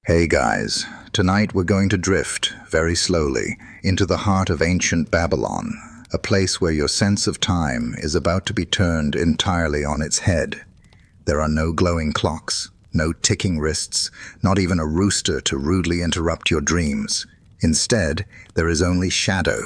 Hey guys, tonight we're going to drift, very slowly, into the heart of ancient Babylon, a place where your sense of time is about to be turned entirely on its head. There are no glowing clocks, no ticking wrists, not even a rooster to rudely interrupt your dreams. Instead, there is only shadow.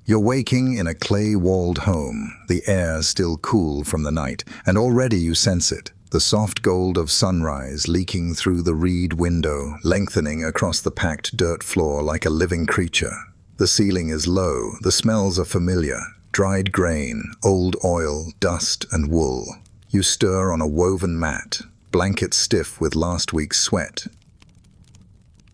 You're waking in a clay-walled home, the air still cool from the night, and already you sense it. The soft gold of sunrise leaking through the reed window, lengthening across the packed dirt floor like a living creature. The ceiling is low, the smells are familiar. Dried grain, old oil, dust and wool. You stir on a woven mat, blanket stiff with last week's sweat.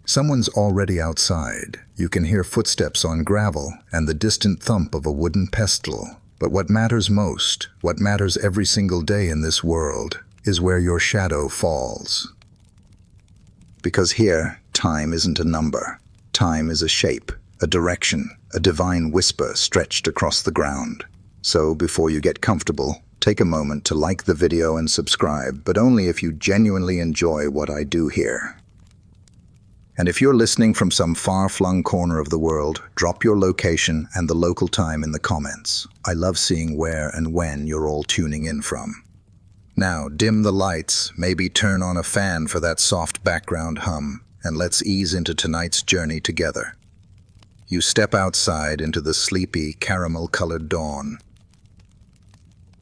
Someone's already outside. You can hear footsteps on gravel and the distant thump of a wooden pestle. But what matters most, what matters every single day in this world, is where your shadow falls. Because here, time isn't a number. Time is a shape, a direction, a divine whisper stretched across the ground. So before you get comfortable, take a moment to like the video and subscribe, but only if you genuinely enjoy what I do here. And if you're listening from some far-flung corner of the world, drop your location and the local time in the comments. I love seeing where and when you're all tuning in from. Now, dim the lights, maybe turn on a fan for that soft background hum, and let's ease into tonight's journey together. You step outside into the sleepy, caramel-colored dawn.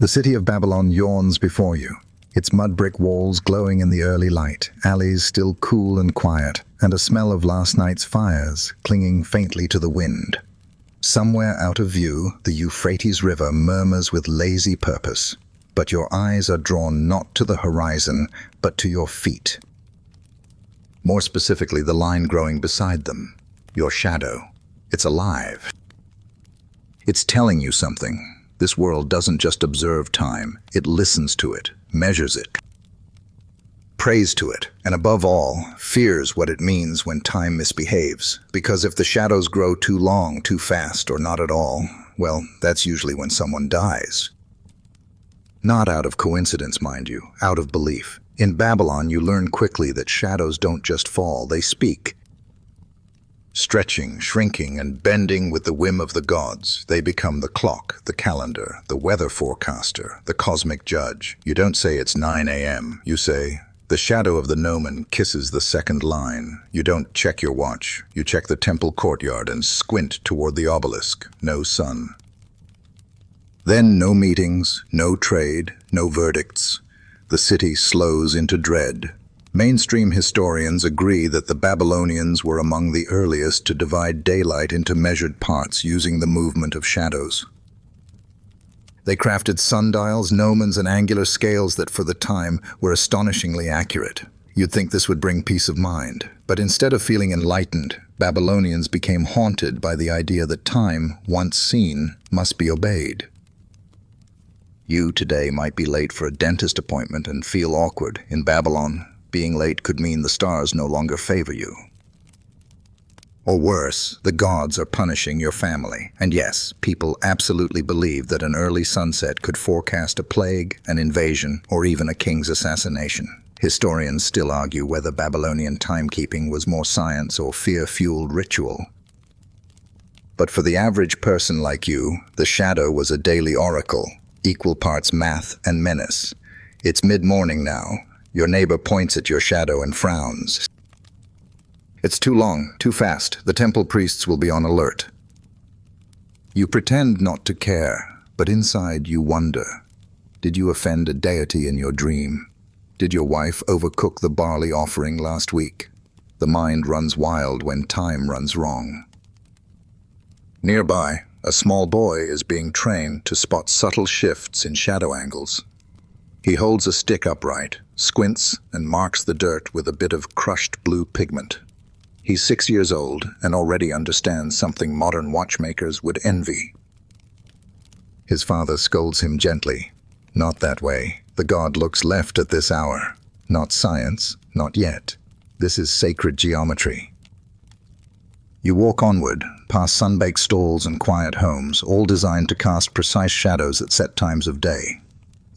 The city of Babylon yawns before you, its mud-brick walls glowing in the early light, alleys still cool and quiet, and a smell of last night's fires clinging faintly to the wind. Somewhere out of view, the Euphrates River murmurs with lazy purpose. But your eyes are drawn not to the horizon, but to your feet. More specifically, the line growing beside them, your shadow. It's alive. It's telling you something. This world doesn't just observe time, it listens to it, measures it, prays to it, and above all, fears what it means when time misbehaves. Because if the shadows grow too long, too fast, or not at all, well, that's usually when someone dies. Not out of coincidence, mind you, out of belief. In Babylon, you learn quickly that shadows don't just fall, they speak. Stretching, shrinking, and bending with the whim of the gods, they become the clock, the calendar, the weather forecaster, the cosmic judge. You don't say it's 9 a.m., you say, the shadow of the gnomon kisses the second line. You don't check your watch, you check the temple courtyard and squint toward the obelisk. No sun. Then no meetings, no trade, no verdicts. The city slows into dread. Mainstream historians agree that the Babylonians were among the earliest to divide daylight into measured parts using the movement of shadows. They crafted sundials, gnomons, and angular scales that for the time were astonishingly accurate. You'd think this would bring peace of mind. But instead of feeling enlightened, Babylonians became haunted by the idea that time, once seen, must be obeyed. You today might be late for a dentist appointment and feel awkward. In Babylon, being late could mean the stars no longer favor you. Or worse, the gods are punishing your family. And yes, people absolutely believe that an early sunset could forecast a plague, an invasion, or even a king's assassination. Historians still argue whether Babylonian timekeeping was more science or fear-fueled ritual. But for the average person like you, the shadow was a daily oracle. Equal parts math and menace. It's mid-morning now. Your neighbor points at your shadow and frowns. It's too long, too fast. The temple priests will be on alert. You pretend not to care, but inside you wonder. Did you offend a deity in your dream? Did your wife overcook the barley offering last week? The mind runs wild when time runs wrong. Nearby, a small boy is being trained to spot subtle shifts in shadow angles. He holds a stick upright, squints, and marks the dirt with a bit of crushed blue pigment. He's 6 years old and already understands something modern watchmakers would envy. His father scolds him gently. Not that way. The god looks left at this hour. Not science, not yet. This is sacred geometry. You walk onward, past sun-baked stalls and quiet homes, all designed to cast precise shadows at set times of day.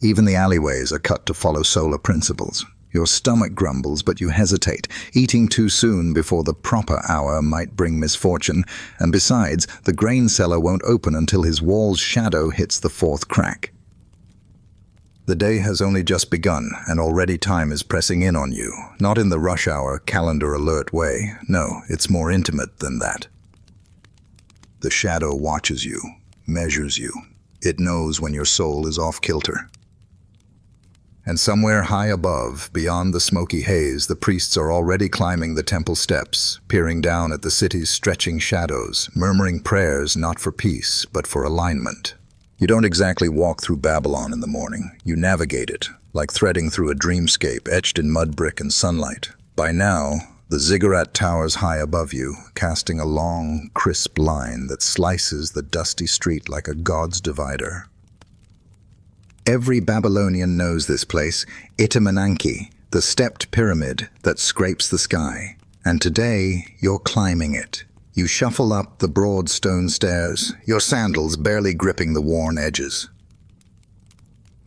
Even the alleyways are cut to follow solar principles. Your stomach grumbles, but you hesitate. Eating too soon before the proper hour might bring misfortune, and besides, the grain seller won't open until his wall's shadow hits the fourth crack. The day has only just begun, and already time is pressing in on you, not in the rush hour, calendar alert way. No, it's more intimate than that. The shadow watches you, measures you. It knows when your soul is off kilter. And somewhere high above, beyond the smoky haze, the priests are already climbing the temple steps, peering down at the city's stretching shadows, murmuring prayers not for peace, but for alignment. You don't exactly walk through Babylon in the morning. You navigate it, like threading through a dreamscape etched in mud brick and sunlight. By now, the ziggurat towers high above you, casting a long, crisp line that slices the dusty street like a god's divider. Every Babylonian knows this place, Itamananki, the stepped pyramid that scrapes the sky. And today, you're climbing it. You shuffle up the broad stone stairs, your sandals barely gripping the worn edges.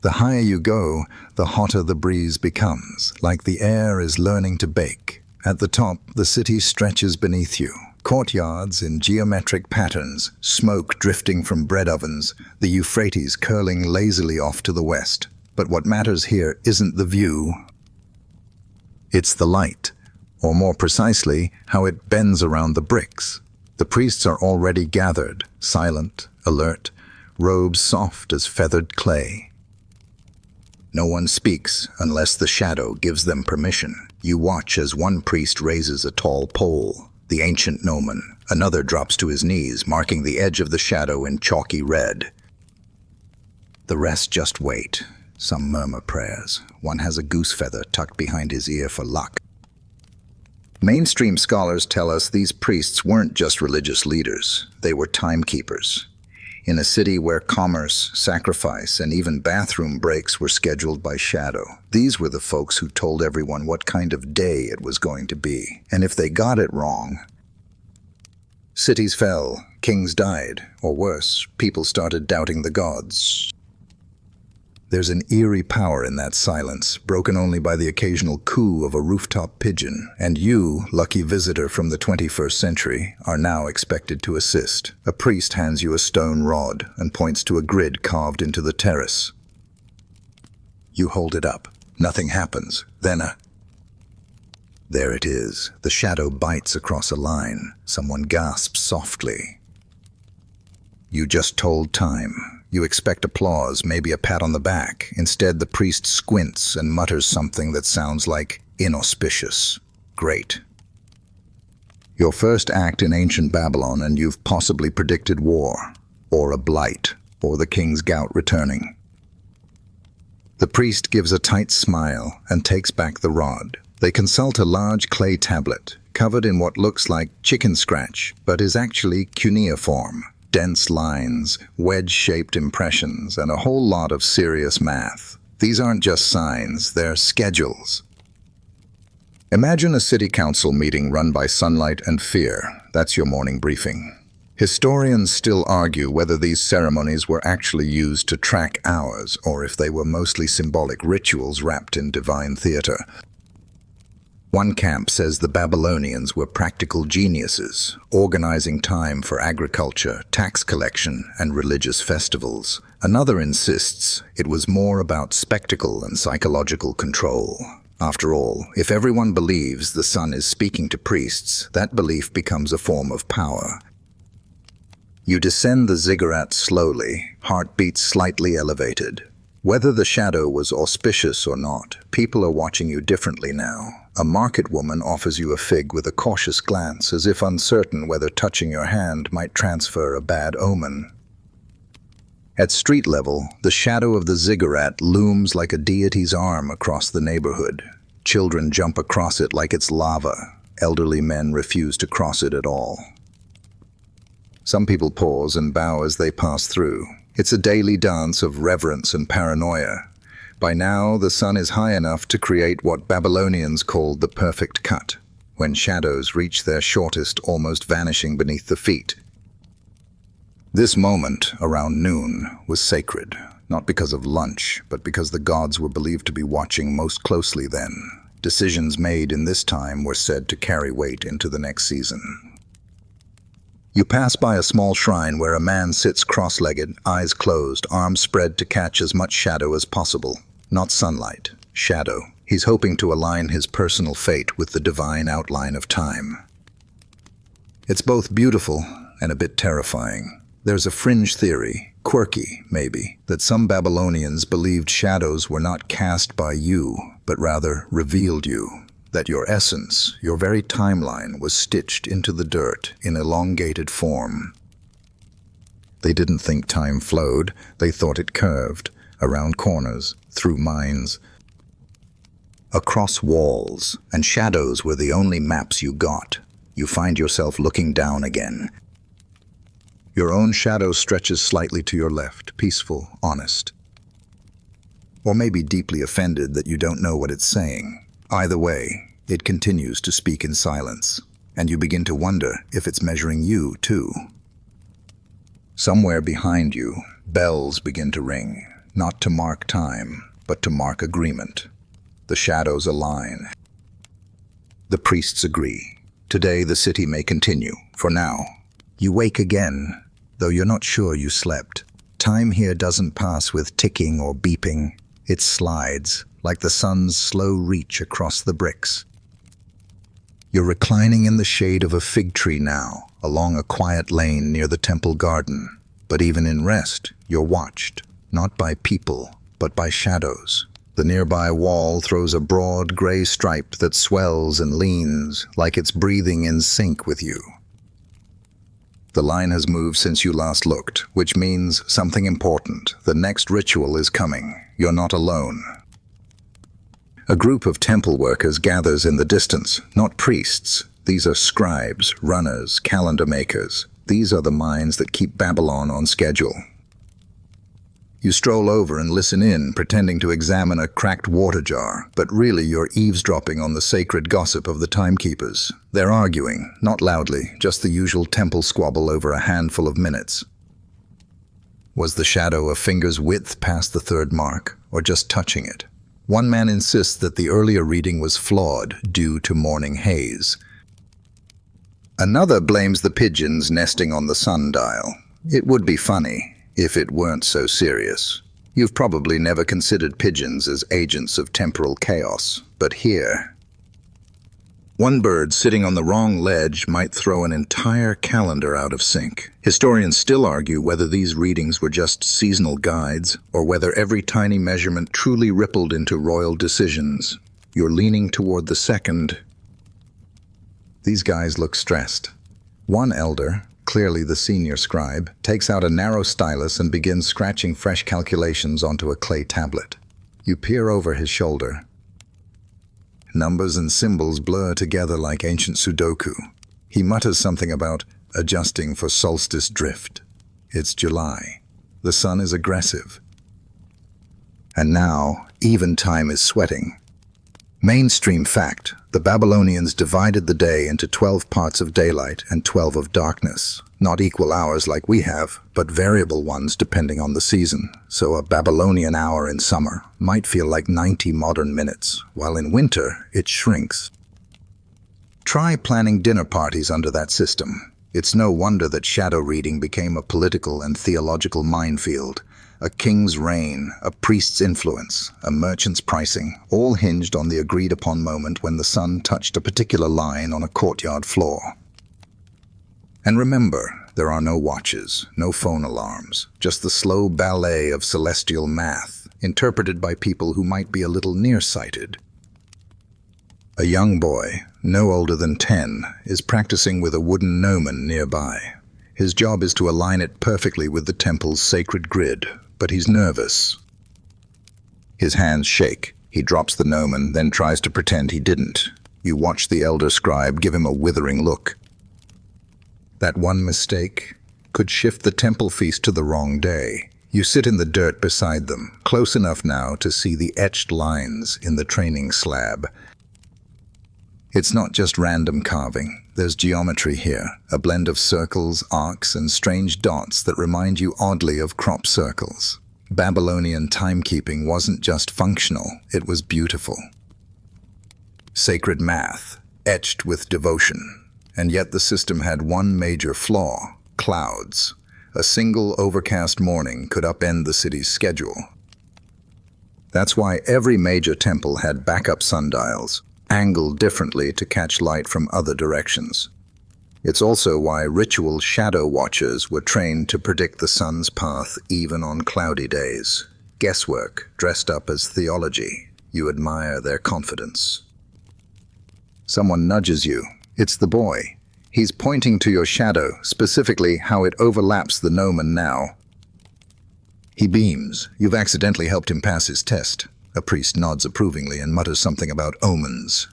The higher you go, the hotter the breeze becomes, like the air is learning to bake. At the top, the city stretches beneath you. Courtyards in geometric patterns, smoke drifting from bread ovens, the Euphrates curling lazily off to the west. But what matters here isn't the view. It's the light, or more precisely, how it bends around the bricks. The priests are already gathered, silent, alert, robes soft as feathered clay. No one speaks unless the shadow gives them permission. You watch as one priest raises a tall pole, the ancient gnomon. Another drops to his knees, marking the edge of the shadow in chalky red. The rest just wait. Some murmur prayers. One has a goose feather tucked behind his ear for luck. Mainstream scholars tell us these priests weren't just religious leaders. They were timekeepers. In a city where commerce, sacrifice, and even bathroom breaks were scheduled by shadow, these were the folks who told everyone what kind of day it was going to be. And if they got it wrong, cities fell, kings died, or worse, people started doubting the gods. There's an eerie power in that silence, broken only by the occasional coo of a rooftop pigeon. And you, lucky visitor from the 21st century, are now expected to assist. A priest hands you a stone rod and points to a grid carved into the terrace. You hold it up. Nothing happens. Then there it is. The shadow bites across a line. Someone gasps softly. You just told time. You expect applause, maybe a pat on the back. Instead, the priest squints and mutters something that sounds like inauspicious. Great. Your first act in ancient Babylon, and you've possibly predicted war, or a blight, or the king's gout returning. The priest gives a tight smile and takes back the rod. They consult a large clay tablet, covered in what looks like chicken scratch, but is actually cuneiform. Dense lines, wedge-shaped impressions, and a whole lot of serious math. These aren't just signs, they're schedules. Imagine a city council meeting run by sunlight and fear. That's your morning briefing. Historians still argue whether these ceremonies were actually used to track hours, or if they were mostly symbolic rituals wrapped in divine theater. One camp says the Babylonians were practical geniuses, organizing time for agriculture, tax collection, and religious festivals. Another insists it was more about spectacle and psychological control. After all, if everyone believes the sun is speaking to priests, that belief becomes a form of power. You descend the ziggurats slowly, heartbeats slightly elevated. Whether the shadow was auspicious or not, people are watching you differently now. A market woman offers you a fig with a cautious glance, as if uncertain whether touching your hand might transfer a bad omen. At street level, the shadow of the ziggurat looms like a deity's arm across the neighborhood. Children jump across it like it's lava. Elderly men refuse to cross it at all. Some people pause and bow as they pass through. It's a daily dance of reverence and paranoia. By now, the sun is high enough to create what Babylonians called the perfect cut, when shadows reach their shortest, almost vanishing beneath the feet. This moment, around noon, was sacred. not because of lunch, but because the gods were believed to be watching most closely then. Decisions made in this time were said to carry weight into the next season. You pass by a small shrine where a man sits cross-legged, eyes closed, arms spread to catch as much shadow as possible. Not sunlight, shadow. He's hoping to align his personal fate with the divine outline of time. It's both beautiful and a bit terrifying. There's a fringe theory, quirky maybe, that some Babylonians believed shadows were not cast by you, but rather revealed you. That your essence, your very timeline, was stitched into the dirt in elongated form. They didn't think time flowed, they thought it curved, around corners, through minds, across walls, and shadows were the only maps you got. You find yourself looking down again. Your own shadow stretches slightly to your left, peaceful, honest. Or maybe deeply offended that you don't know what it's saying. Either way, it continues to speak in silence, and you begin to wonder if it's measuring you, too. Somewhere behind you, bells begin to ring, not to mark time, but to mark agreement. The shadows align. The priests agree. Today the city may continue, for now. You wake again, though you're not sure you slept. Time here doesn't pass with ticking or beeping. It slides, like the sun's slow reach across the bricks. You're reclining in the shade of a fig tree now, along a quiet lane near the temple garden. But even in rest, you're watched, not by people, but by shadows. The nearby wall throws a broad gray stripe that swells and leans, like it's breathing in sync with you. The line has moved since you last looked, which means something important. The next ritual is coming. You're not alone. A group of temple workers gathers in the distance, not priests. These are scribes, runners, calendar makers. These are the minds that keep Babylon on schedule. You stroll over and listen in, pretending to examine a cracked water jar, but really you're eavesdropping on the sacred gossip of the timekeepers. They're arguing, not loudly, just the usual temple squabble over a handful of minutes. Was the shadow a finger's width past the third mark, or just touching it? One man insists that the earlier reading was flawed due to morning haze. Another blames the pigeons nesting on the sundial. It would be funny if it weren't so serious. You've probably never considered pigeons as agents of temporal chaos, but here, one bird sitting on the wrong ledge might throw an entire calendar out of sync. Historians still argue whether these readings were just seasonal guides, or whether every tiny measurement truly rippled into royal decisions. You're leaning toward the second. These guys look stressed. One elder, clearly the senior scribe, takes out a narrow stylus and begins scratching fresh calculations onto a clay tablet. You peer over his shoulder. Numbers and symbols blur together like ancient Sudoku. He mutters something about adjusting for solstice drift. It's July. The sun is aggressive. And now, even time is sweating. Mainstream fact, the Babylonians divided the day into 12 parts of daylight and 12 of darkness. Not equal hours like we have, but variable ones depending on the season. So a Babylonian hour in summer might feel like 90 modern minutes, while in winter it shrinks. Try planning dinner parties under that system. It's no wonder that shadow reading became a political and theological minefield. A king's reign, a priest's influence, a merchant's pricing, all hinged on the agreed-upon moment when the sun touched a particular line on a courtyard floor. And remember, there are no watches, no phone alarms, just the slow ballet of celestial math, interpreted by people who might be a little nearsighted. A young boy, no older than 10, is practicing with a wooden gnomon nearby. His job is to align it perfectly with the temple's sacred grid, but he's nervous. His hands shake. He drops the gnomon, then tries to pretend he didn't. You watch the elder scribe give him a withering look. That one mistake could shift the temple feast to the wrong day. You sit in the dirt beside them, close enough now to see the etched lines in the training slab. It's not just random carving. There's geometry here, a blend of circles, arcs, and strange dots that remind you oddly of crop circles. Babylonian timekeeping wasn't just functional, it was beautiful. Sacred math, etched with devotion. And yet the system had one major flaw: clouds. A single overcast morning could upend the city's schedule. That's why every major temple had backup sundials, angled differently to catch light from other directions. It's also why ritual shadow watchers were trained to predict the sun's path even on cloudy days. Guesswork dressed up as theology. You admire their confidence. Someone nudges you. It's the boy. He's pointing to your shadow, specifically how it overlaps the gnomon now. He beams. You've accidentally helped him pass his test. A priest nods approvingly and mutters something about omens.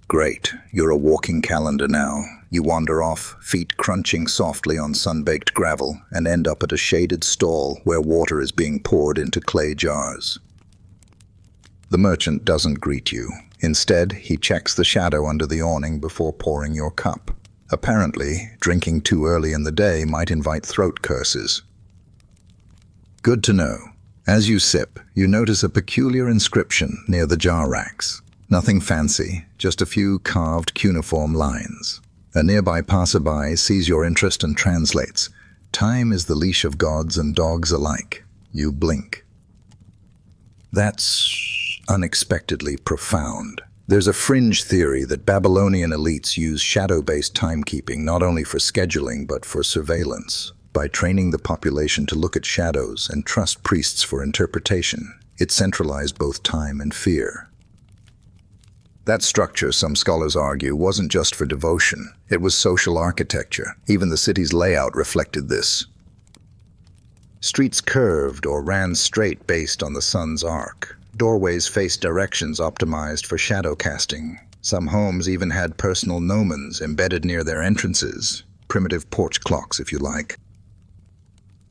Great, you're a walking calendar now. You wander off, feet crunching softly on sun-baked gravel, and end up at a shaded stall where water is being poured into clay jars. The merchant doesn't greet you. Instead, he checks the shadow under the awning before pouring your cup. Apparently, drinking too early in the day might invite throat curses. Good to know. As you sip, you notice a peculiar inscription near the jar racks. Nothing fancy, just a few carved cuneiform lines. A nearby passerby sees your interest and translates, "Time is the leash of gods and dogs alike." You blink. That's unexpectedly profound. There's a fringe theory that Babylonian elites use shadow-based timekeeping not only for scheduling but for surveillance. By training the population to look at shadows and trust priests for interpretation, it centralized both time and fear. That structure, some scholars argue, wasn't just for devotion. It was social architecture. Even the city's layout reflected this. Streets curved or ran straight based on the sun's arc. Doorways faced directions optimized for shadow casting. Some homes even had personal gnomons embedded near their entrances. Primitive porch clocks, if you like.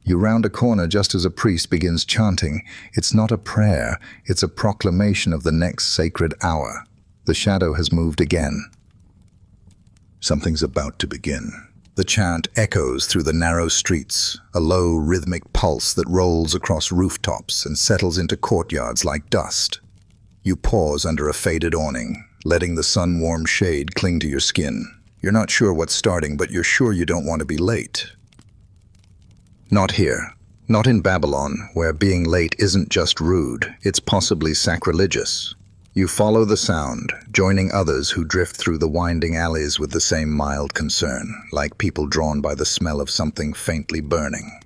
You round a corner just as a priest begins chanting. It's not a prayer, it's a proclamation of the next sacred hour. The shadow has moved again. Something's about to begin. The chant echoes through the narrow streets, a low rhythmic pulse that rolls across rooftops and settles into courtyards like dust. You pause under a faded awning, letting the sun-warm shade cling to your skin. You're not sure what's starting, but you're sure you don't want to be late. Not here. Not in Babylon, where being late isn't just rude, it's possibly sacrilegious. You follow the sound, joining others who drift through the winding alleys with the same mild concern, like people drawn by the smell of something faintly burning.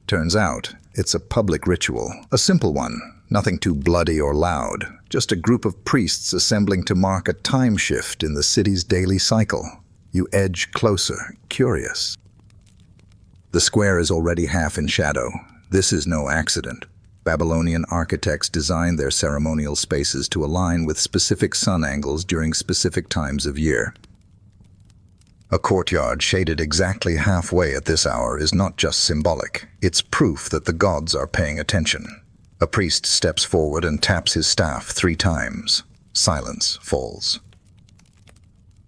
Turns out, it's a public ritual, a simple one, nothing too bloody or loud, just a group of priests assembling to mark a time shift in the city's daily cycle. You edge closer, curious. The square is already half in shadow. This is no accident. Babylonian architects designed their ceremonial spaces to align with specific sun angles during specific times of year. A courtyard shaded exactly halfway at this hour is not just symbolic, it's proof that the gods are paying attention. A priest steps forward and taps his staff 3 times. Silence falls.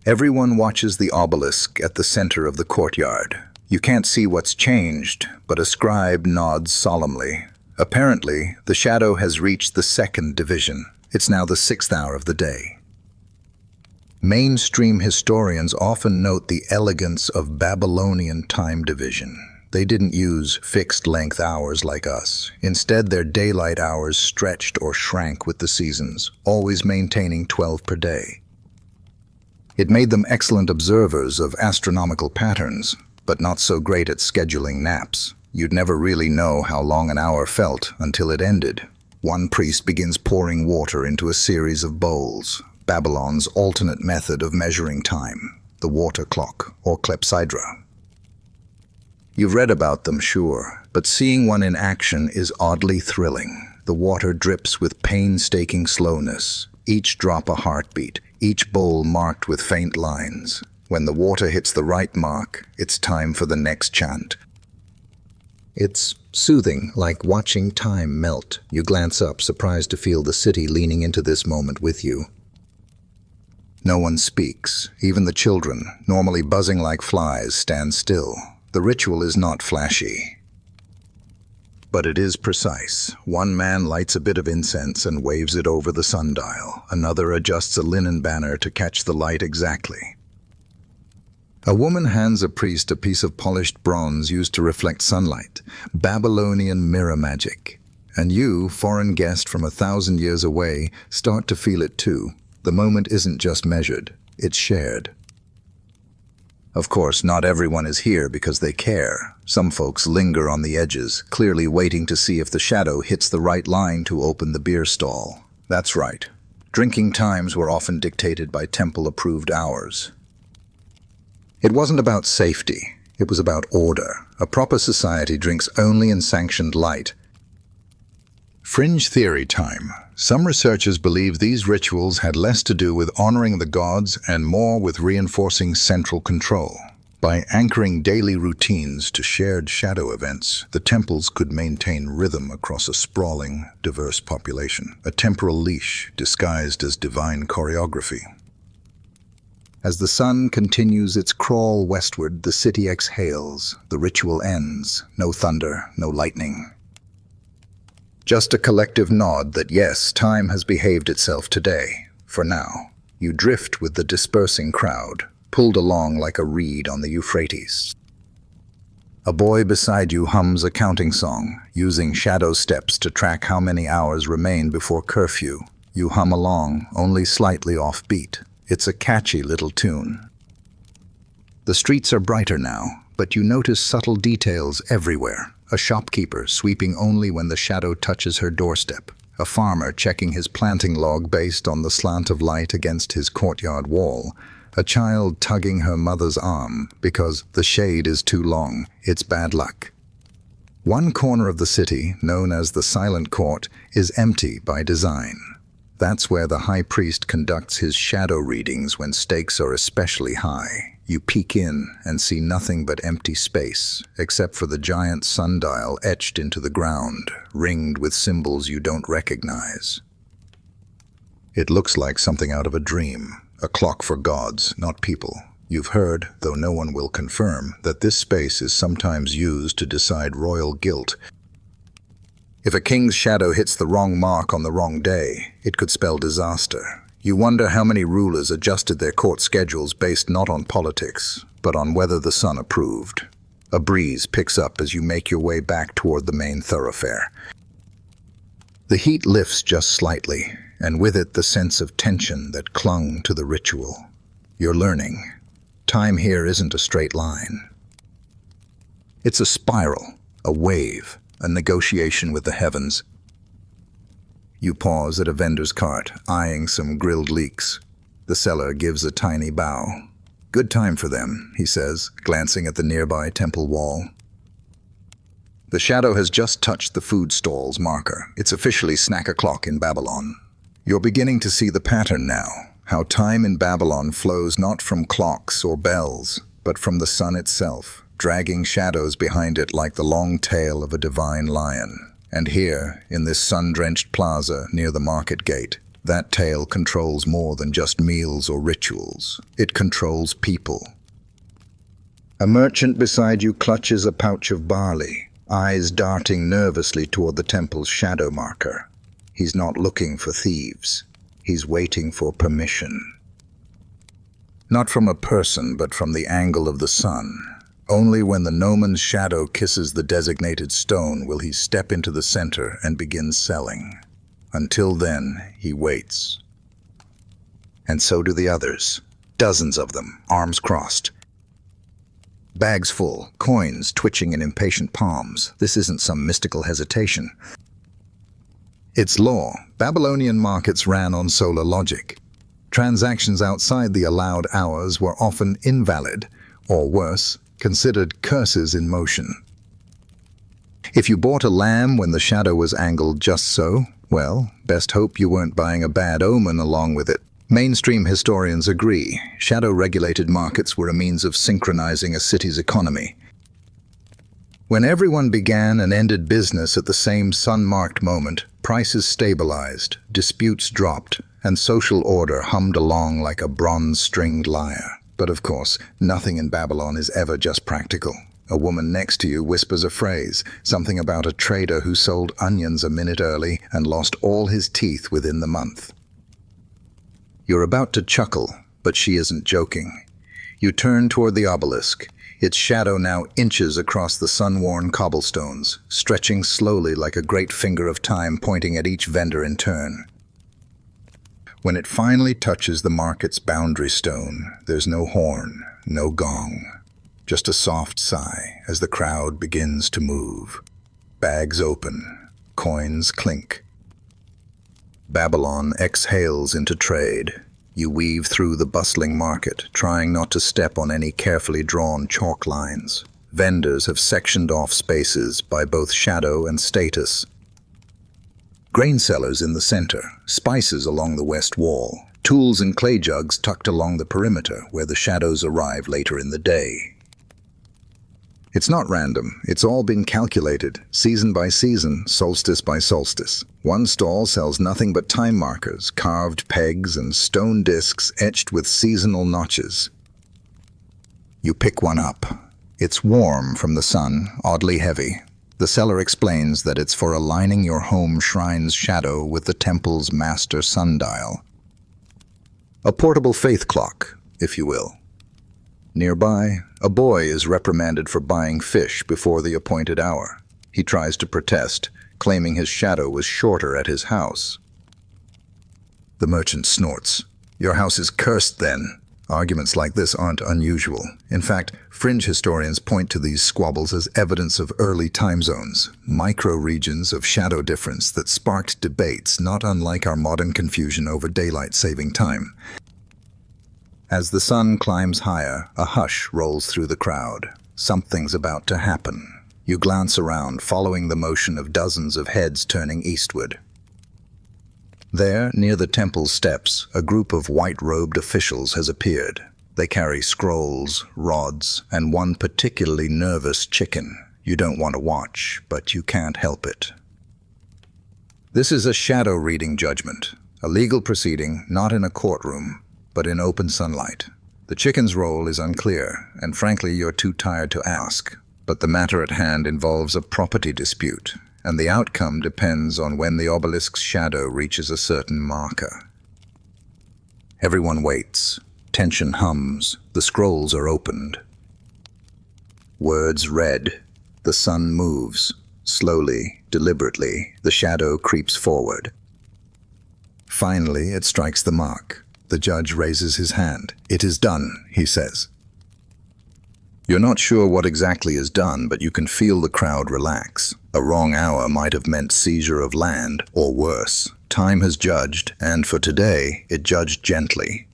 Everyone watches the obelisk at the center of the courtyard. You can't see what's changed, but a scribe nods solemnly. Apparently, the shadow has reached the 2nd division. It's now the 6th hour of the day. Mainstream historians often note the elegance of Babylonian time division. They didn't use fixed-length hours like us. Instead, their daylight hours stretched or shrank with the seasons, always maintaining 12 per day. It made them excellent observers of astronomical patterns, but not so great at scheduling naps. You'd never really know how long an hour felt until it ended. One priest begins pouring water into a series of bowls, Babylon's alternate method of measuring time, the water clock, or clepsydra. You've read about them, sure, but seeing one in action is oddly thrilling. The water drips with painstaking slowness, each drop a heartbeat, each bowl marked with faint lines. When the water hits the right mark, it's time for the next chant. It's soothing, like watching time melt. You glance up, surprised to feel the city leaning into this moment with you. No one speaks. Even the children, normally buzzing like flies, stand still. The ritual is not flashy. But it is precise. One man lights a bit of incense and waves it over the sundial. Another adjusts a linen banner to catch the light exactly. A woman hands a priest a piece of polished bronze used to reflect sunlight. Babylonian mirror magic. And you, foreign guest from 1,000 years away, start to feel it too. The moment isn't just measured, it's shared. Of course, not everyone is here because they care. Some folks linger on the edges, clearly waiting to see if the shadow hits the right line to open the beer stall. That's right. Drinking times were often dictated by temple-approved hours. It wasn't about safety, it was about order. A proper society drinks only in sanctioned light. Fringe theory time. Some researchers believe these rituals had less to do with honoring the gods and more with reinforcing central control. By anchoring daily routines to shared shadow events, the temples could maintain rhythm across a sprawling, diverse population, a temporal leash disguised as divine choreography. As the sun continues its crawl westward, the city exhales. The ritual ends. No thunder, no lightning. Just a collective nod that yes, time has behaved itself today. For now, you drift with the dispersing crowd, pulled along like a reed on the Euphrates. A boy beside you hums a counting song, using shadow steps to track how many hours remain before curfew. You hum along, only slightly off beat. It's a catchy little tune. The streets are brighter now, but you notice subtle details everywhere. A shopkeeper sweeping only when the shadow touches her doorstep. A farmer checking his planting log based on the slant of light against his courtyard wall. A child tugging her mother's arm because the shade is too long. It's bad luck. One corner of the city, known as the Silent Court, is empty by design. That's where the high priest conducts his shadow readings when stakes are especially high. You peek in and see nothing but empty space, except for the giant sundial etched into the ground, ringed with symbols you don't recognize. It looks like something out of a dream, a clock for gods, not people. You've heard, though no one will confirm, that this space is sometimes used to decide royal guilt. If a king's shadow hits the wrong mark on the wrong day, it could spell disaster. You wonder how many rulers adjusted their court schedules based not on politics, but on whether the sun approved. A breeze picks up as you make your way back toward the main thoroughfare. The heat lifts just slightly, and with it the sense of tension that clung to the ritual. You're learning. Time here isn't a straight line. It's a spiral, a wave, a negotiation with the heavens. You pause at a vendor's cart, eyeing some grilled leeks. The seller gives a tiny bow. Good time for them, he says, glancing at the nearby temple wall. The shadow has just touched the food stall's marker. It's officially snack o'clock in Babylon. You're beginning to see the pattern now, how time in Babylon flows not from clocks or bells, but from the sun itself, dragging shadows behind it like the long tail of a divine lion. And here, in this sun-drenched plaza near the market gate, that tail controls more than just meals or rituals. It controls people. A merchant beside you clutches a pouch of barley, eyes darting nervously toward the temple's shadow marker. He's not looking for thieves. He's waiting for permission. Not from a person, but from the angle of the sun. Only when the gnome's shadow kisses the designated stone will he step into the center and begin selling. Until then, he waits. And so do the others. Dozens of them, arms crossed. Bags full, coins twitching in impatient palms. This isn't some mystical hesitation. It's law. Babylonian markets ran on solar logic. Transactions outside the allowed hours were often invalid, or worse, considered curses in motion. If you bought a lamb when the shadow was angled just so, well, best hope you weren't buying a bad omen along with it. Mainstream historians agree, shadow-regulated markets were a means of synchronizing a city's economy. When everyone began and ended business at the same sun-marked moment, prices stabilized, disputes dropped, and social order hummed along like a bronze-stringed lyre. But of course, nothing in Babylon is ever just practical. A woman next to you whispers a phrase, something about a trader who sold onions a minute early and lost all his teeth within the month. You're about to chuckle, but she isn't joking. You turn toward the obelisk, its shadow now inches across the sun-worn cobblestones, stretching slowly like a great finger of time pointing at each vendor in turn. When it finally touches the market's boundary stone, there's no horn, no gong, just a soft sigh as the crowd begins to move. Bags open, coins clink. Babylon exhales into trade. You weave through the bustling market, trying not to step on any carefully drawn chalk lines. Vendors have sectioned off spaces by both shadow and status. Grain sellers in the center, spices along the west wall, tools and clay jugs tucked along the perimeter where the shadows arrive later in the day. It's not random, it's all been calculated, season by season, solstice by solstice. One stall sells nothing but time markers, carved pegs, and stone discs etched with seasonal notches. You pick one up. It's warm from the sun, oddly heavy. The seller explains that it's for aligning your home shrine's shadow with the temple's master sundial. A portable faith clock, if you will. Nearby, a boy is reprimanded for buying fish before the appointed hour. He tries to protest, claiming his shadow was shorter at his house. The merchant snorts. Your house is cursed, then. Arguments like this aren't unusual. In fact, fringe historians point to these squabbles as evidence of early time zones, micro-regions of shadow difference that sparked debates not unlike our modern confusion over daylight saving time. As the sun climbs higher, a hush rolls through the crowd. Something's about to happen. You glance around, following the motion of dozens of heads turning eastward. There, near the temple's steps, a group of white-robed officials has appeared. They carry scrolls, rods, and one particularly nervous chicken. You don't want to watch, but you can't help it. This is a shadow reading judgment, a legal proceeding not in a courtroom, but in open sunlight. The chicken's role is unclear, and frankly you're too tired to ask. But the matter at hand involves a property dispute, and the outcome depends on when the obelisk's shadow reaches a certain marker. Everyone waits. Tension hums. The scrolls are opened. Words read. The sun moves. Slowly, deliberately, the shadow creeps forward. Finally, it strikes the mark. The judge raises his hand. It is done, he says. You're not sure what exactly is done, but you can feel the crowd relax. A wrong hour might have meant seizure of land, or worse. Time has judged, and for today, it judged gently.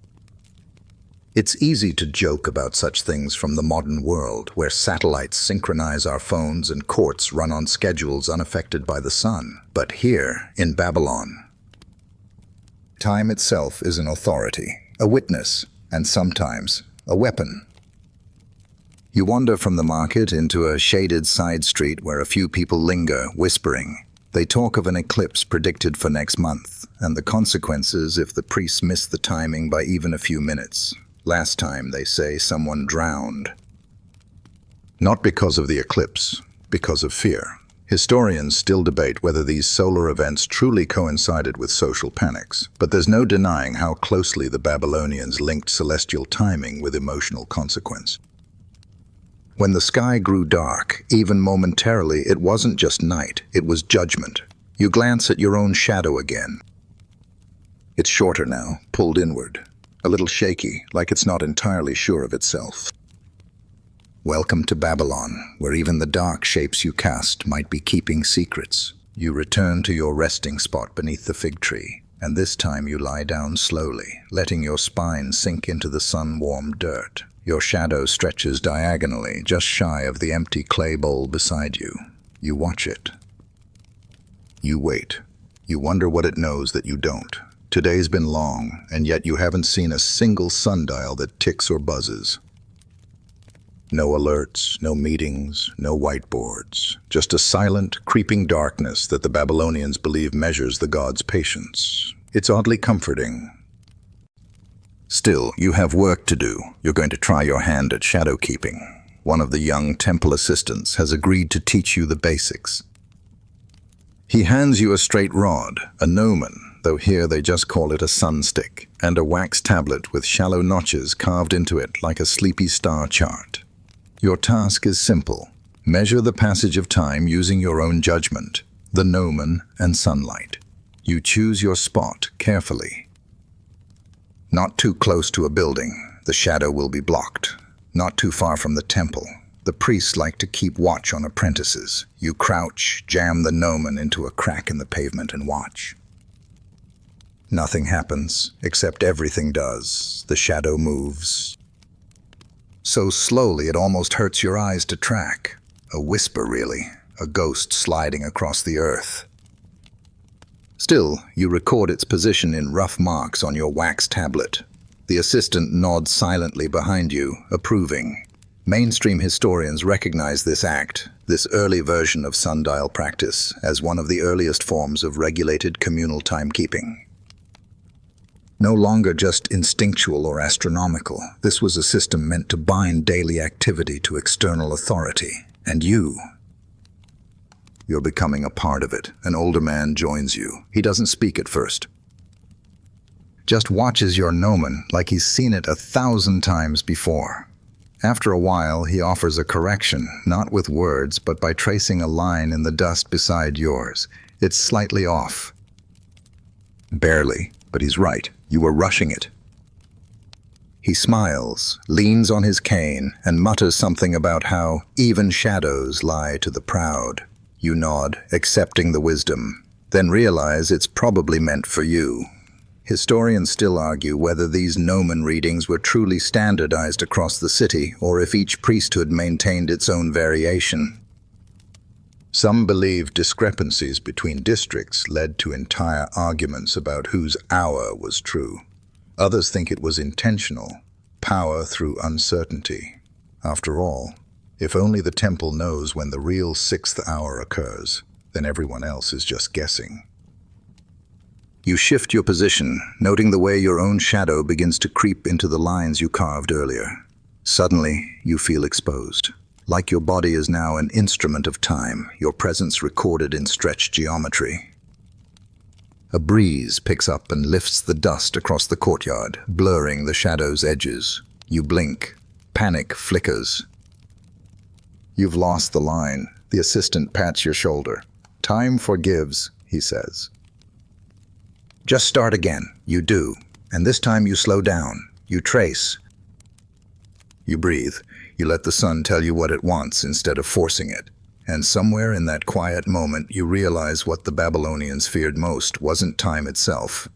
It's easy to joke about such things from the modern world, where satellites synchronize our phones and courts run on schedules unaffected by the sun. But here, in Babylon, time itself is an authority, a witness, and sometimes a weapon. You wander from the market into a shaded side street where a few people linger, whispering. They talk of an eclipse predicted for next month, and the consequences if the priests miss the timing by even a few minutes. Last time, they say, someone drowned. Not because of the eclipse, because of fear. Historians still debate whether these solar events truly coincided with social panics, but there's no denying how closely the Babylonians linked celestial timing with emotional consequence. When the sky grew dark, even momentarily, it wasn't just night, it was judgment. You glance at your own shadow again. It's shorter now, pulled inward, a little shaky, like it's not entirely sure of itself. Welcome to Babylon, where even the dark shapes you cast might be keeping secrets. You return to your resting spot beneath the fig tree, and this time you lie down slowly, letting your spine sink into the sun-warmed dirt. Your shadow stretches diagonally, just shy of the empty clay bowl beside you. You watch it. You wait. You wonder what it knows that you don't. Today's been long, and yet you haven't seen a single sundial that ticks or buzzes. No alerts, no meetings, no whiteboards. Just a silent, creeping darkness that the Babylonians believe measures the gods' patience. It's oddly comforting. Still, you have work to do. You're going to try your hand at shadow keeping. one of the young temple assistants, has agreed to teach you the basics. He hands you a straight rod, a gnomon, though here they just call it a sun stick, and a wax tablet with shallow notches carved into it like a sleepy star chart. Your task is simple. Measure the passage of time using your own judgment, the gnomon and sunlight. You choose your spot carefully. Not too close to a building, the shadow will be blocked. Not too far from the temple. The priests like to keep watch on apprentices. You crouch, jam the gnomon into a crack in the pavement and watch. Nothing happens, except everything does. The shadow moves. So slowly it almost hurts your eyes to track. A whisper, really. A ghost sliding across the earth. Still, you record its position in rough marks on your wax tablet. The assistant nods silently behind you, approving. Mainstream historians recognize this act, this early version of sundial practice, as one of the earliest forms of regulated communal timekeeping. No longer just instinctual or astronomical, this was a system meant to bind daily activity to external authority. And you're becoming a part of it. An older man joins you. He doesn't speak at first. Just watches your gnomon like he's seen it 1,000 times before. After a while, he offers a correction, not with words, but by tracing a line in the dust beside yours. It's slightly off. Barely, but he's right. You were rushing it. He smiles, leans on his cane, and mutters something about how even shadows lie to the proud. You nod, accepting the wisdom, then realize it's probably meant for you. Historians still argue whether these gnomon readings were truly standardized across the city, or if each priesthood maintained its own variation. Some believe discrepancies between districts led to entire arguments about whose hour was true. Others think it was intentional, power through uncertainty. After all, if only the temple knows when the real 6th hour occurs, then everyone else is just guessing. You shift your position, noting the way your own shadow begins to creep into the lines you carved earlier. Suddenly, you feel exposed. Like your body is now an instrument of time, your presence recorded in stretched geometry. A breeze picks up and lifts the dust across the courtyard, blurring the shadow's edges. You blink. Panic flickers. You've lost the line. The assistant pats your shoulder. Time forgives, he says. Just start again. You do. And this time you slow down. You trace. You breathe. You let the sun tell you what it wants instead of forcing it. And somewhere in that quiet moment, you realize what the Babylonians feared most wasn't time itself.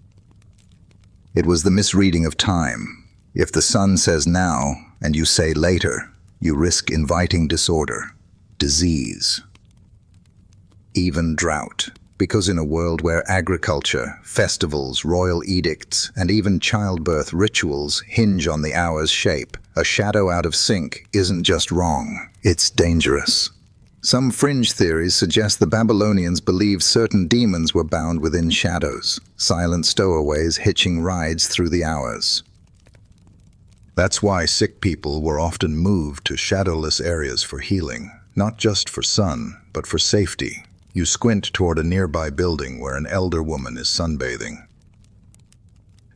It was the misreading of time. If the sun says now, and you say later, you risk inviting disorder, disease, even drought. Because in a world where agriculture, festivals, royal edicts, and even childbirth rituals hinge on the hour's shape, a shadow out of sync isn't just wrong, it's dangerous. Some fringe theories suggest the Babylonians believed certain demons were bound within shadows, silent stowaways hitching rides through the hours. That's why sick people were often moved to shadowless areas for healing, not just for sun, but for safety. You squint toward a nearby building where an elder woman is sunbathing.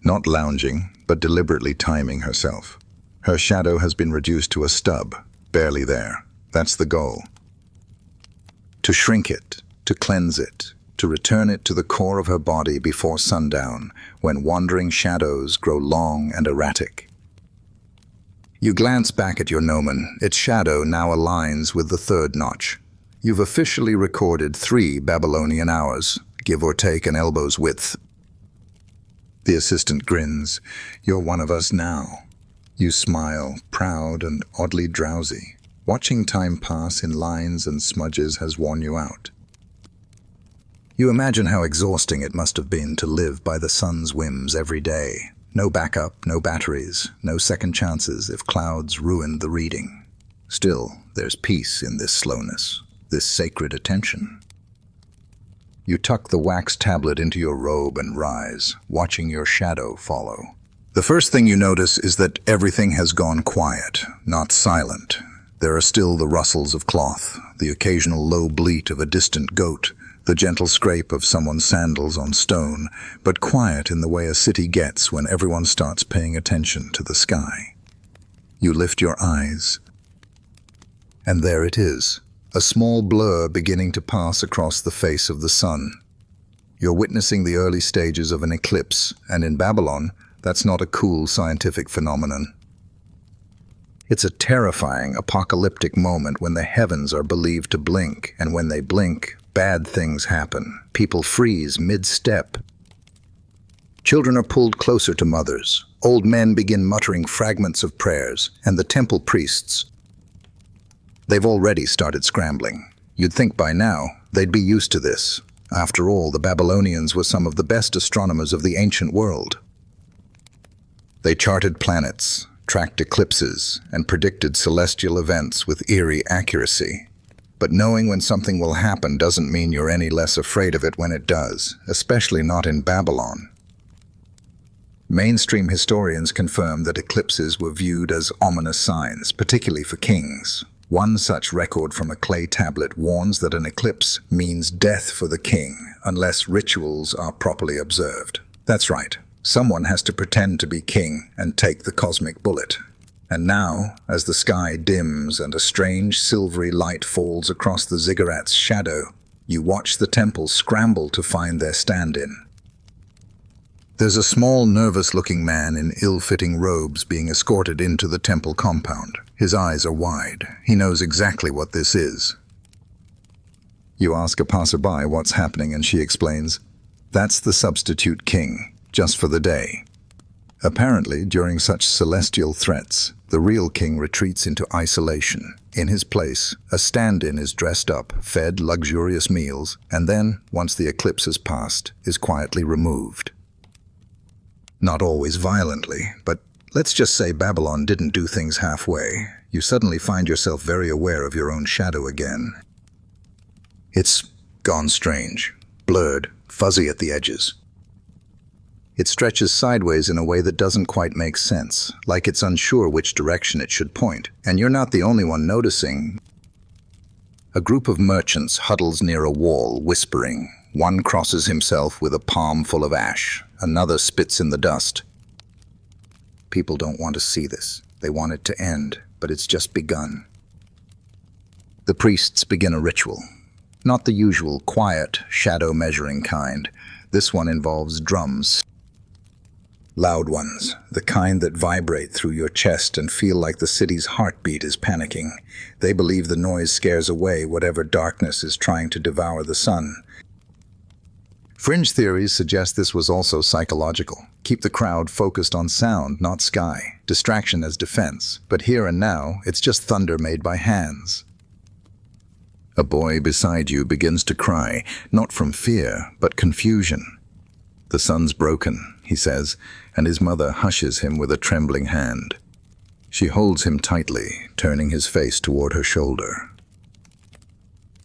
Not lounging, but deliberately timing herself. Her shadow has been reduced to a stub, barely there. That's the goal. To shrink it, to cleanse it, to return it to the core of her body before sundown, when wandering shadows grow long and erratic. You glance back at your gnomon. Its shadow now aligns with the 3rd notch. You've officially recorded 3 Babylonian hours, give or take an elbow's width. The assistant grins. You're one of us now. You smile, proud and oddly drowsy. Watching time pass in lines and smudges has worn you out. You imagine how exhausting it must have been to live by the sun's whims every day. No backup, no batteries, no second chances if clouds ruined the reading. Still, there's peace in this slowness, this sacred attention. You tuck the wax tablet into your robe and rise, watching your shadow follow. The first thing you notice is that everything has gone quiet, not silent. There are still the rustles of cloth, the occasional low bleat of a distant goat, the gentle scrape of someone's sandals on stone, but quiet in the way a city gets when everyone starts paying attention to the sky. You lift your eyes, and there it is, a small blur beginning to pass across the face of the sun. You're witnessing the early stages of an eclipse, and in Babylon, that's not a cool scientific phenomenon. It's a terrifying, apocalyptic moment when the heavens are believed to blink, and when they blink, bad things happen. People freeze mid-step. Children are pulled closer to mothers. Old men begin muttering fragments of prayers, and the temple priests, they've already started scrambling. You'd think by now they'd be used to this. After all, the Babylonians were some of the best astronomers of the ancient world. They charted planets, tracked eclipses, and predicted celestial events with eerie accuracy. But knowing when something will happen doesn't mean you're any less afraid of it when it does, especially not in Babylon. Mainstream historians confirm that eclipses were viewed as ominous signs, particularly for kings. One such record from a clay tablet warns that an eclipse means death for the king, unless rituals are properly observed. That's right. Someone has to pretend to be king and take the cosmic bullet. And now, as the sky dims and a strange silvery light falls across the ziggurats' shadow, you watch the temple scramble to find their stand-in. There's a small, nervous-looking man in ill-fitting robes being escorted into the temple compound. His eyes are wide. He knows exactly what this is. You ask a passerby what's happening, and she explains, "That's the substitute king, just for the day." Apparently, during such celestial threats, the real king retreats into isolation. In his place, a stand-in is dressed up, fed luxurious meals, and then, once the eclipse has passed, is quietly removed. Not always violently, but let's just say Babylon didn't do things halfway. You suddenly find yourself very aware of your own shadow again. It's gone strange, blurred, fuzzy at the edges. It stretches sideways in a way that doesn't quite make sense, like it's unsure which direction it should point. And you're not the only one noticing. A group of merchants huddles near a wall, whispering. One crosses himself with a palm full of ash. Another spits in the dust. People don't want to see this. They want it to end, but it's just begun. The priests begin a ritual. Not the usual quiet, shadow-measuring kind. This one involves drums. Loud ones, the kind that vibrate through your chest and feel like the city's heartbeat is panicking. They believe the noise scares away whatever darkness is trying to devour the sun. Fringe theories suggest this was also psychological. Keep the crowd focused on sound, not sky. Distraction as defense. But here and now, it's just thunder made by hands. A boy beside you begins to cry, not from fear, but confusion. "The sun's broken," he says, and his mother hushes him with a trembling hand. She holds him tightly, turning his face toward her shoulder.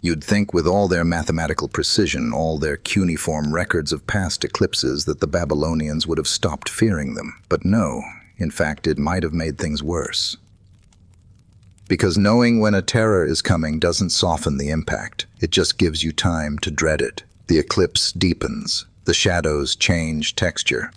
You'd think with all their mathematical precision, all their cuneiform records of past eclipses, that the Babylonians would have stopped fearing them. But no, in fact, it might have made things worse. Because knowing when a terror is coming doesn't soften the impact. It just gives you time to dread it. The eclipse deepens. The shadows change texture.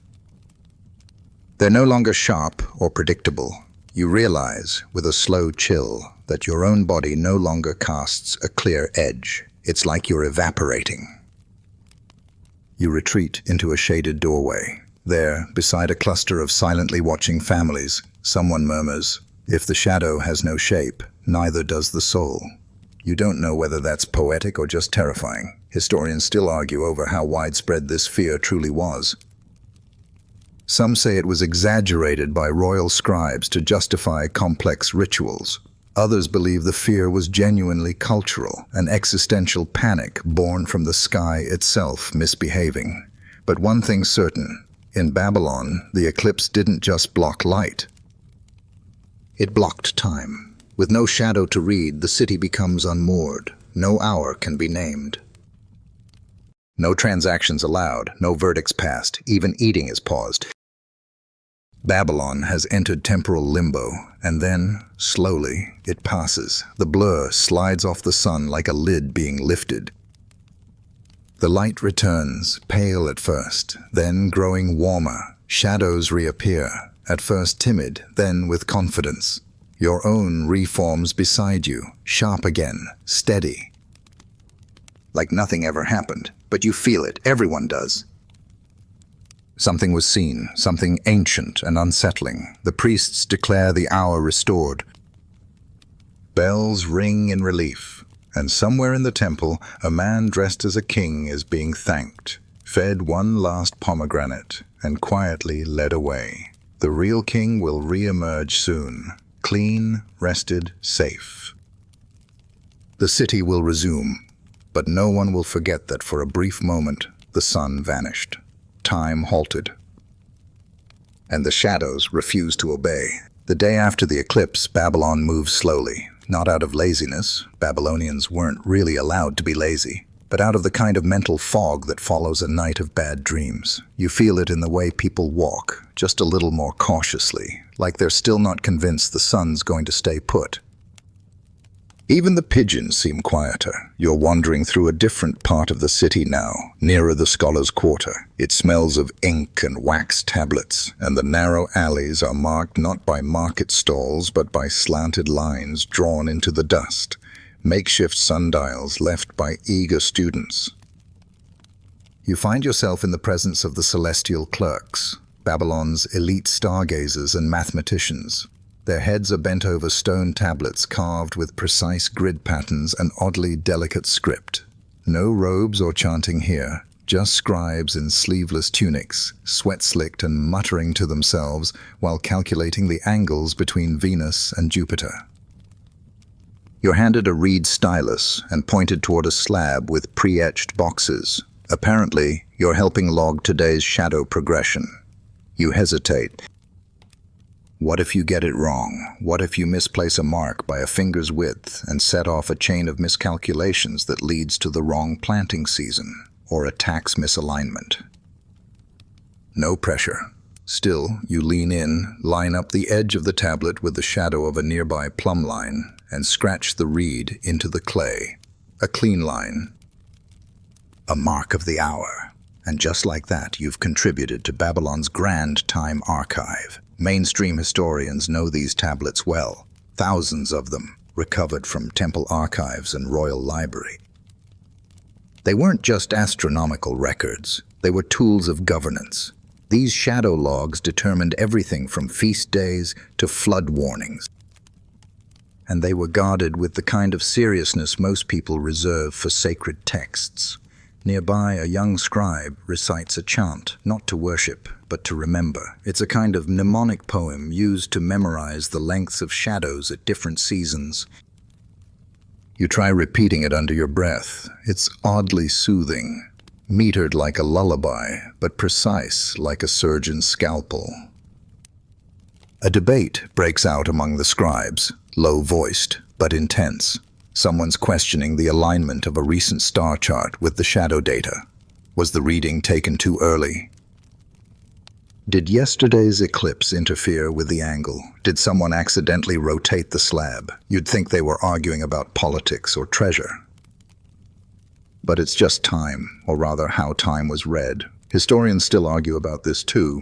They're no longer sharp or predictable. You realize, with a slow chill, that your own body no longer casts a clear edge. It's like you're evaporating. You retreat into a shaded doorway. There, beside a cluster of silently watching families, someone murmurs, "If the shadow has no shape, neither does the soul." You don't know whether that's poetic or just terrifying. Historians still argue over how widespread this fear truly was. Some say it was exaggerated by royal scribes to justify complex rituals. Others believe the fear was genuinely cultural, an existential panic born from the sky itself misbehaving. But one thing's certain, in Babylon, the eclipse didn't just block light. It blocked time. With no shadow to read, the city becomes unmoored. No hour can be named. No transactions allowed, no verdicts passed, even eating is paused. Babylon has entered temporal limbo, and then, slowly, it passes. The blur slides off the sun like a lid being lifted. The light returns, pale at first, then growing warmer. Shadows reappear, at first timid, then with confidence. Your own reforms beside you, sharp again, steady. Like nothing ever happened, but you feel it, everyone does. Something was seen, something ancient and unsettling. The priests declare the hour restored. Bells ring in relief, and somewhere in the temple, a man dressed as a king is being thanked, fed one last pomegranate, and quietly led away. The real king will re-emerge soon, clean, rested, safe. The city will resume, but no one will forget that for a brief moment, the sun vanished. Time halted, and the shadows refused to obey. The day after the eclipse, Babylon moved slowly, not out of laziness. Babylonians weren't really allowed to be lazy, but out of the kind of mental fog that follows a night of bad dreams. You feel it in the way people walk, just a little more cautiously, like they're still not convinced the sun's going to stay put. Even the pigeons seem quieter. You're wandering through a different part of the city now, nearer the Scholars' Quarter. It smells of ink and wax tablets, and the narrow alleys are marked not by market stalls but by slanted lines drawn into the dust, makeshift sundials left by eager students. You find yourself in the presence of the celestial clerks, Babylon's elite stargazers and mathematicians. Their heads are bent over stone tablets carved with precise grid patterns and oddly delicate script. No robes or chanting here, just scribes in sleeveless tunics, sweat-slicked and muttering to themselves while calculating the angles between Venus and Jupiter. You're handed a reed stylus and pointed toward a slab with pre-etched boxes. Apparently, you're helping log today's shadow progression. You hesitate. What if you get it wrong? What if you misplace a mark by a finger's width and set off a chain of miscalculations that leads to the wrong planting season or a tax misalignment? No pressure. Still, you lean in, line up the edge of the tablet with the shadow of a nearby plumb line, and scratch the reed into the clay. A clean line. A mark of the hour. And just like that, you've contributed to Babylon's grand time archive. Mainstream historians know these tablets well, thousands of them, recovered from temple archives and royal library. They weren't just astronomical records, they were tools of governance. These shadow logs determined everything from feast days to flood warnings. And they were guarded with the kind of seriousness most people reserve for sacred texts. Nearby, a young scribe recites a chant, not to worship, but to remember. It's a kind of mnemonic poem used to memorize the lengths of shadows at different seasons. You try repeating it under your breath. It's oddly soothing, metered like a lullaby, but precise like a surgeon's scalpel. A debate breaks out among the scribes, low-voiced, but intense. Someone's questioning the alignment of a recent star chart with the shadow data. Was the reading taken too early? Did yesterday's eclipse interfere with the angle? Did someone accidentally rotate the slab? You'd think they were arguing about politics or treasure. But it's just time, or rather how time was read. Historians still argue about this too.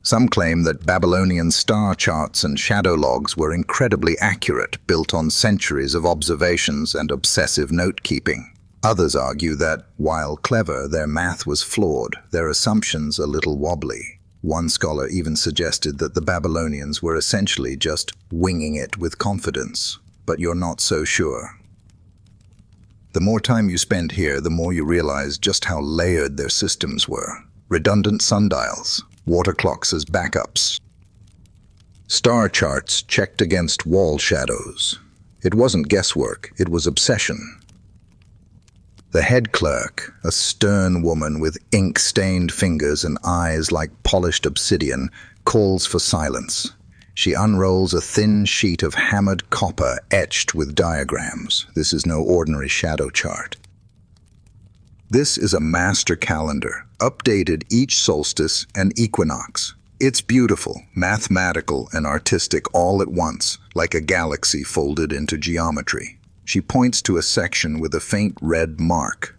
Some claim that Babylonian star charts and shadow logs were incredibly accurate, built on centuries of observations and obsessive note-keeping. Others argue that, while clever, their math was flawed, their assumptions a little wobbly. One scholar even suggested that the Babylonians were essentially just winging it with confidence, but you're not so sure. The more time you spend here, the more you realize just how layered their systems were. Redundant sundials, water clocks as backups, star charts checked against wall shadows. It wasn't guesswork, it was obsession. The head clerk, a stern woman with ink-stained fingers and eyes like polished obsidian, calls for silence. She unrolls a thin sheet of hammered copper etched with diagrams. This is no ordinary shadow chart. This is a master calendar, updated each solstice and equinox. It's beautiful, mathematical, and artistic all at once, like a galaxy folded into geometry. She points to a section with a faint red mark.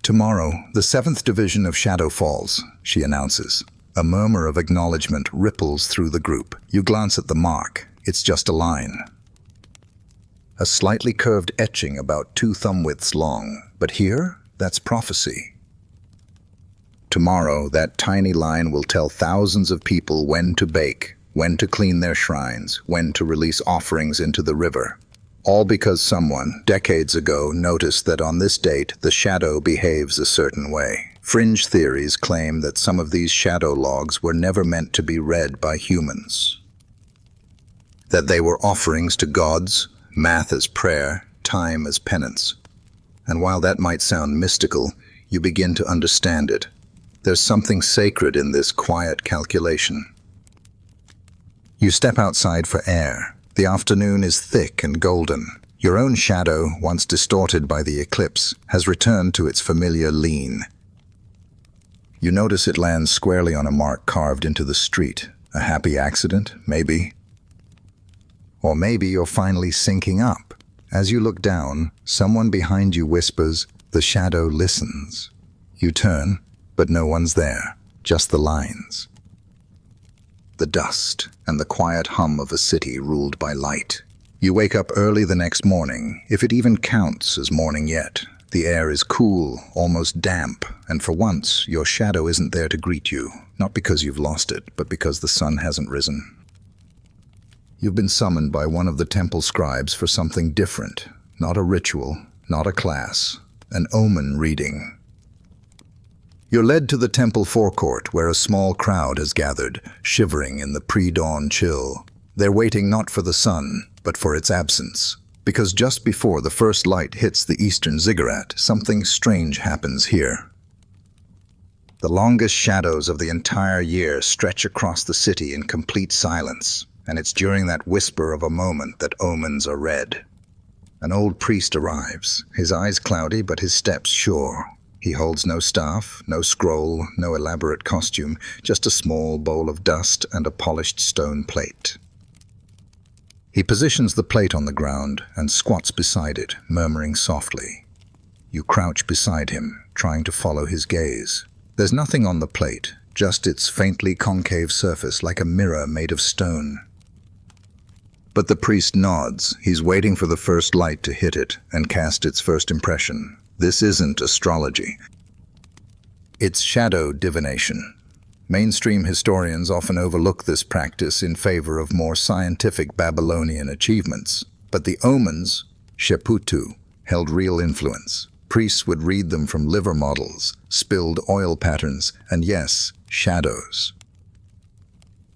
"Tomorrow, the 7th Division of Shadow falls," she announces. A murmur of acknowledgement ripples through the group. You glance at the mark. It's just a line. A slightly curved etching about 2 thumb widths long. But here, that's prophecy. Tomorrow, that tiny line will tell thousands of people when to bake, when to clean their shrines, when to release offerings into the river. All because someone, decades ago, noticed that on this date, the shadow behaves a certain way. Fringe theories claim that some of these shadow logs were never meant to be read by humans. That they were offerings to gods, math as prayer, time as penance. And while that might sound mystical, you begin to understand it. There's something sacred in this quiet calculation. You step outside for air. The afternoon is thick and golden. Your own shadow, once distorted by the eclipse, has returned to its familiar lean. You notice it lands squarely on a mark carved into the street. A happy accident, maybe. Or maybe you're finally syncing up. As you look down, someone behind you whispers, "The shadow listens." You turn, but no one's there, just the lines. The dust and the quiet hum of a city ruled by light. You wake up early the next morning, if it even counts as morning yet. The air is cool, almost damp, and for once, your shadow isn't there to greet you, not because you've lost it, but because the sun hasn't risen. You've been summoned by one of the temple scribes for something different, not a ritual, not a class, an omen reading. You're led to the temple forecourt where a small crowd has gathered, shivering in the pre-dawn chill. They're waiting not for the sun, but for its absence. Because just before the first light hits the eastern ziggurat, something strange happens here. The longest shadows of the entire year stretch across the city in complete silence, and it's during that whisper of a moment that omens are read. An old priest arrives, his eyes cloudy but his steps sure. He holds no staff, no scroll, no elaborate costume, just a small bowl of dust and a polished stone plate. He positions the plate on the ground and squats beside it, murmuring softly. You crouch beside him, trying to follow his gaze. There's nothing on the plate, just its faintly concave surface like a mirror made of stone. But the priest nods. He's waiting for the first light to hit it and cast its first impression. This isn't astrology. It's shadow divination. Mainstream historians often overlook this practice in favor of more scientific Babylonian achievements. But the omens, sheputu, held real influence. Priests would read them from liver models, spilled oil patterns, and yes, shadows.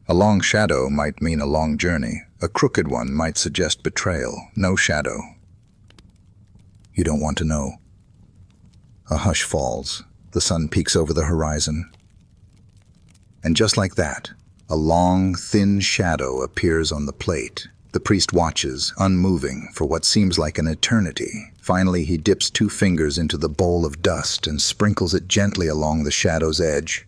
A long shadow might mean a long journey. A crooked one might suggest betrayal. No shadow. You don't want to know. A hush falls. The sun peeks over the horizon. And just like that, a long, thin shadow appears on the plate. The priest watches, unmoving, for what seems like an eternity. Finally, he dips 2 fingers into the bowl of dust and sprinkles it gently along the shadow's edge.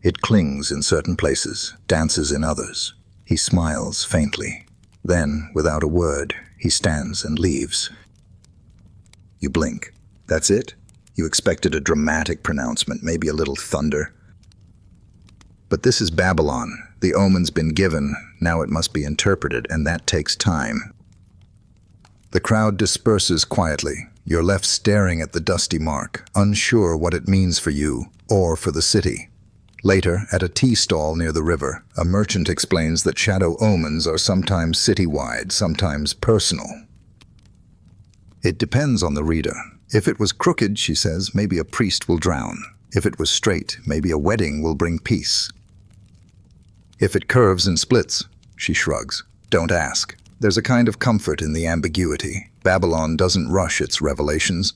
It clings in certain places, dances in others. He smiles faintly. Then, without a word, he stands and leaves. You blink. That's it? You expected a dramatic pronouncement, maybe a little thunder. But this is Babylon. The omen's been given, now it must be interpreted, and that takes time. The crowd disperses quietly. You're left staring at the dusty mark, unsure what it means for you, or for the city. Later, at a tea stall near the river, a merchant explains that shadow omens are sometimes citywide, sometimes personal. It depends on the reader. If it was crooked, she says, maybe a priest will drown. If it was straight, maybe a wedding will bring peace. If it curves and splits, she shrugs. Don't ask. There's a kind of comfort in the ambiguity. Babylon doesn't rush its revelations.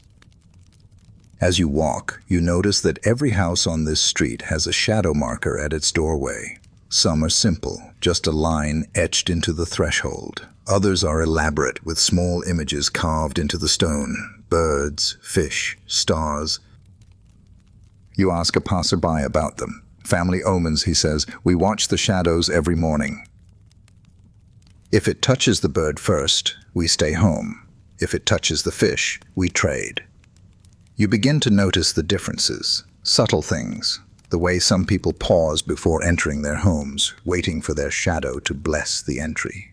As you walk, you notice that every house on this street has a shadow marker at its doorway. Some are simple, just a line etched into the threshold. Others are elaborate, with small images carved into the stone. Birds, fish, stars. You ask a passerby about them. Family omens, he says, we watch the shadows every morning. If it touches the bird first, we stay home. If it touches the fish, we trade. You begin to notice the differences, subtle things, the way some people pause before entering their homes, waiting for their shadow to bless the entry.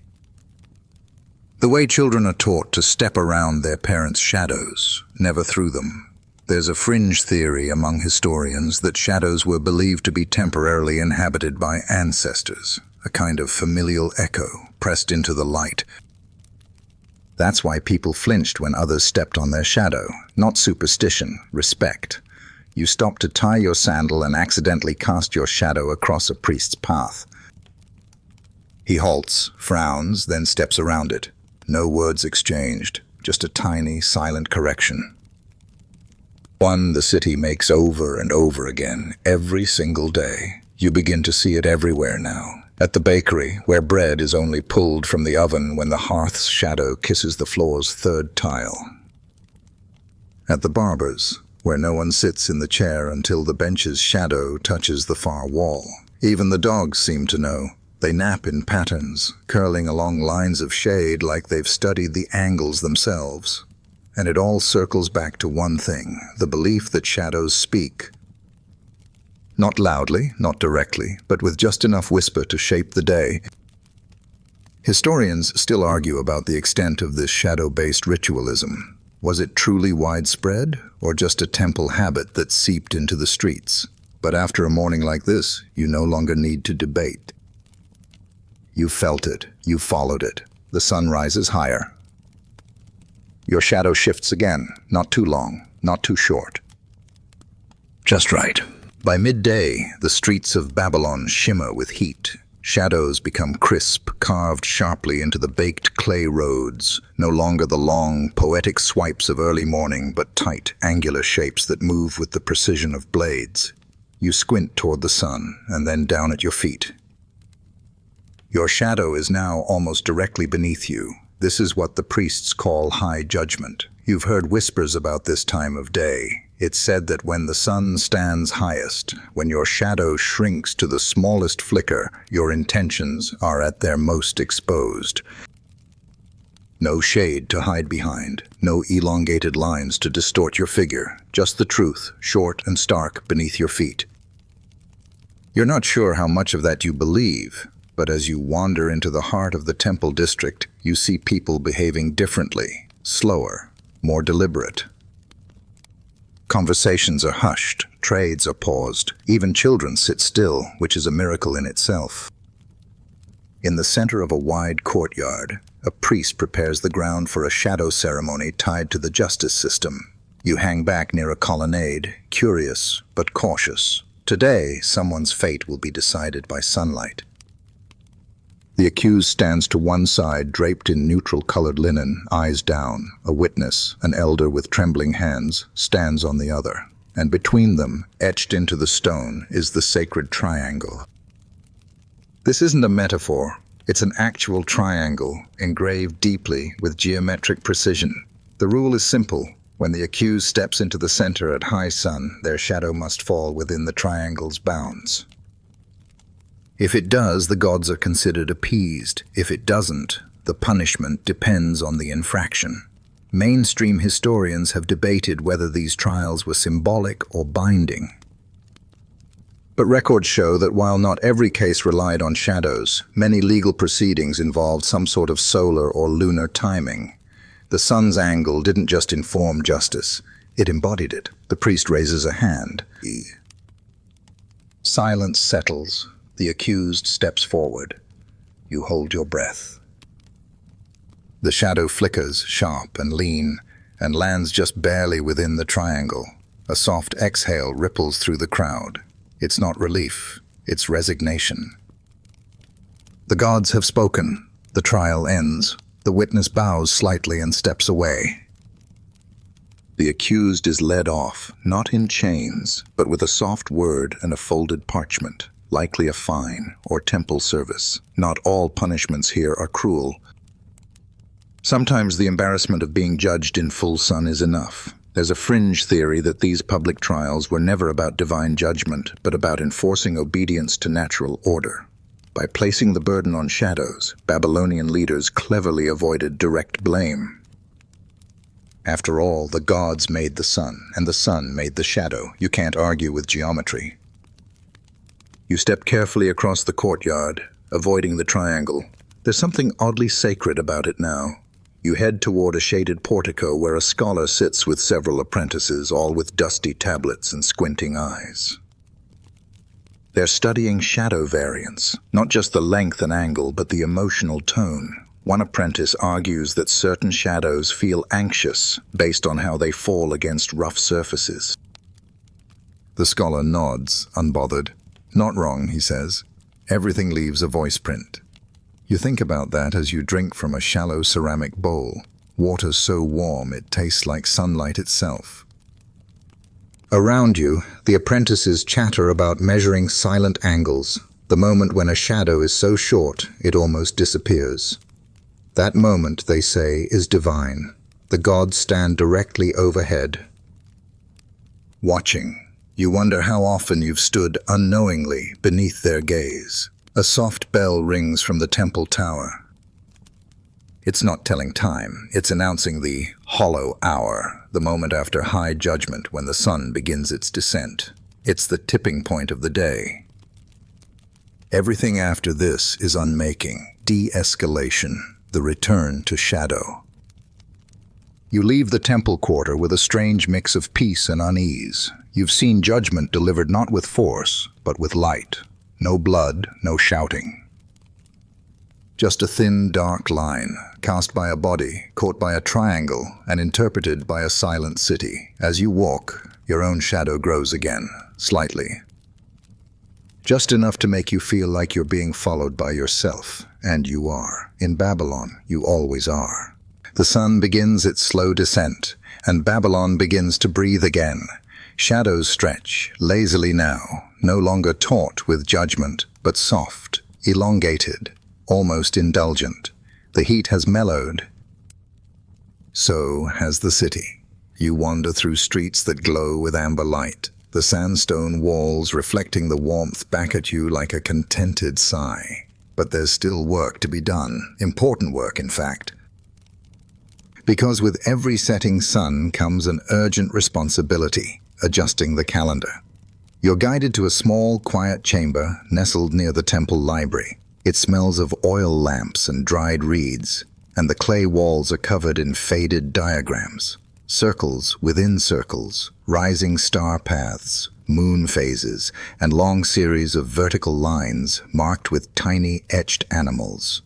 The way children are taught to step around their parents' shadows, never through them. There's a fringe theory among historians that shadows were believed to be temporarily inhabited by ancestors, a kind of familial echo pressed into the light. That's why people flinched when others stepped on their shadow, not superstition, respect. You stop to tie your sandal and accidentally cast your shadow across a priest's path. He halts, frowns, then steps around it. No words exchanged, just a tiny, silent correction. One the city makes over and over again, every single day. You begin to see it everywhere now. At the bakery, where bread is only pulled from the oven when the hearth's shadow kisses the floor's third tile. At the barber's, where no one sits in the chair until the bench's shadow touches the far wall. Even the dogs seem to know. They nap in patterns, curling along lines of shade like they've studied the angles themselves. And it all circles back to one thing, the belief that shadows speak. Not loudly, not directly, but with just enough whisper to shape the day. Historians still argue about the extent of this shadow-based ritualism. Was it truly widespread, or just a temple habit that seeped into the streets? But after a morning like this, you no longer need to debate. You felt it, you followed it. The sun rises higher. Your shadow shifts again, not too long, not too short. Just right. By midday, the streets of Babylon shimmer with heat. Shadows become crisp, carved sharply into the baked clay roads, no longer the long, poetic swipes of early morning, but tight, angular shapes that move with the precision of blades. You squint toward the sun, and then down at your feet. Your shadow is now almost directly beneath you. This is what the priests call high judgment. You've heard whispers about this time of day. It's said that when the sun stands highest, when your shadow shrinks to the smallest flicker, your intentions are at their most exposed. No shade to hide behind, no elongated lines to distort your figure, just the truth, short and stark, beneath your feet. You're not sure how much of that you believe, but as you wander into the heart of the temple district, you see people behaving differently, slower, more deliberate. Conversations are hushed, trades are paused, even children sit still, which is a miracle in itself. In the center of a wide courtyard, a priest prepares the ground for a shadow ceremony tied to the justice system. You hang back near a colonnade, curious but cautious. Today, someone's fate will be decided by sunlight. The accused stands to one side, draped in neutral-colored linen, eyes down. A witness, an elder with trembling hands, stands on the other. And between them, etched into the stone, is the sacred triangle. This isn't a metaphor. It's an actual triangle, engraved deeply with geometric precision. The rule is simple. When the accused steps into the center at high sun, their shadow must fall within the triangle's bounds. If it does, the gods are considered appeased. If it doesn't, the punishment depends on the infraction. Mainstream historians have debated whether these trials were symbolic or binding. But records show that while not every case relied on shadows, many legal proceedings involved some sort of solar or lunar timing. The sun's angle didn't just inform justice, it embodied it. The priest raises a hand. Silence settles. The accused steps forward. You hold your breath. The shadow flickers, sharp and lean, and lands just barely within the triangle. A soft exhale ripples through the crowd. It's not relief, it's resignation. The gods have spoken. The trial ends. The witness bows slightly and steps away. The accused is led off, not in chains, but with a soft word and a folded parchment. Likely a fine or temple service. Not all punishments here are cruel. Sometimes the embarrassment of being judged in full sun is enough. There's a fringe theory that these public trials were never about divine judgment, but about enforcing obedience to natural order. By placing the burden on shadows, Babylonian leaders cleverly avoided direct blame. After all, the gods made the sun, and the sun made the shadow. You can't argue with geometry. You step carefully across the courtyard, avoiding the triangle. There's something oddly sacred about it now. You head toward a shaded portico where a scholar sits with several apprentices, all with dusty tablets and squinting eyes. They're studying shadow variance, not just the length and angle, but the emotional tone. One apprentice argues that certain shadows feel anxious based on how they fall against rough surfaces. The scholar nods, unbothered. Not wrong, he says. Everything leaves a voice print. You think about that as you drink from a shallow ceramic bowl, water so warm it tastes like sunlight itself. Around you, the apprentices chatter about measuring silent angles, the moment when a shadow is so short it almost disappears. That moment, they say, is divine. The gods stand directly overhead. Watching, you wonder how often you've stood unknowingly beneath their gaze. A soft bell rings from the temple tower. It's not telling time, it's announcing the hollow hour, the moment after high judgment when the sun begins its descent. It's the tipping point of the day. Everything after this is unmaking, de-escalation, the return to shadow. You leave the temple quarter with a strange mix of peace and unease. You've seen judgment delivered not with force, but with light. No blood, no shouting. Just a thin, dark line, cast by a body, caught by a triangle, and interpreted by a silent city. As you walk, your own shadow grows again, slightly. Just enough to make you feel like you're being followed by yourself, and you are. In Babylon, you always are. The sun begins its slow descent, and Babylon begins to breathe again. Shadows stretch, lazily now, no longer taut with judgment, but soft, elongated, almost indulgent. The heat has mellowed. So has the city. You wander through streets that glow with amber light, the sandstone walls reflecting the warmth back at you like a contented sigh. But there's still work to be done, important work in fact. Because with every setting sun comes an urgent responsibility, adjusting the calendar. You're guided to a small, quiet chamber nestled near the temple library. It smells of oil lamps and dried reeds, and the clay walls are covered in faded diagrams. Circles within circles, rising star paths, moon phases, and long series of vertical lines marked with tiny etched animals.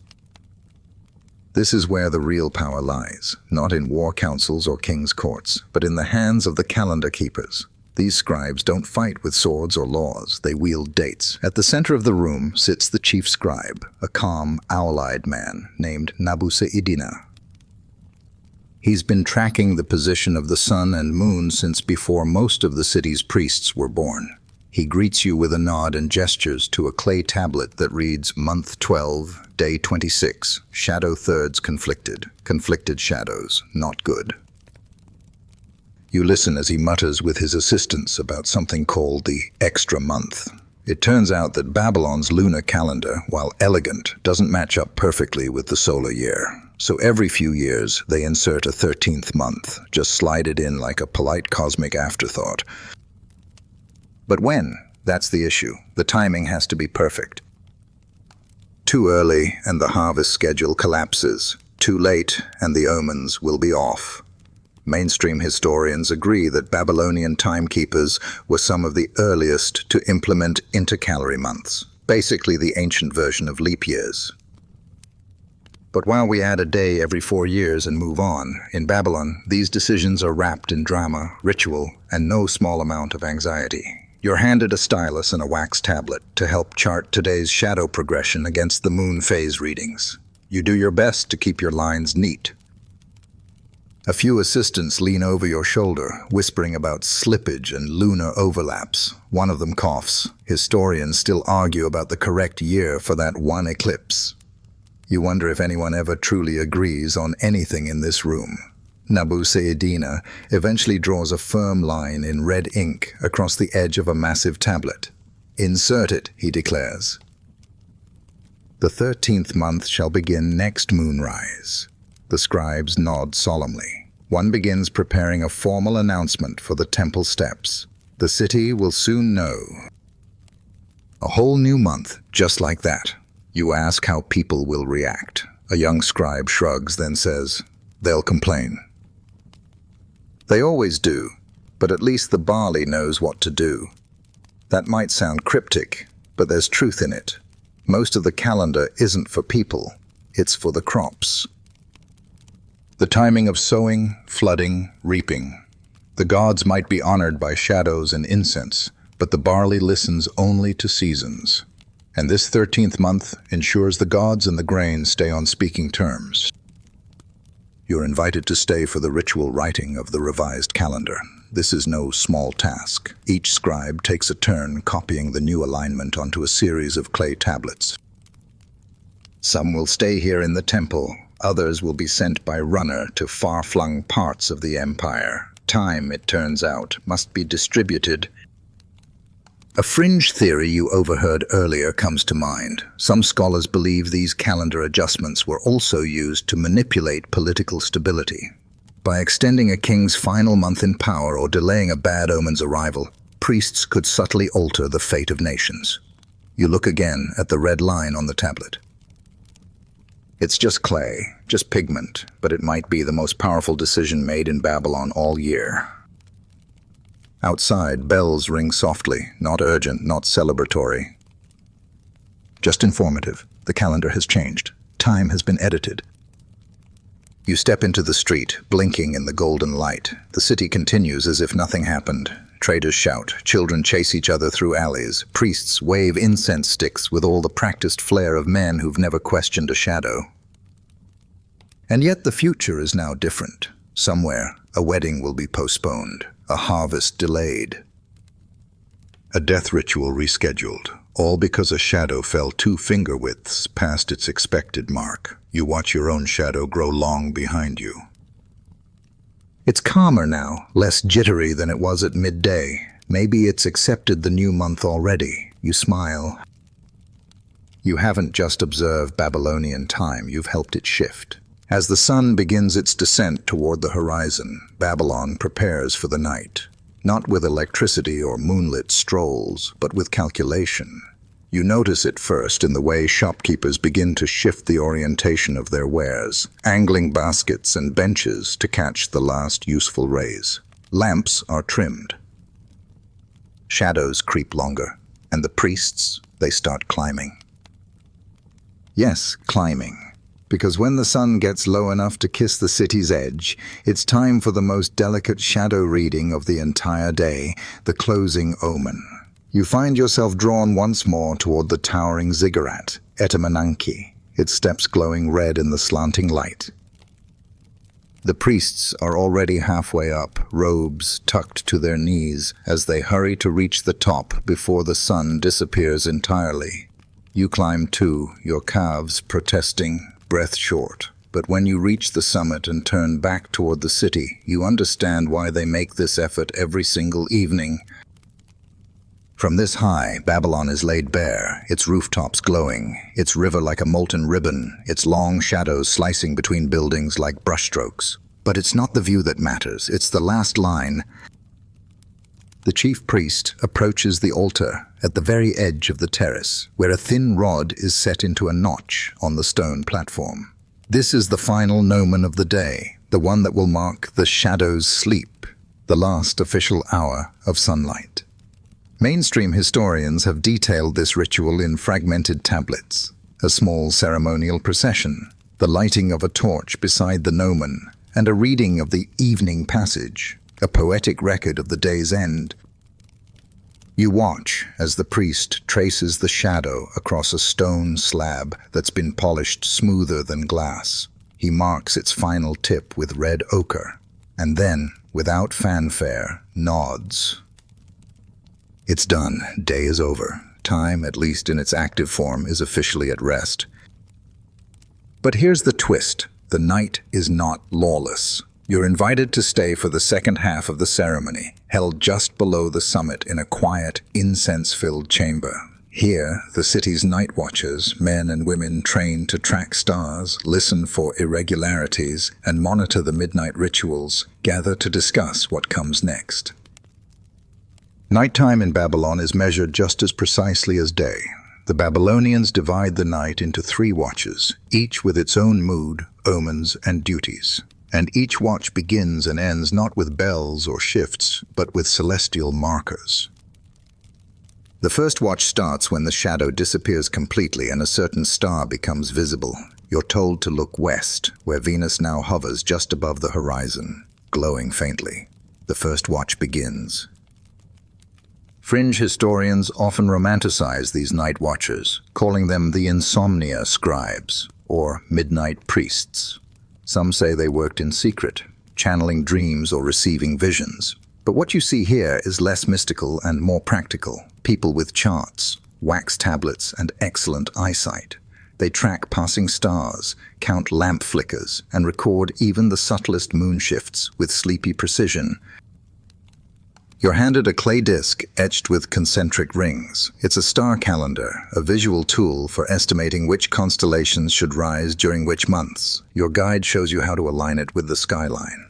This is where the real power lies, not in war councils or king's courts, but in the hands of the calendar keepers. These scribes don't fight with swords or laws, they wield dates. At the center of the room sits the chief scribe, a calm, owl-eyed man named Nabusa-Idina. He's been tracking the position of the sun and moon since before most of the city's priests were born. He greets you with a nod and gestures to a clay tablet that reads month 12, day 26, shadow thirds conflicted. Conflicted shadows, not good. You listen as he mutters with his assistants about something called the extra month. It turns out that Babylon's lunar calendar, while elegant, doesn't match up perfectly with the solar year. So every few years, they insert a 13th month, just slide it in like a polite cosmic afterthought. But when? That's the issue. The timing has to be perfect. Too early, and the harvest schedule collapses. Too late, and the omens will be off. Mainstream historians agree that Babylonian timekeepers were some of the earliest to implement intercalary months, basically the ancient version of leap years. But while we add a day every 4 years and move on, in Babylon, these decisions are wrapped in drama, ritual, and no small amount of anxiety. You're handed a stylus and a wax tablet to help chart today's shadow progression against the moon phase readings. You do your best to keep your lines neat. A few assistants lean over your shoulder, whispering about slippage and lunar overlaps. One of them coughs. Historians still argue about the correct year for that one eclipse. You wonder if anyone ever truly agrees on anything in this room. Nabu Sayyidina eventually draws a firm line in red ink across the edge of a massive tablet. "Insert it," he declares. "The 13th month shall begin next moonrise." The scribes nod solemnly. One begins preparing a formal announcement for the temple steps. The city will soon know. A whole new month, just like that. You ask how people will react. A young scribe shrugs, then says, "They'll complain." They always do, but at least the barley knows what to do. That might sound cryptic, but there's truth in it. Most of the calendar isn't for people, it's for the crops. The timing of sowing, flooding, reaping. The gods might be honored by shadows and incense, but the barley listens only to seasons. And this 13th month ensures the gods and the grain stay on speaking terms. You're invited to stay for the ritual writing of the revised calendar. This is no small task. Each scribe takes a turn copying the new alignment onto a series of clay tablets. Some will stay here in the temple. Others will be sent by runner to far-flung parts of the empire. Time, it turns out, must be distributed. A fringe theory you overheard earlier comes to mind. Some scholars believe these calendar adjustments were also used to manipulate political stability. By extending a king's final month in power or delaying a bad omen's arrival, priests could subtly alter the fate of nations. You look again at the red line on the tablet. It's just clay, just pigment, but it might be the most powerful decision made in Babylon all year. Outside, bells ring softly, not urgent, not celebratory. Just informative. The calendar has changed. Time has been edited. You step into the street, blinking in the golden light. The city continues as if nothing happened. Traders shout, children chase each other through alleys, priests wave incense sticks with all the practiced flair of men who've never questioned a shadow. And yet the future is now different. Somewhere, a wedding will be postponed, a harvest delayed. A death ritual rescheduled, all because a shadow fell 2 finger widths past its expected mark. You watch your own shadow grow long behind you. It's calmer now, less jittery than it was at midday. Maybe it's accepted the new month already. You smile. You haven't just observed Babylonian time, you've helped it shift. As the sun begins its descent toward the horizon, Babylon prepares for the night. Not with electricity or moonlit strolls, but with calculation. You notice it first in the way shopkeepers begin to shift the orientation of their wares, angling baskets and benches to catch the last useful rays. Lamps are trimmed. Shadows creep longer, and the priests, they start climbing. Yes, climbing. Because when the sun gets low enough to kiss the city's edge, it's time for the most delicate shadow reading of the entire day, the closing omen. You find yourself drawn once more toward the towering ziggurat, Etemenanki, its steps glowing red in the slanting light. The priests are already halfway up, robes tucked to their knees, as they hurry to reach the top before the sun disappears entirely. You climb too, your calves protesting, breath short. But when you reach the summit and turn back toward the city, you understand why they make this effort every single evening. From this high, Babylon is laid bare, its rooftops glowing, its river like a molten ribbon, its long shadows slicing between buildings like brushstrokes. But it's not the view that matters, it's the last line. The chief priest approaches the altar at the very edge of the terrace, where a thin rod is set into a notch on the stone platform. This is the final nomen of the day, the one that will mark the shadow's sleep, the last official hour of sunlight. Mainstream historians have detailed this ritual in fragmented tablets, a small ceremonial procession, the lighting of a torch beside the nomen, and a reading of the evening passage, a poetic record of the day's end. You watch as the priest traces the shadow across a stone slab that's been polished smoother than glass. He marks its final tip with red ochre, and then, without fanfare, nods. It's done. Day is over. Time, at least in its active form, is officially at rest. But here's the twist. The night is not lawless. You're invited to stay for the second half of the ceremony, held just below the summit in a quiet, incense-filled chamber. Here, the city's night watchers, men and women trained to track stars, listen for irregularities, and monitor the midnight rituals, gather to discuss what comes next. Nighttime in Babylon is measured just as precisely as day. The Babylonians divide the night into 3 watches, each with its own mood, omens, and duties. And each watch begins and ends not with bells or shifts, but with celestial markers. The first watch starts when the shadow disappears completely and a certain star becomes visible. You're told to look west, where Venus now hovers just above the horizon, glowing faintly. The first watch begins. Fringe historians often romanticize these night watchers, calling them the insomnia scribes, or midnight priests. Some say they worked in secret, channeling dreams or receiving visions. But what you see here is less mystical and more practical. People with charts, wax tablets, and excellent eyesight. They track passing stars, count lamp flickers, and record even the subtlest moon shifts with sleepy precision. You're handed a clay disc etched with concentric rings. It's a star calendar, a visual tool for estimating which constellations should rise during which months. Your guide shows you how to align it with the skyline.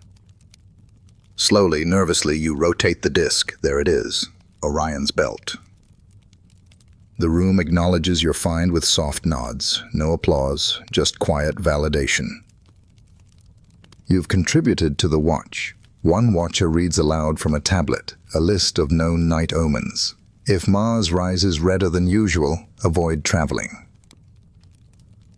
Slowly, nervously, you rotate the disc. There it is, Orion's belt. The room acknowledges your find with soft nods. No applause, just quiet validation. You've contributed to the watch. One watcher reads aloud from a tablet, a list of known night omens. If Mars rises redder than usual, avoid traveling.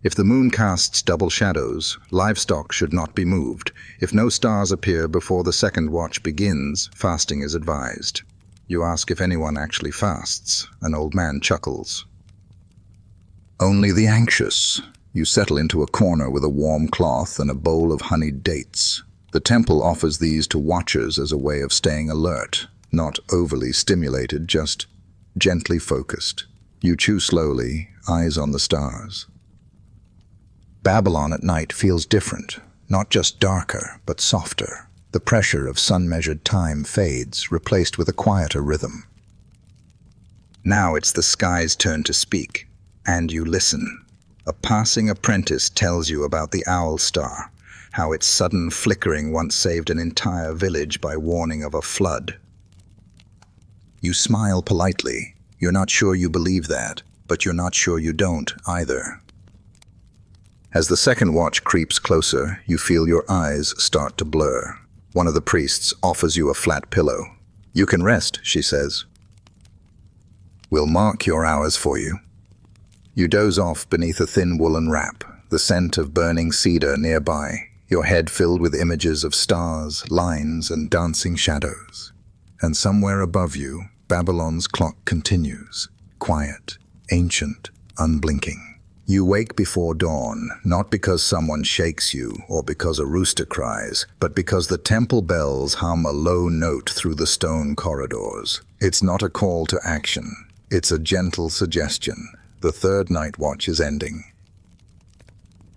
If the moon casts double shadows, livestock should not be moved. If no stars appear before the second watch begins, fasting is advised. You ask if anyone actually fasts. An old man chuckles. Only the anxious. You settle into a corner with a warm cloth and a bowl of honeyed dates. The temple offers these to watchers as a way of staying alert, not overly stimulated, just gently focused. You chew slowly, eyes on the stars. Babylon at night feels different, not just darker, but softer. The pressure of sun-measured time fades, replaced with a quieter rhythm. Now it's the sky's turn to speak, and you listen. A passing apprentice tells you about the owl star, how its sudden flickering once saved an entire village by warning of a flood. You smile politely. You're not sure you believe that, but you're not sure you don't either. As the second watch creeps closer, you feel your eyes start to blur. One of the priests offers you a flat pillow. You can rest, she says. We'll mark your hours for you. You doze off beneath a thin woolen wrap, the scent of burning cedar nearby, your head filled with images of stars, lines, and dancing shadows. And somewhere above you, Babylon's clock continues, quiet, ancient, unblinking. You wake before dawn, not because someone shakes you or because a rooster cries, but because the temple bells hum a low note through the stone corridors. It's not a call to action. It's a gentle suggestion. The third night watch is ending.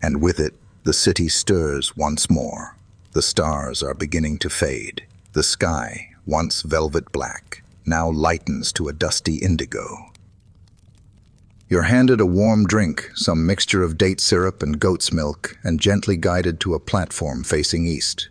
And with it, the city stirs once more. The stars are beginning to fade. The sky, once velvet black, now lightens to a dusty indigo. You're handed a warm drink, some mixture of date syrup and goat's milk, and gently guided to a platform facing east.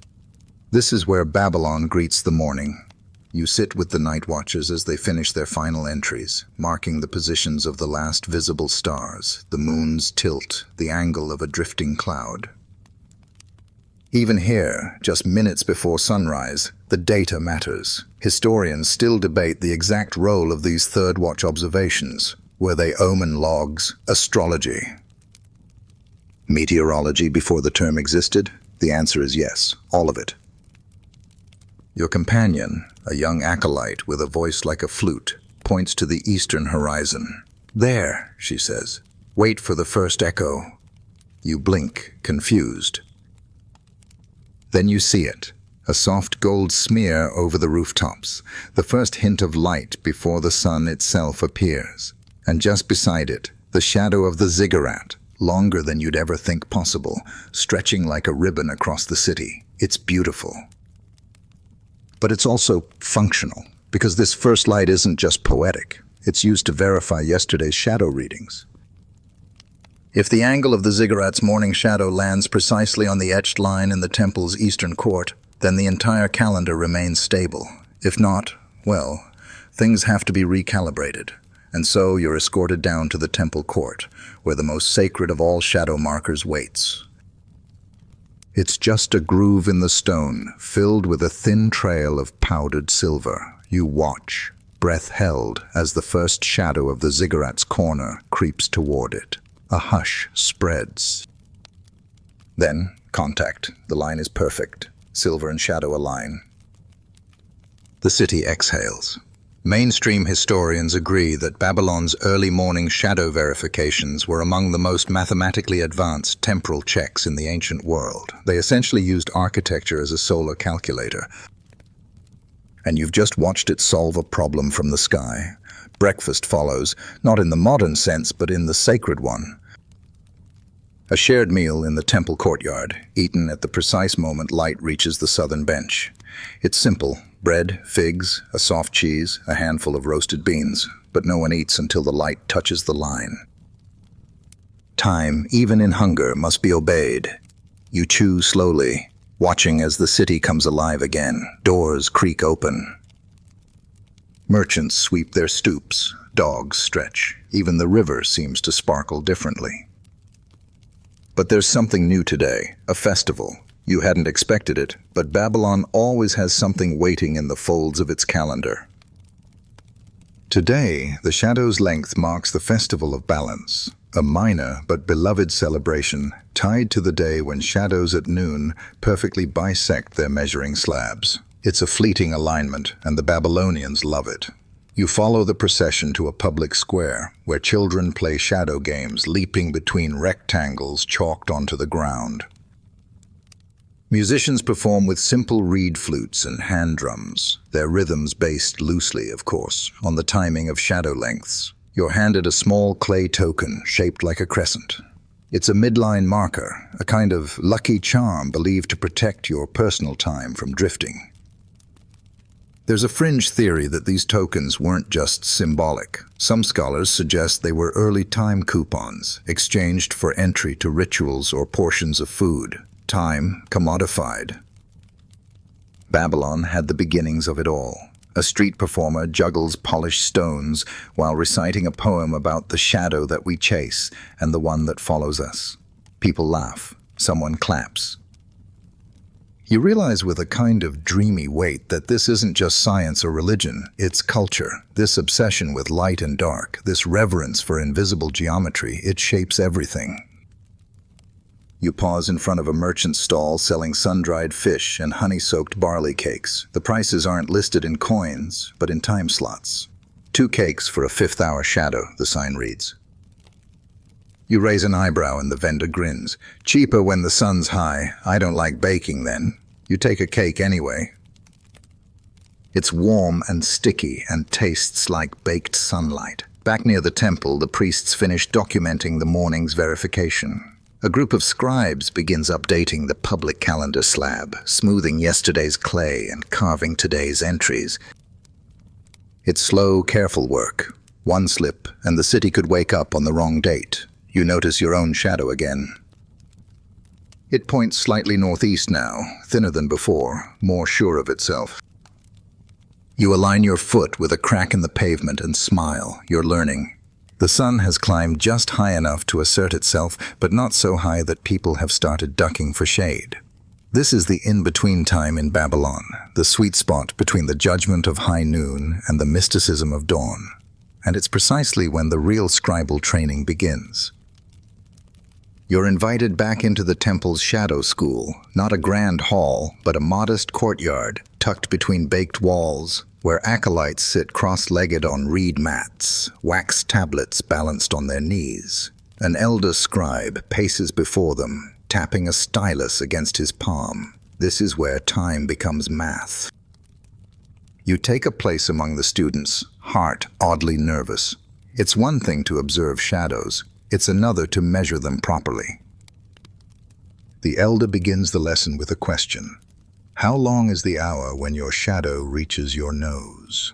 This is where Babylon greets the morning. You sit with the night watchers as they finish their final entries, marking the positions of the last visible stars, the moon's tilt, the angle of a drifting cloud. Even here, just minutes before sunrise, the data matters. Historians still debate the exact role of these third watch observations. Were they omen logs, astrology? Meteorology before the term existed? The answer is yes, all of it. Your companion, a young acolyte with a voice like a flute, points to the eastern horizon. There, she says. Wait for the first echo. You blink, confused. Then you see it, a soft gold smear over the rooftops, the first hint of light before the sun itself appears. And just beside it, the shadow of the ziggurat, longer than you'd ever think possible, stretching like a ribbon across the city. It's beautiful. But it's also functional, because this first light isn't just poetic. It's used to verify yesterday's shadow readings. If the angle of the ziggurat's morning shadow lands precisely on the etched line in the temple's eastern court, then the entire calendar remains stable. If not, well, things have to be recalibrated. And so you're escorted down to the temple court, where the most sacred of all shadow markers waits. It's just a groove in the stone, filled with a thin trail of powdered silver. You watch, breath held, as the first shadow of the ziggurat's corner creeps toward it. A hush spreads. Then, contact. The line is perfect. Silver and shadow align. The city exhales. Mainstream historians agree that Babylon's early morning shadow verifications were among the most mathematically advanced temporal checks in the ancient world. They essentially used architecture as a solar calculator. And you've just watched it solve a problem from the sky. Breakfast follows, not in the modern sense, but in the sacred one. A shared meal in the temple courtyard, eaten at the precise moment light reaches the southern bench. It's simple. Bread, figs, a soft cheese, a handful of roasted beans, but no one eats until the light touches the line. Time, even in hunger, must be obeyed. You chew slowly, watching as the city comes alive again. Doors creak open. Merchants sweep their stoops, dogs stretch. Even the river seems to sparkle differently. But there's something new today, a festival. You hadn't expected it, but Babylon always has something waiting in the folds of its calendar. Today, the shadow's length marks the Festival of Balance, a minor but beloved celebration tied to the day when shadows at noon perfectly bisect their measuring slabs. It's a fleeting alignment, and the Babylonians love it. You follow the procession to a public square, where children play shadow games, leaping between rectangles chalked onto the ground. Musicians perform with simple reed flutes and hand drums, their rhythms based loosely, of course, on the timing of shadow lengths. You're handed a small clay token shaped like a crescent. It's a midline marker, a kind of lucky charm believed to protect your personal time from drifting. There's a fringe theory that these tokens weren't just symbolic. Some scholars suggest they were early time coupons, exchanged for entry to rituals or portions of food. Time commodified. Babylon had the beginnings of it all. A street performer juggles polished stones while reciting a poem about the shadow that we chase and the one that follows us. People laugh. Someone claps. You realize with a kind of dreamy weight that this isn't just science or religion, it's culture. This obsession with light and dark, this reverence for invisible geometry, it shapes everything. You pause in front of a merchant's stall selling sun-dried fish and honey-soaked barley cakes. The prices aren't listed in coins, but in time slots. 2 cakes for a 5th-hour shadow, the sign reads. You raise an eyebrow and the vendor grins. Cheaper when the sun's high. I don't like baking then. You take a cake anyway. It's warm and sticky and tastes like baked sunlight. Back near the temple, the priests finish documenting the morning's verification. A group of scribes begins updating the public calendar slab, smoothing yesterday's clay and carving today's entries. It's slow, careful work. One slip, and the city could wake up on the wrong date. You notice your own shadow again. It points slightly northeast now, thinner than before, more sure of itself. You align your foot with a crack in the pavement and smile. You're learning. The sun has climbed just high enough to assert itself, but not so high that people have started ducking for shade. This is the in-between time in Babylon, the sweet spot between the judgment of high noon and the mysticism of dawn. And it's precisely when the real scribal training begins. You're invited back into the temple's shadow school, not a grand hall, but a modest courtyard tucked between baked walls, where acolytes sit cross-legged on reed mats, wax tablets balanced on their knees. An elder scribe paces before them, tapping a stylus against his palm. This is where time becomes math. You take a place among the students, heart oddly nervous. It's one thing to observe shadows, it's another to measure them properly. The elder begins the lesson with a question. How long is the hour when your shadow reaches your nose?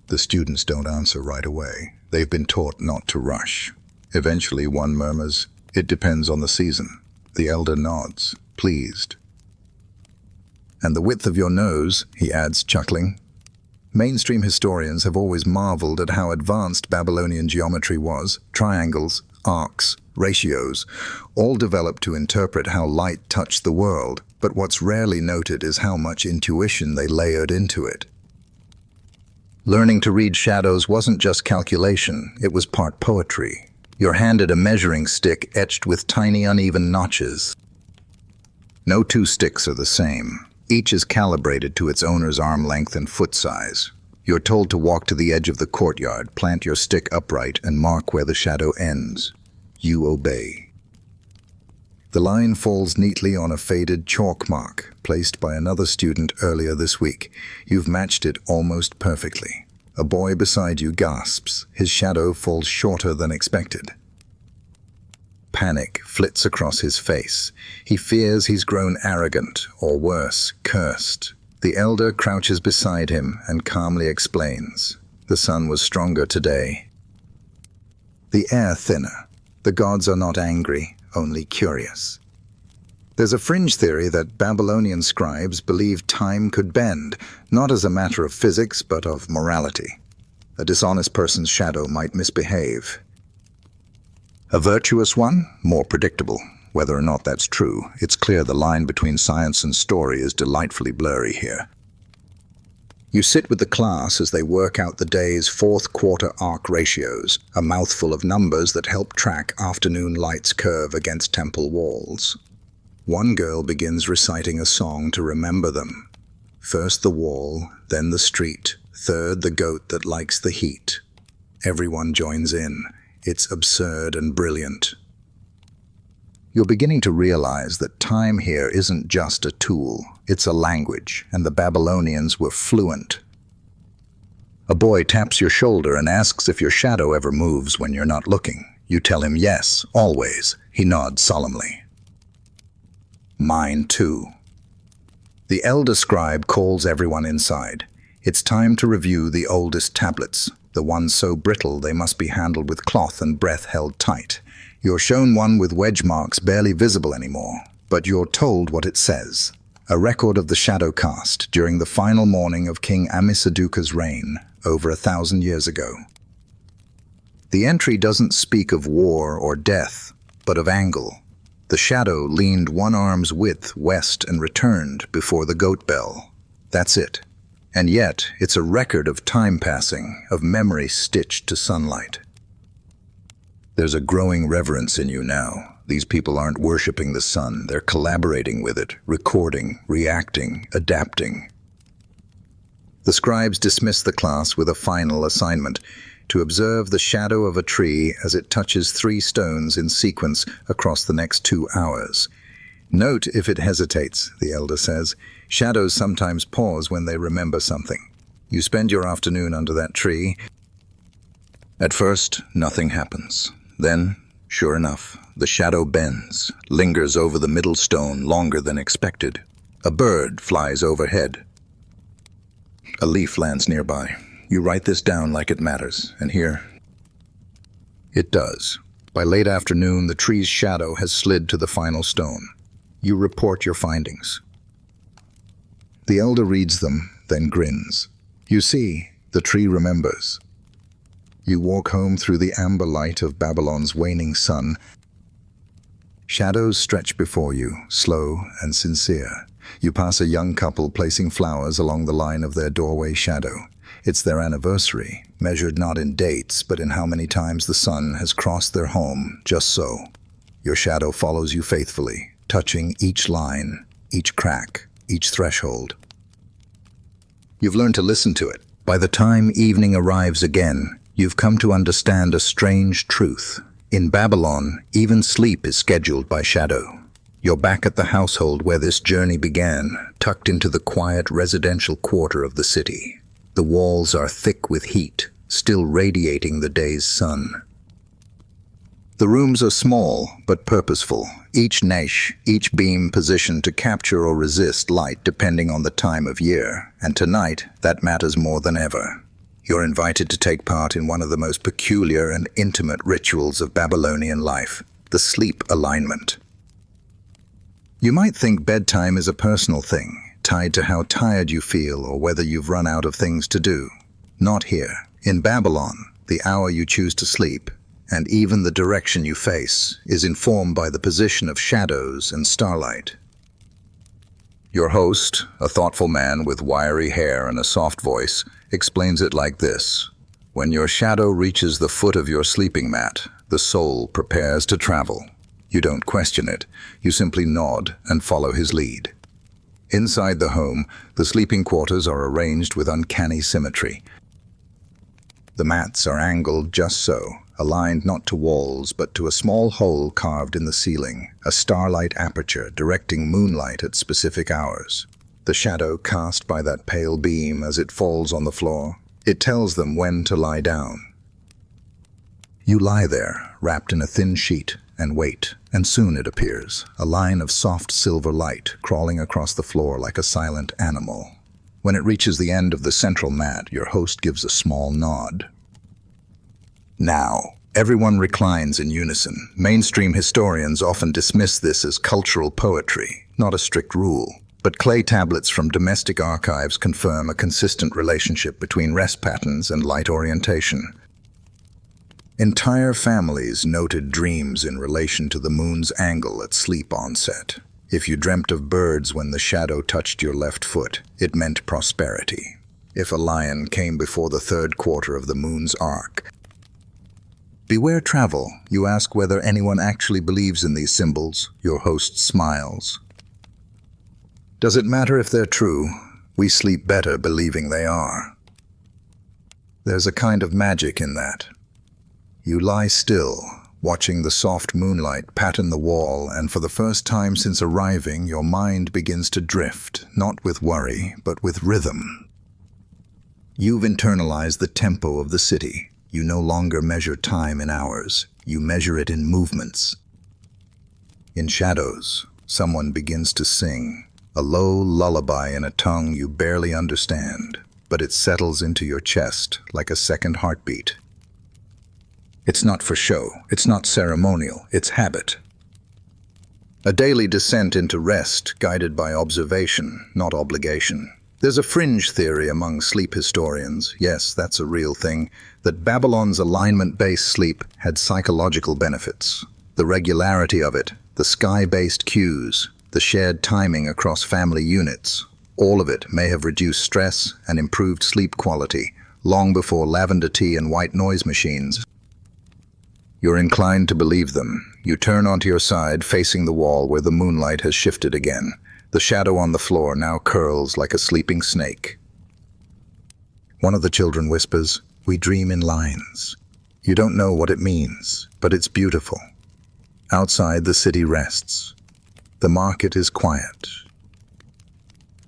The students don't answer right away. They've been taught not to rush. Eventually one murmurs, "It depends on the season." The elder nods, pleased. "And the width of your nose," he adds, chuckling. Mainstream historians have always marveled at how advanced Babylonian geometry was. Triangles, arcs, ratios, all developed to interpret how light touched the world, but what's rarely noted is how much intuition they layered into it. Learning to read shadows wasn't just calculation, it was part poetry. You're handed a measuring stick etched with tiny uneven notches. No two sticks are the same. Each is calibrated to its owner's arm length and foot size. You're told to walk to the edge of the courtyard, plant your stick upright, and mark where the shadow ends. You obey. The line falls neatly on a faded chalk mark, placed by another student earlier this week. You've matched it almost perfectly. A boy beside you gasps. His shadow falls shorter than expected. Panic flits across his face. He fears he's grown arrogant, or worse, cursed. The elder crouches beside him and calmly explains. The sun was stronger today. The air thinner. The gods are not angry, only curious. There's a fringe theory that Babylonian scribes believed time could bend, not as a matter of physics, but of morality. A dishonest person's shadow might misbehave. A virtuous one? More predictable. Whether or not that's true, it's clear the line between science and story is delightfully blurry here. You sit with the class as they work out the day's fourth quarter arc ratios, a mouthful of numbers that help track afternoon light's curve against temple walls. One girl begins reciting a song to remember them. First the wall, then the street, third the goat that likes the heat. Everyone joins in. It's absurd and brilliant. You're beginning to realize that time here isn't just a tool, it's a language, and the Babylonians were fluent. A boy taps your shoulder and asks if your shadow ever moves when you're not looking. You tell him yes, always. He nods solemnly. Mine too. The elder scribe calls everyone inside. It's time to review the oldest tablets, the ones so brittle they must be handled with cloth and breath held tight. You're shown one with wedge marks barely visible anymore, but you're told what it says. A record of the shadow cast during the final morning of King Amisaduka's reign, over 1,000 years ago. The entry doesn't speak of war or death, but of angle. The shadow leaned one arm's width west and returned before the goat bell. That's it. And yet, it's a record of time passing, of memory stitched to sunlight. There's a growing reverence in you now. These people aren't worshipping the sun, they're collaborating with it, recording, reacting, adapting. The scribes dismiss the class with a final assignment, to observe the shadow of a tree as it touches 3 stones in sequence across the next 2 hours. Note if it hesitates, the elder says. Shadows sometimes pause when they remember something. You spend your afternoon under that tree. At first, nothing happens. Then, sure enough, the shadow bends, lingers over the middle stone longer than expected. A bird flies overhead. A leaf lands nearby. You write this down like it matters, and here it does. By late afternoon, the tree's shadow has slid to the final stone. You report your findings. The elder reads them, then grins. You see, the tree remembers. You walk home through the amber light of Babylon's waning sun. Shadows stretch before you, slow and sincere. You pass a young couple placing flowers along the line of their doorway shadow. It's their anniversary, measured not in dates, but in how many times the sun has crossed their home, just so. Your shadow follows you faithfully, touching each line, each crack, each threshold. You've learned to listen to it. By the time evening arrives again, you've come to understand a strange truth. In Babylon, even sleep is scheduled by shadow. You're back at the household where this journey began, tucked into the quiet residential quarter of the city. The walls are thick with heat, still radiating the day's sun. The rooms are small but purposeful, each niche, each beam positioned to capture or resist light depending on the time of year, and tonight that matters more than ever. You're invited to take part in one of the most peculiar and intimate rituals of Babylonian life, the sleep alignment. You might think bedtime is a personal thing, tied to how tired you feel or whether you've run out of things to do. Not here. In Babylon, the hour you choose to sleep, and even the direction you face, is informed by the position of shadows and starlight. Your host, a thoughtful man with wiry hair and a soft voice, explains it like this. When your shadow reaches the foot of your sleeping mat, the soul prepares to travel. You don't question it, you simply nod and follow his lead. Inside the home, the sleeping quarters are arranged with uncanny symmetry. The mats are angled just so, aligned not to walls but to a small hole carved in the ceiling, a starlight aperture directing moonlight at specific hours. The shadow cast by that pale beam as it falls on the floor, it tells them when to lie down. You lie there, wrapped in a thin sheet, and wait, and soon it appears, a line of soft silver light crawling across the floor like a silent animal. When it reaches the end of the central mat, your host gives a small nod. Now, everyone reclines in unison. Mainstream historians often dismiss this as cultural poetry, not a strict rule. But clay tablets from domestic archives confirm a consistent relationship between rest patterns and light orientation. Entire families noted dreams in relation to the moon's angle at sleep onset. If you dreamt of birds when the shadow touched your left foot, it meant prosperity. If a lion came before the third quarter of the moon's arc. Beware travel. You ask whether anyone actually believes in these symbols. Your host smiles. Does it matter if they're true? We sleep better believing they are. There's a kind of magic in that. You lie still, watching the soft moonlight pattern the wall, and for the first time since arriving, your mind begins to drift, not with worry, but with rhythm. You've internalized the tempo of the city. You no longer measure time in hours. You measure it in movements. In shadows, someone begins to sing, a low lullaby in a tongue you barely understand, but it settles into your chest like a second heartbeat. It's not for show, it's not ceremonial, it's habit. A daily descent into rest, guided by observation, not obligation. There's a fringe theory among sleep historians, yes, that's a real thing, that Babylon's alignment-based sleep had psychological benefits. The regularity of it, the sky-based cues, the shared timing across family units, all of it may have reduced stress and improved sleep quality long before lavender tea and white noise machines. You're inclined to believe them. You turn onto your side, facing the wall where the moonlight has shifted again. The shadow on the floor now curls like a sleeping snake. One of the children whispers, "We dream in lines." You don't know what it means, but it's beautiful. Outside, the city rests. The market is quiet.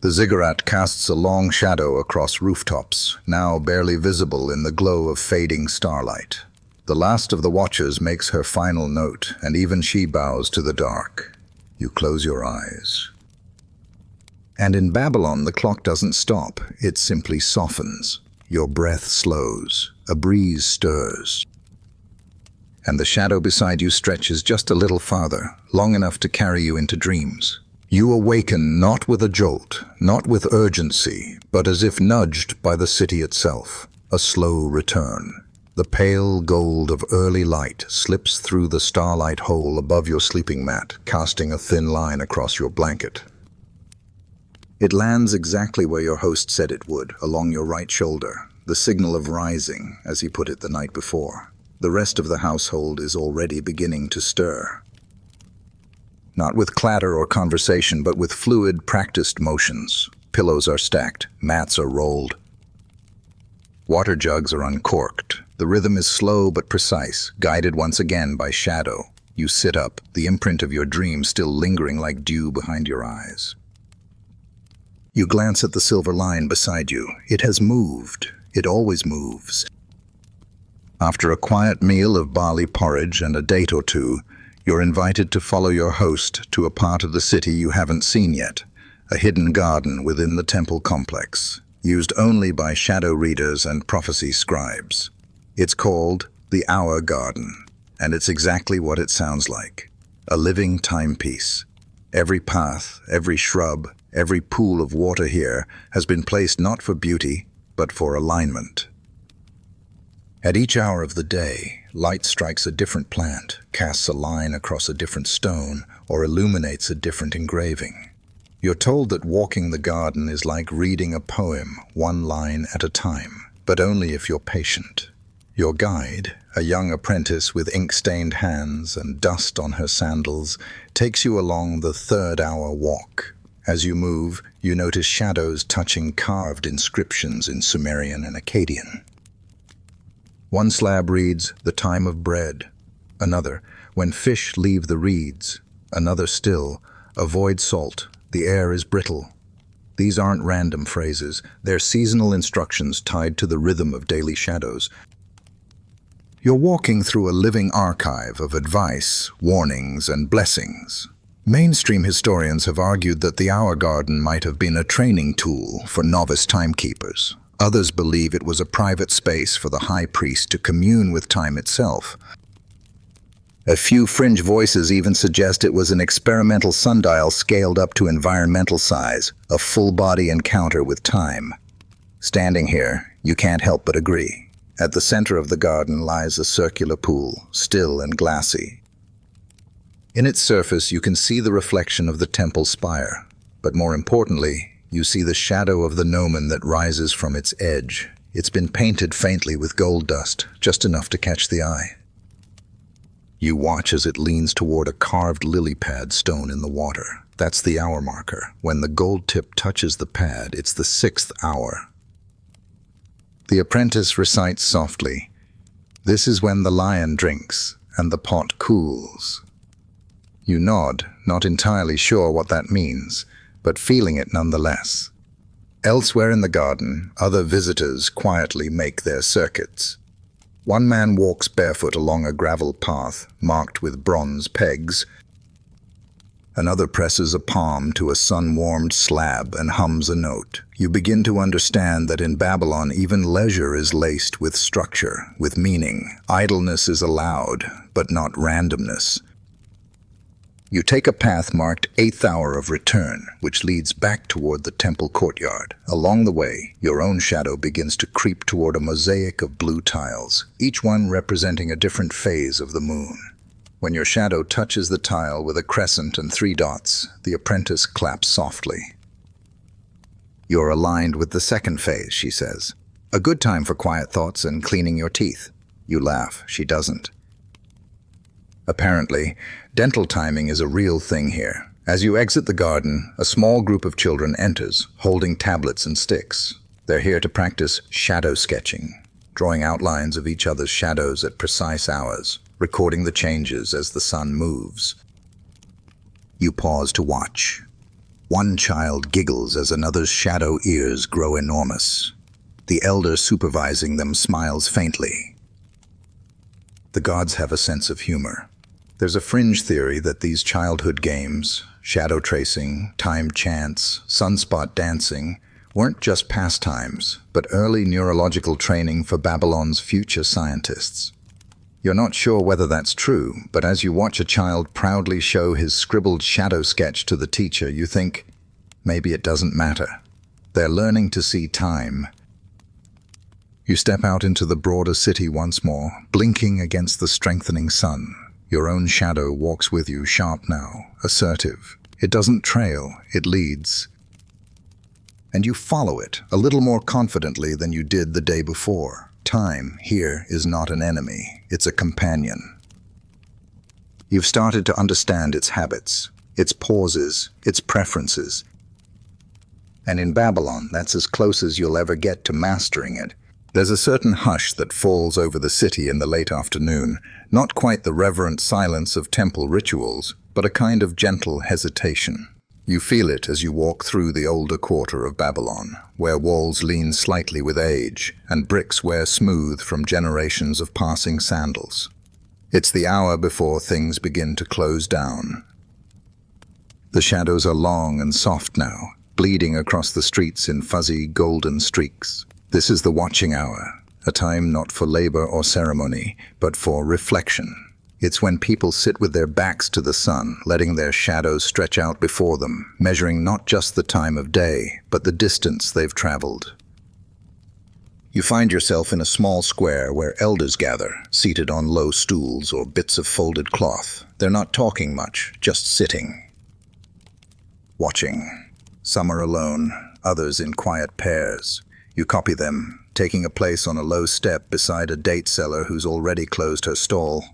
The ziggurat casts a long shadow across rooftops, now barely visible in the glow of fading starlight. The last of the watchers makes her final note, and even she bows to the dark. You close your eyes. And in Babylon, the clock doesn't stop, it simply softens. Your breath slows, a breeze stirs, and the shadow beside you stretches just a little farther, long enough to carry you into dreams. You awaken not with a jolt, not with urgency, but as if nudged by the city itself. A slow return. The pale gold of early light slips through the starlight hole above your sleeping mat, casting a thin line across your blanket. It lands exactly where your host said it would, along your right shoulder, the signal of rising, as he put it the night before. The rest of the household is already beginning to stir. Not with clatter or conversation, but with fluid, practiced motions. Pillows are stacked, mats are rolled. Water jugs are uncorked. The rhythm is slow but precise, guided once again by shadow. You sit up, the imprint of your dream still lingering like dew behind your eyes. You glance at the silver line beside you. It has moved. It always moves. After a quiet meal of barley porridge and a date or two, you're invited to follow your host to a part of the city you haven't seen yet, a hidden garden within the temple complex, used only by shadow readers and prophecy scribes. It's called the Hour Garden, and it's exactly what it sounds like, a living timepiece. Every path, every shrub, every pool of water here has been placed not for beauty, but for alignment. At each hour of the day, light strikes a different plant, casts a line across a different stone, or illuminates a different engraving. You're told that walking the garden is like reading a poem, one line at a time, but only if you're patient. Your guide, a young apprentice with ink-stained hands and dust on her sandals, takes you along the third-hour walk. As you move, you notice shadows touching carved inscriptions in Sumerian and Akkadian. One slab reads, "The time of bread." Another, "When fish leave the reeds." Another still, "Avoid salt. The air is brittle." These aren't random phrases. They're seasonal instructions tied to the rhythm of daily shadows. You're walking through a living archive of advice, warnings, and blessings. Mainstream historians have argued that the Hour Garden might have been a training tool for novice timekeepers. Others believe it was a private space for the high priest to commune with time itself. A few fringe voices even suggest it was an experimental sundial scaled up to environmental size, a full-body encounter with time. Standing here, you can't help but agree. At the center of the garden lies a circular pool, still and glassy. In its surface, you can see the reflection of the temple spire, but more importantly, you see the shadow of the gnomon that rises from its edge. It's been painted faintly with gold dust, just enough to catch the eye. You watch as it leans toward a carved lily pad stone in the water. That's the hour marker. When the gold tip touches the pad, it's the 6th hour. The apprentice recites softly, "This is when the lion drinks and the pot cools." You nod, not entirely sure what that means, but feeling it nonetheless. Elsewhere in the garden, other visitors quietly make their circuits. One man walks barefoot along a gravel path marked with bronze pegs. Another presses a palm to a sun-warmed slab and hums a note. You begin to understand that in Babylon, even leisure is laced with structure, with meaning. Idleness is allowed, but not randomness. You take a path marked 8th hour of return, which leads back toward the temple courtyard. Along the way, your own shadow begins to creep toward a mosaic of blue tiles, each one representing a different phase of the moon. When your shadow touches the tile with a crescent and 3 dots, the apprentice claps softly. "You're aligned with the second phase," she says. "A good time for quiet thoughts and cleaning your teeth." You laugh. She doesn't. Apparently, dental timing is a real thing here. As you exit the garden, a small group of children enters, holding tablets and sticks. They're here to practice shadow sketching, drawing outlines of each other's shadows at precise hours, recording the changes as the sun moves. You pause to watch. One child giggles as another's shadow ears grow enormous. The elder supervising them smiles faintly. The gods have a sense of humor. There's a fringe theory that these childhood games, shadow tracing, time chants, sunspot dancing, weren't just pastimes, but early neurological training for Babylon's future scientists. You're not sure whether that's true, but as you watch a child proudly show his scribbled shadow sketch to the teacher, you think, maybe it doesn't matter. They're learning to see time. You step out into the broader city once more, blinking against the strengthening sun. Your own shadow walks with you, sharp now, assertive. It doesn't trail, it leads. And you follow it, a little more confidently than you did the day before. Time, here, is not an enemy, it's a companion. You've started to understand its habits, its pauses, its preferences. And in Babylon, that's as close as you'll ever get to mastering it. There's a certain hush that falls over the city in the late afternoon, not quite the reverent silence of temple rituals, but a kind of gentle hesitation. You feel it as you walk through the older quarter of Babylon, where walls lean slightly with age and bricks wear smooth from generations of passing sandals. It's the hour before things begin to close down. The shadows are long and soft now, bleeding across the streets in fuzzy golden streaks. This is the watching hour, a time not for labor or ceremony, but for reflection. It's when people sit with their backs to the sun, letting their shadows stretch out before them, measuring not just the time of day, but the distance they've traveled. You find yourself in a small square where elders gather, seated on low stools or bits of folded cloth. They're not talking much, just sitting. Watching. Some are alone, others in quiet pairs. You copy them, taking a place on a low step beside a date seller who's already closed her stall.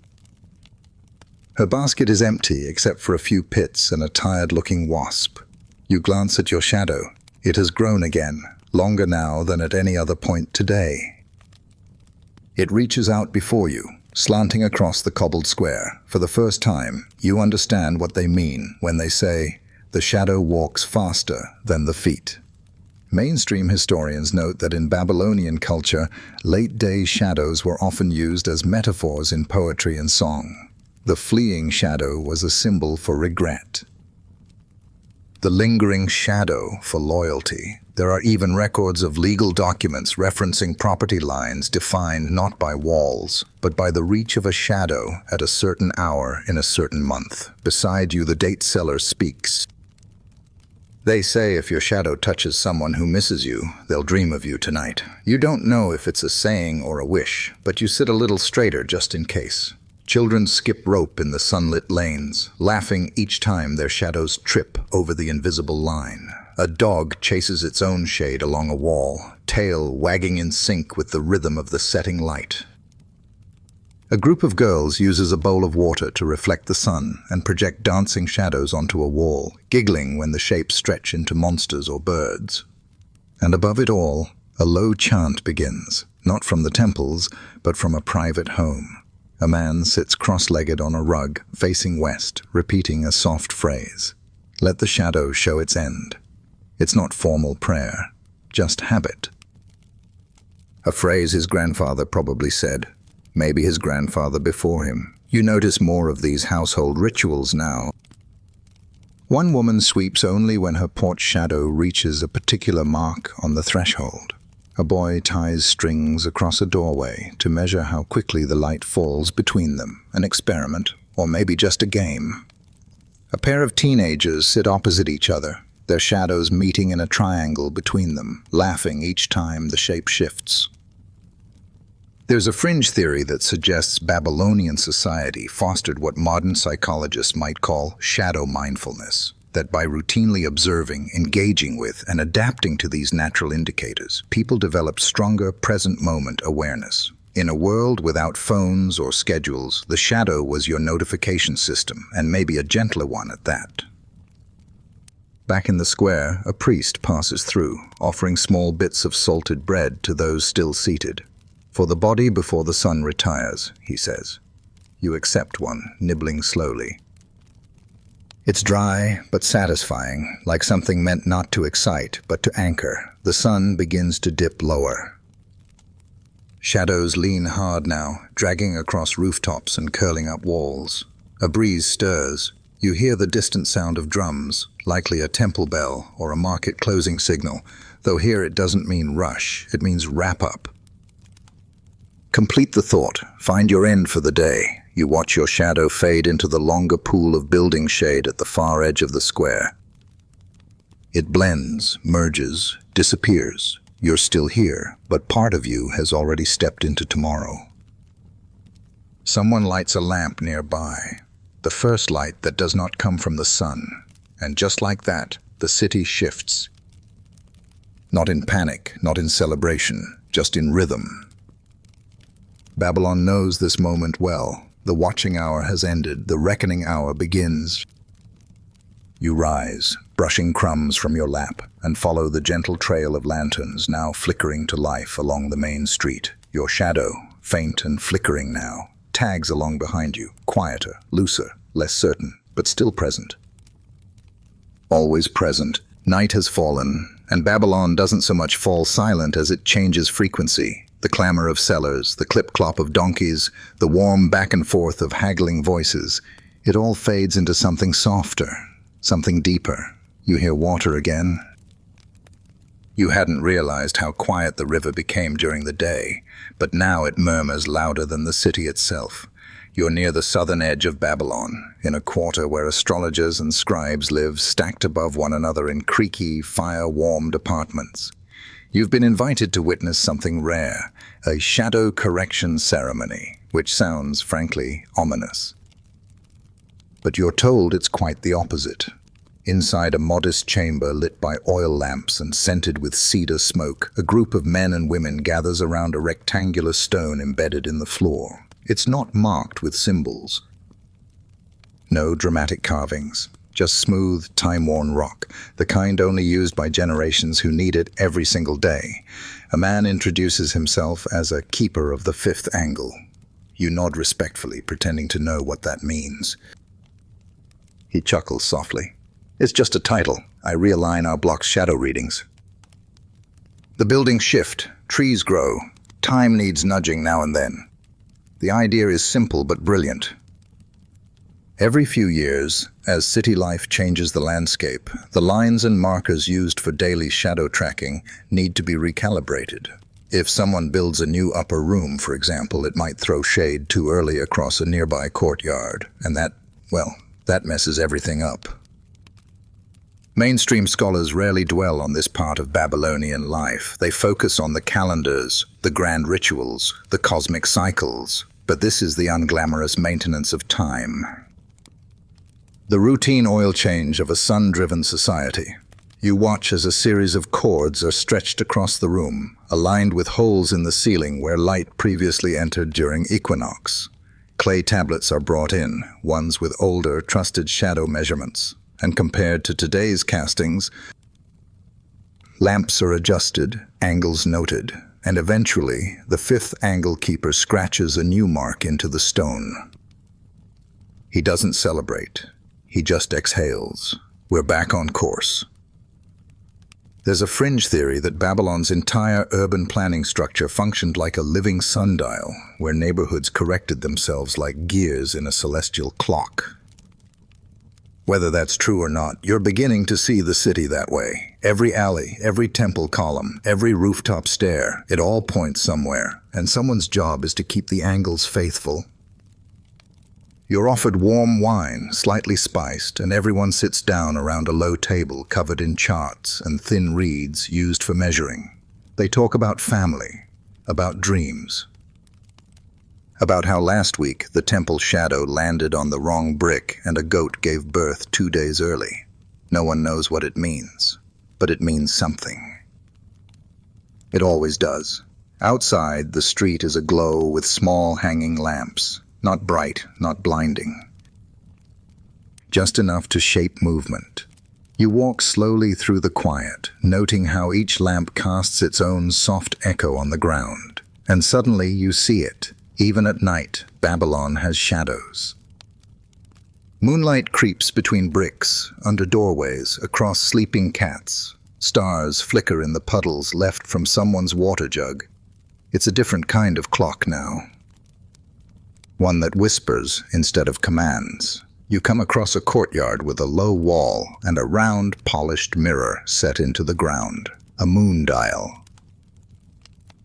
Her basket is empty except for a few pits and a tired-looking wasp. You glance at your shadow. It has grown again, longer now than at any other point today. It reaches out before you, slanting across the cobbled square. For the first time, you understand what they mean when they say, "The shadow walks faster than the feet." Mainstream historians note that in Babylonian culture, late-day shadows were often used as metaphors in poetry and song. The fleeing shadow was a symbol for regret. The lingering shadow for loyalty. There are even records of legal documents referencing property lines defined not by walls, but by the reach of a shadow at a certain hour in a certain month. Beside you, the date seller speaks. They say if your shadow touches someone who misses you, they'll dream of you tonight. You don't know if it's a saying or a wish, but you sit a little straighter just in case. Children skip rope in the sunlit lanes, laughing each time their shadows trip over the invisible line. A dog chases its own shade along a wall, tail wagging in sync with the rhythm of the setting light. A group of girls uses a bowl of water to reflect the sun and project dancing shadows onto a wall, giggling when the shapes stretch into monsters or birds. And above it all, a low chant begins, not from the temples, but from a private home. A man sits cross-legged on a rug, facing west, repeating a soft phrase. Let the shadow show its end. It's not formal prayer, just habit. A phrase his grandfather probably said, maybe his grandfather before him. You notice more of these household rituals now. One woman sweeps only when her porch shadow reaches a particular mark on the threshold. A boy ties strings across a doorway to measure how quickly the light falls between them, an experiment, or maybe just a game. A pair of teenagers sit opposite each other, their shadows meeting in a triangle between them, laughing each time the shape shifts. There's a fringe theory that suggests Babylonian society fostered what modern psychologists might call shadow mindfulness. That by routinely observing, engaging with, and adapting to these natural indicators, people developed stronger present-moment awareness. In a world without phones or schedules, the shadow was your notification system, and maybe a gentler one at that. Back in the square, a priest passes through, offering small bits of salted bread to those still seated. "For the body before the sun retires," he says. You accept one, nibbling slowly. It's dry, but satisfying, like something meant not to excite, but to anchor. The sun begins to dip lower. Shadows lean hard now, dragging across rooftops and curling up walls. A breeze stirs. You hear the distant sound of drums, likely a temple bell or a market closing signal, though here it doesn't mean rush, it means wrap up. Complete the thought, find your end for the day. You watch your shadow fade into the longer pool of building shade at the far edge of the square. It blends, merges, disappears. You're still here, but part of you has already stepped into tomorrow. Someone lights a lamp nearby, the first light that does not come from the sun, and just like that, the city shifts. Not in panic, not in celebration, just in rhythm. Babylon knows this moment well. The watching hour has ended, the reckoning hour begins. You rise, brushing crumbs from your lap, and follow the gentle trail of lanterns now flickering to life along the main street. Your shadow, faint and flickering now, tags along behind you, quieter, looser, less certain, but still present. always present. Night has fallen, and Babylon doesn't so much fall silent as it changes frequency. The clamor of sellers, the clip-clop of donkeys, the warm back and forth of haggling voices, it all fades into something softer, something deeper. You hear water again. You hadn't realized how quiet the river became during the day, but now it murmurs louder than the city itself. You're near the southern edge of Babylon, in a quarter where astrologers and scribes live stacked above one another in creaky, fire-warmed apartments. You've been invited to witness something rare, a shadow correction ceremony, which sounds, frankly, ominous. But you're told it's quite the opposite. Inside a modest chamber lit by oil lamps and scented with cedar smoke, a group of men and women gathers around a rectangular stone embedded in the floor. It's not marked with symbols. No dramatic carvings, just smooth, time-worn rock, the kind only used by generations who need it every single day. A man introduces himself as a keeper of the fifth angle. You nod respectfully, pretending to know what that means. He chuckles softly. It's just a title. I realign our block's shadow readings. The buildings shift, trees grow, time needs nudging now and then. The idea is simple but brilliant. Every few years, as city life changes the landscape, the lines and markers used for daily shadow tracking need to be recalibrated. If someone builds a new upper room, for example, it might throw shade too early across a nearby courtyard, and that messes everything up. Mainstream scholars rarely dwell on this part of Babylonian life. They focus on the calendars, the grand rituals, the cosmic cycles, but this is the unglamorous maintenance of time. The routine oil change of a sun-driven society. You watch as a series of cords are stretched across the room, aligned with holes in the ceiling where light previously entered during equinox. Clay tablets are brought in, ones with older, trusted shadow measurements. And compared to today's castings, lamps are adjusted, angles noted, and eventually the fifth angle keeper scratches a new mark into the stone. He doesn't celebrate, he just exhales. We're back on course. There's a fringe theory that Babylon's entire urban planning structure functioned like a living sundial, where neighborhoods corrected themselves like gears in a celestial clock. Whether that's true or not, you're beginning to see the city that way. Every alley, every temple column, every rooftop stair, it all points somewhere, and someone's job is to keep the angles faithful. You're offered warm wine, slightly spiced, and everyone sits down around a low table covered in charts and thin reeds used for measuring. They talk about family, about dreams, about how last week the temple shadow landed on the wrong brick and a goat gave birth 2 days early. No one knows what it means, but it means something. It always does. Outside, the street is aglow with small hanging lamps, not bright, not blinding, just enough to shape movement. You walk slowly through the quiet, noting how each lamp casts its own soft echo on the ground, and suddenly you see it. Even at night, Babylon has shadows. Moonlight creeps between bricks, under doorways, across sleeping cats. Stars flicker in the puddles left from someone's water jug. It's a different kind of clock now. One that whispers instead of commands. You come across a courtyard with a low wall and a round, polished mirror set into the ground. A moon dial.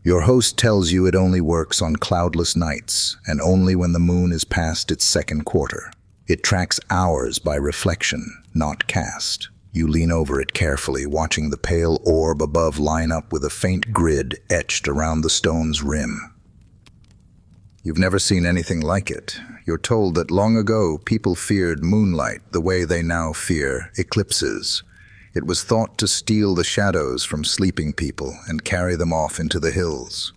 Your host tells you it only works on cloudless nights, and only when the moon is past its second quarter. It tracks hours by reflection, not cast. You lean over it carefully, watching the pale orb above line up with a faint grid etched around the stone's rim. You've never seen anything like it. You're told that long ago people feared moonlight the way they now fear eclipses. It was thought to steal the shadows from sleeping people and carry them off into the hills.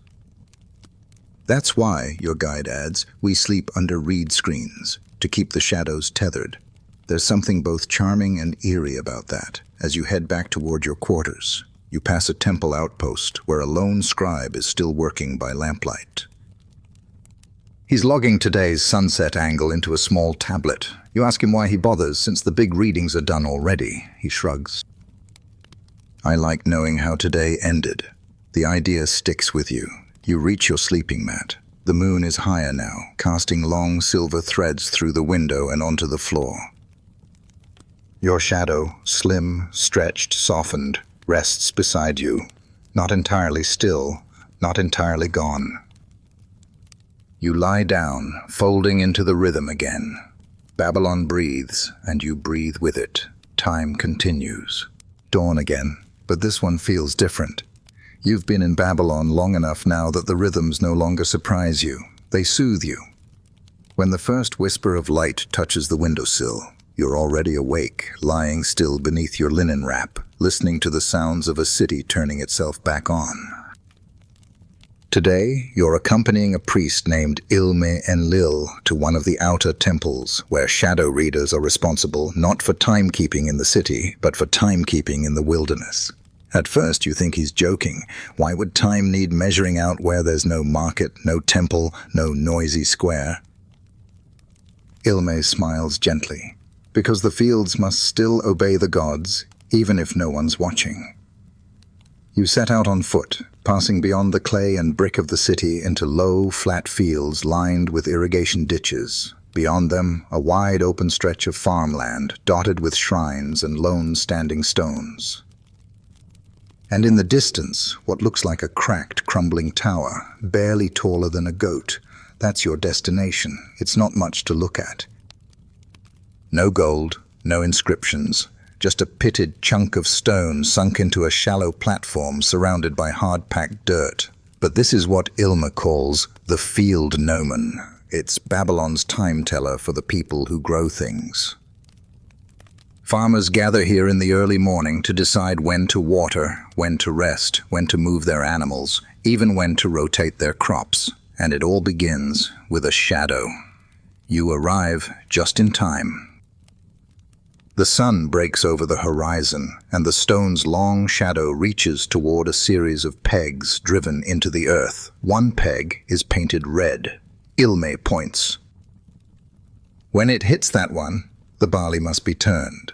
That's why, your guide adds, we sleep under reed screens, to keep the shadows tethered. There's something both charming and eerie about that. As you head back toward your quarters, you pass a temple outpost where a lone scribe is still working by lamplight. He's logging today's sunset angle into a small tablet. You ask him why he bothers, since the big readings are done already. He shrugs. I like knowing how today ended. The idea sticks with you. You reach your sleeping mat. The moon is higher now, casting long silver threads through the window and onto the floor. Your shadow, slim, stretched, softened, rests beside you, not entirely still, not entirely gone. You lie down, folding into the rhythm again. Babylon breathes, and you breathe with it. Time continues. Dawn again, but this one feels different. You've been in Babylon long enough now that the rhythms no longer surprise you. They soothe you. When the first whisper of light touches the windowsill, you're already awake, lying still beneath your linen wrap, listening to the sounds of a city turning itself back on. Today, you're accompanying a priest named Ilme Enlil to one of the outer temples, where shadow readers are responsible not for timekeeping in the city, but for timekeeping in the wilderness. At first, you think he's joking. Why would time need measuring out where there's no market, no temple, no noisy square? Ilme smiles gently, because the fields must still obey the gods, even if no one's watching. You set out on foot, passing beyond the clay and brick of the city into low, flat fields lined with irrigation ditches. Beyond them, a wide open stretch of farmland, dotted with shrines and lone standing stones. And in the distance, what looks like a cracked, crumbling tower, barely taller than a goat. That's your destination. It's not much to look at. No gold, no inscriptions, just a pitted chunk of stone sunk into a shallow platform surrounded by hard-packed dirt. But this is what Ilma calls the field gnomon. It's Babylon's time teller for the people who grow things. Farmers gather here in the early morning to decide when to water, when to rest, when to move their animals, even when to rotate their crops. And it all begins with a shadow. You arrive just in time. The sun breaks over the horizon, and the stone's long shadow reaches toward a series of pegs driven into the earth. One peg is painted red. Ilme points. When it hits that one, the barley must be turned.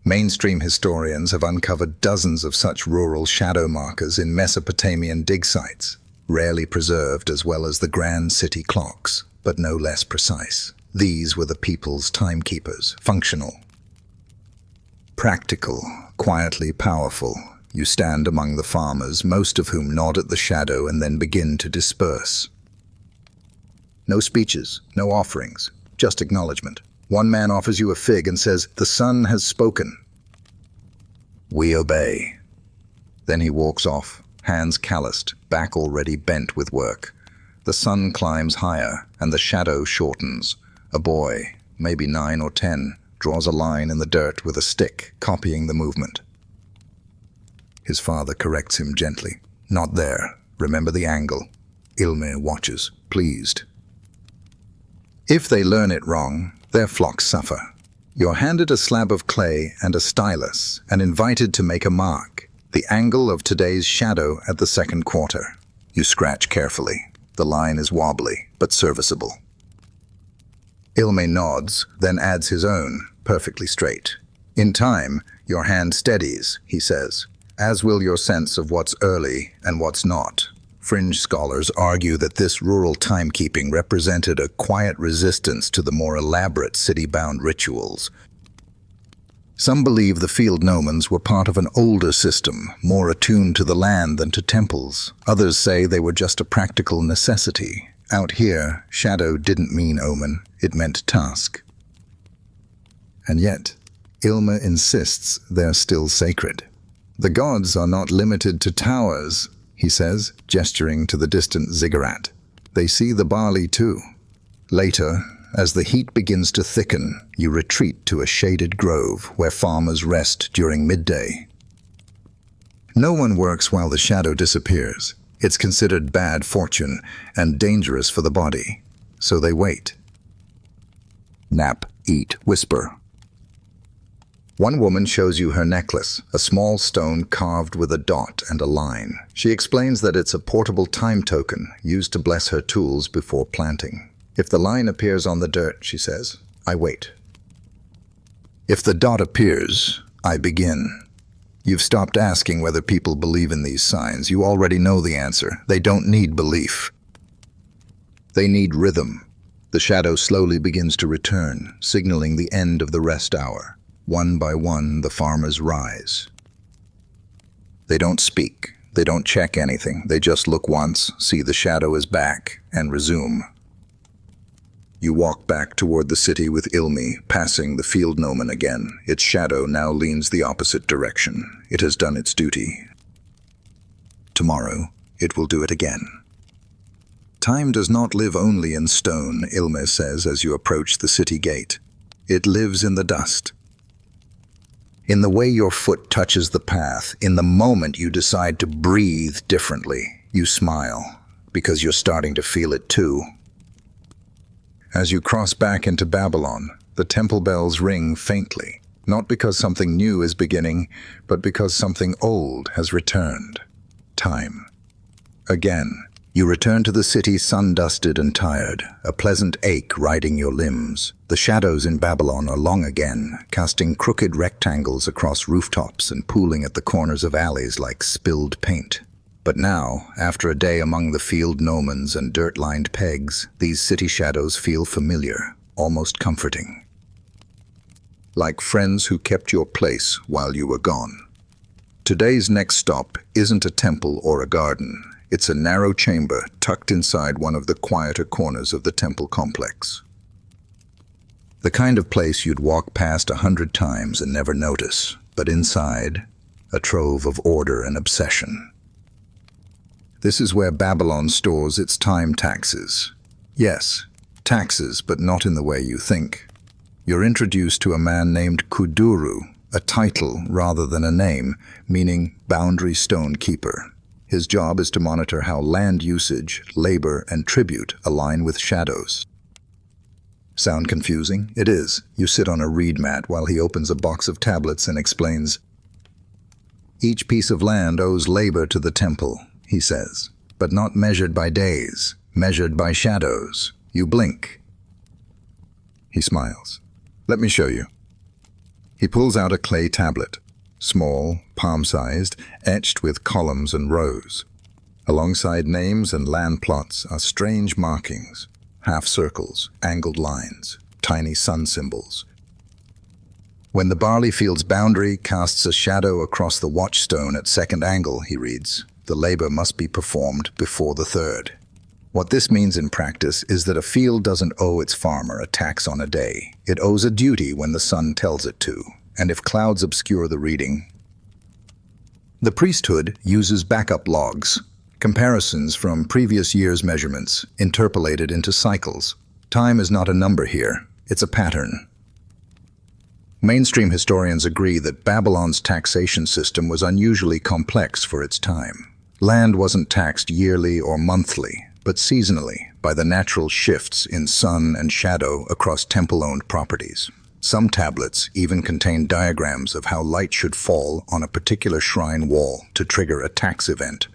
Mainstream historians have uncovered dozens of such rural shadow markers in Mesopotamian dig sites, rarely preserved as well as the grand city clocks, but no less precise. These were the people's timekeepers, functional, practical, quietly powerful. You stand among the farmers, most of whom nod at the shadow and then begin to disperse. No speeches, no offerings, just acknowledgement. One man offers you a fig and says, "The sun has spoken." We obey. Then he walks off, hands calloused, back already bent with work. The sun climbs higher, and the shadow shortens. A boy, maybe 9 or 10, draws a line in the dirt with a stick, copying the movement. His father corrects him gently. "Not there. Remember the angle." Ilme watches, pleased. If they learn it wrong, their flocks suffer. You're handed a slab of clay and a stylus and invited to make a mark, the angle of today's shadow at the second quarter. You scratch carefully. The line is wobbly, but serviceable. Ilme nods, then adds his own, perfectly straight. In time, your hand steadies, he says, as will your sense of what's early and what's not. Fringe scholars argue that this rural timekeeping represented a quiet resistance to the more elaborate city-bound rituals. Some believe the field gnomons were part of an older system, more attuned to the land than to temples. Others say they were just a practical necessity. Out here, shadow didn't mean omen, it meant task. And yet, Ilma insists they're still sacred. The gods are not limited to towers, he says, gesturing to the distant ziggurat. They see the barley too. Later, as the heat begins to thicken, you retreat to a shaded grove where farmers rest during midday. No one works while the shadow disappears. It's considered bad fortune and dangerous for the body, so they wait. Nap, eat, whisper. One woman shows you her necklace, a small stone carved with a dot and a line. She explains that it's a portable time token used to bless her tools before planting. If the line appears on the dirt, she says, I wait. If the dot appears, I begin. You've stopped asking whether people believe in these signs. You already know the answer. They don't need belief. They need rhythm. The shadow slowly begins to return, signaling the end of the rest hour. One by one, the farmers rise. They don't speak. They don't check anything. They just look once, see the shadow is back, and resume. You walk back toward the city with Ilmi, passing the field gnomon again. Its shadow now leans the opposite direction. It has done its duty. Tomorrow, it will do it again. Time does not live only in stone, Ilme says as you approach the city gate. It lives in the dust. In the way your foot touches the path, in the moment you decide to breathe differently, you smile, because you're starting to feel it too. As you cross back into Babylon, the temple bells ring faintly, not because something new is beginning, but because something old has returned. Time. Again, you return to the city sun-dusted and tired, a pleasant ache riding your limbs. The shadows in Babylon are long again, casting crooked rectangles across rooftops and pooling at the corners of alleys like spilled paint. But now, after a day among the field gnomons and dirt-lined pegs, these city shadows feel familiar, almost comforting. Like friends who kept your place while you were gone. Today's next stop isn't a temple or a garden. It's a narrow chamber tucked inside one of the quieter corners of the temple complex. The kind of place you'd walk past 100 times and never notice, but inside, a trove of order and obsession. This is where Babylon stores its time taxes. Yes, taxes, but not in the way you think. You're introduced to a man named Kuduru, a title rather than a name, meaning boundary stone keeper. His job is to monitor how land usage, labor, and tribute align with shadows. Sound confusing? It is. You sit on a reed mat while he opens a box of tablets and explains, "Each piece of land owes labor to the temple," he says, "but not measured by days, measured by shadows. You blink." He smiles. "Let me show you." He pulls out a clay tablet, small, palm-sized, etched with columns and rows. Alongside names and land plots are strange markings, half-circles, angled lines, tiny sun symbols. "When the barley field's boundary casts a shadow across the watchstone at second angle," he reads, "the labor must be performed before the third." What this means in practice is that a field doesn't owe its farmer a tax on a day. It owes a duty when the sun tells it to, and if clouds obscure the reading. The priesthood uses backup logs, comparisons from previous year's measurements, interpolated into cycles. Time is not a number here, it's a pattern. Mainstream historians agree that Babylon's taxation system was unusually complex for its time. Land wasn't taxed yearly or monthly, but seasonally by the natural shifts in sun and shadow across temple-owned properties. Some tablets even contain diagrams of how light should fall on a particular shrine wall to trigger a tax event.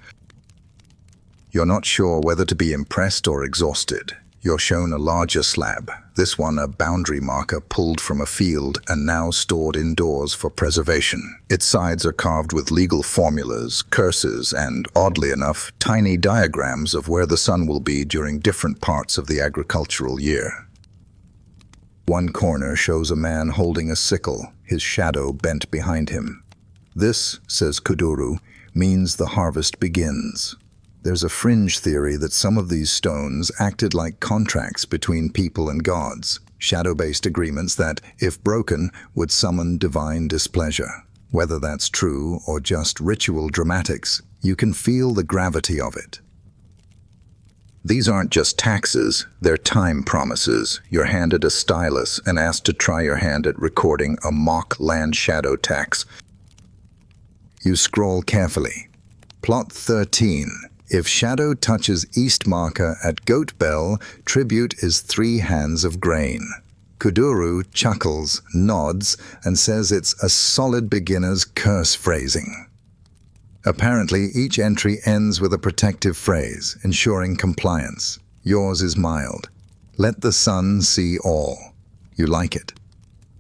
You're not sure whether to be impressed or exhausted. You're shown a larger slab, this one a boundary marker pulled from a field and now stored indoors for preservation. Its sides are carved with legal formulas, curses, and, oddly enough, tiny diagrams of where the sun will be during different parts of the agricultural year. One corner shows a man holding a sickle, his shadow bent behind him. "This," says Kuduru, "means the harvest begins." There's a fringe theory that some of these stones acted like contracts between people and gods, shadow-based agreements that, if broken, would summon divine displeasure. Whether that's true or just ritual dramatics, you can feel the gravity of it. These aren't just taxes, they're time promises. You're handed a stylus and asked to try your hand at recording a mock land shadow tax. You scroll carefully. Plot 13. If shadow touches east marker at goat bell, tribute is 3 hands of grain. Kuduru chuckles, nods, and says it's a solid beginner's curse phrasing. Apparently, each entry ends with a protective phrase, ensuring compliance. Yours is mild. "Let the sun see all." You like it.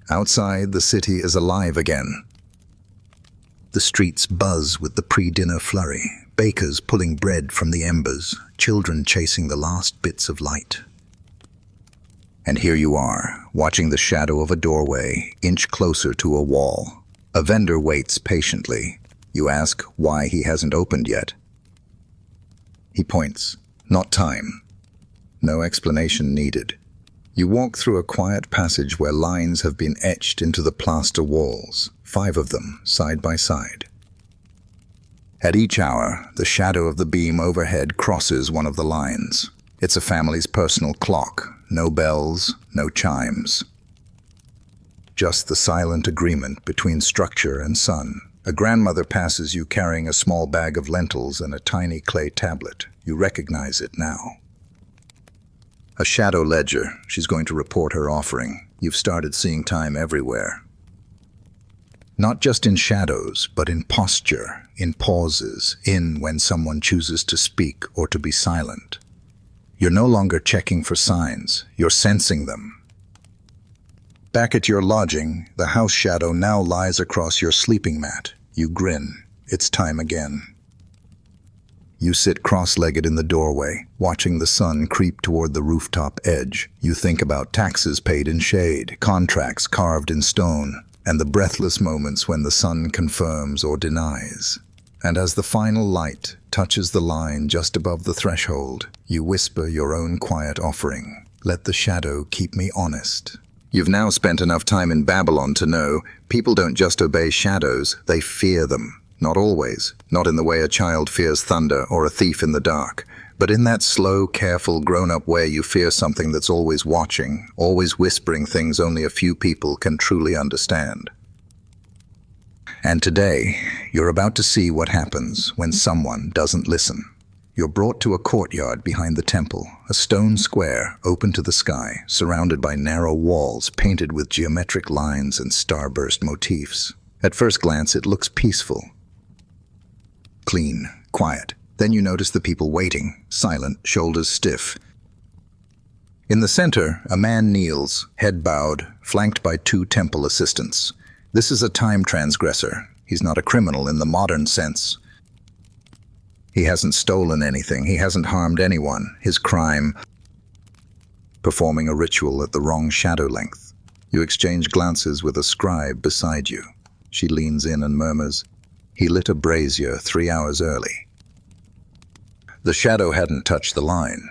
Outside, the city is alive again. The streets buzz with the pre-dinner flurry, bakers pulling bread from the embers, children chasing the last bits of light. And here you are, watching the shadow of a doorway inch closer to a wall. A vendor waits patiently. You ask why he hasn't opened yet. He points. Not time. No explanation needed. You walk through a quiet passage where lines have been etched into the plaster walls, 5 of them, side by side. At each hour, the shadow of the beam overhead crosses one of the lines. It's a family's personal clock. No bells, no chimes. Just the silent agreement between structure and sun. A grandmother passes you carrying a small bag of lentils and a tiny clay tablet. You recognize it now. A shadow ledger. She's going to report her offering. You've started seeing time everywhere. Not just in shadows, but in posture, in pauses, in when someone chooses to speak or to be silent. You're no longer checking for signs. You're sensing them. Back at your lodging, the house shadow now lies across your sleeping mat. You grin. It's time again. You sit cross-legged in the doorway, watching the sun creep toward the rooftop edge. You think about taxes paid in shade, contracts carved in stone, and the breathless moments when the sun confirms or denies. And as the final light touches the line just above the threshold, you whisper your own quiet offering. Let the shadow keep me honest. You've now spent enough time in Babylon to know people don't just obey shadows, they fear them. Not always, not in the way a child fears thunder or a thief in the dark, but in that slow, careful, grown-up way you fear something that's always watching, always whispering things only a few people can truly understand. And today, you're about to see what happens when someone doesn't listen. You're brought to a courtyard behind the temple, a stone square open to the sky, surrounded by narrow walls painted with geometric lines and starburst motifs. At first glance, it looks peaceful. Clean, quiet. Then you notice the people waiting, silent, shoulders stiff. In the center, a man kneels, head bowed, flanked by 2 temple assistants. This is a time transgressor. He's not a criminal in the modern sense. He hasn't stolen anything. He hasn't harmed anyone. His crime, performing a ritual at the wrong shadow length. You exchange glances with a scribe beside you. She leans in and murmurs, "He lit a brazier 3 hours early." The shadow hadn't touched the line.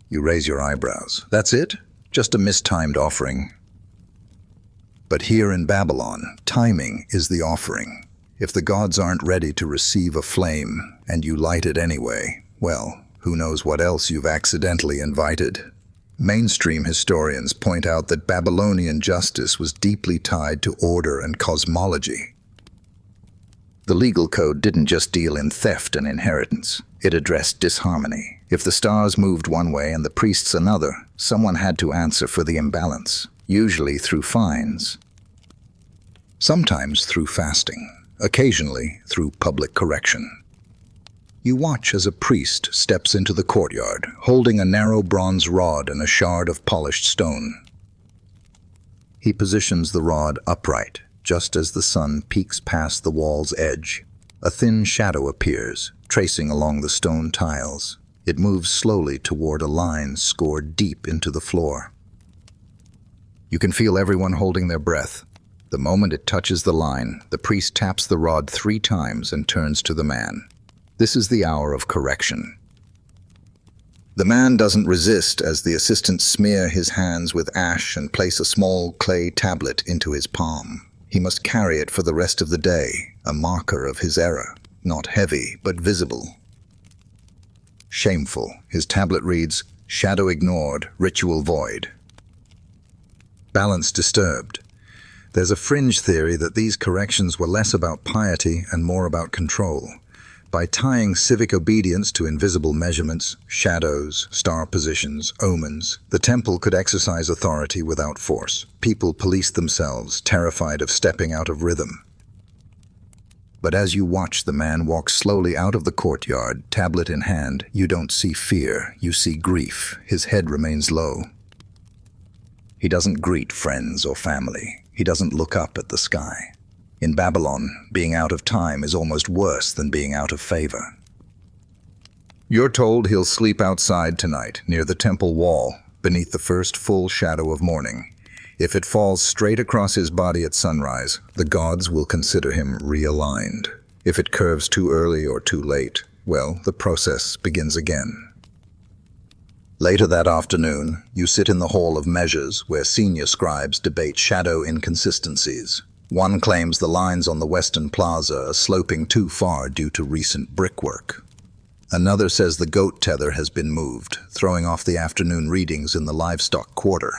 You raise your eyebrows. That's it? Just a mistimed offering. But here in Babylon, timing is the offering. If the gods aren't ready to receive a flame, and you light it anyway, well, who knows what else you've accidentally invited. Mainstream historians point out that Babylonian justice was deeply tied to order and cosmology. The legal code didn't just deal in theft and inheritance. It addressed disharmony. If the stars moved one way and the priests another, someone had to answer for the imbalance, usually through fines. Sometimes through fasting, occasionally through public correction. You watch as a priest steps into the courtyard, holding a narrow bronze rod and a shard of polished stone. He positions the rod upright, just as the sun peeks past the wall's edge. A thin shadow appears, tracing along the stone tiles. It moves slowly toward a line scored deep into the floor. You can feel everyone holding their breath. The moment it touches the line, the priest taps the rod 3 times and turns to the man. This is the hour of correction. The man doesn't resist as the assistants smear his hands with ash and place a small clay tablet into his palm. He must carry it for the rest of the day, a marker of his error, not heavy but visible. Shameful, his tablet reads, "Shadow ignored, ritual void." Balance disturbed. There's a fringe theory that these corrections were less about piety and more about control. By tying civic obedience to invisible measurements, shadows, star positions, omens, the temple could exercise authority without force. People policed themselves, terrified of stepping out of rhythm. But as you watch the man walk slowly out of the courtyard, tablet in hand, you don't see fear, you see grief. His head remains low. He doesn't greet friends or family. He doesn't look up at the sky. In Babylon, being out of time is almost worse than being out of favor. You're told he'll sleep outside tonight, near the temple wall, beneath the first full shadow of morning. If it falls straight across his body at sunrise, the gods will consider him realigned. If it curves too early or too late, well, the process begins again. Later that afternoon, you sit in the Hall of Measures, where senior scribes debate shadow inconsistencies. One claims the lines on the Western Plaza are sloping too far due to recent brickwork. Another says the goat tether has been moved, throwing off the afternoon readings in the livestock quarter.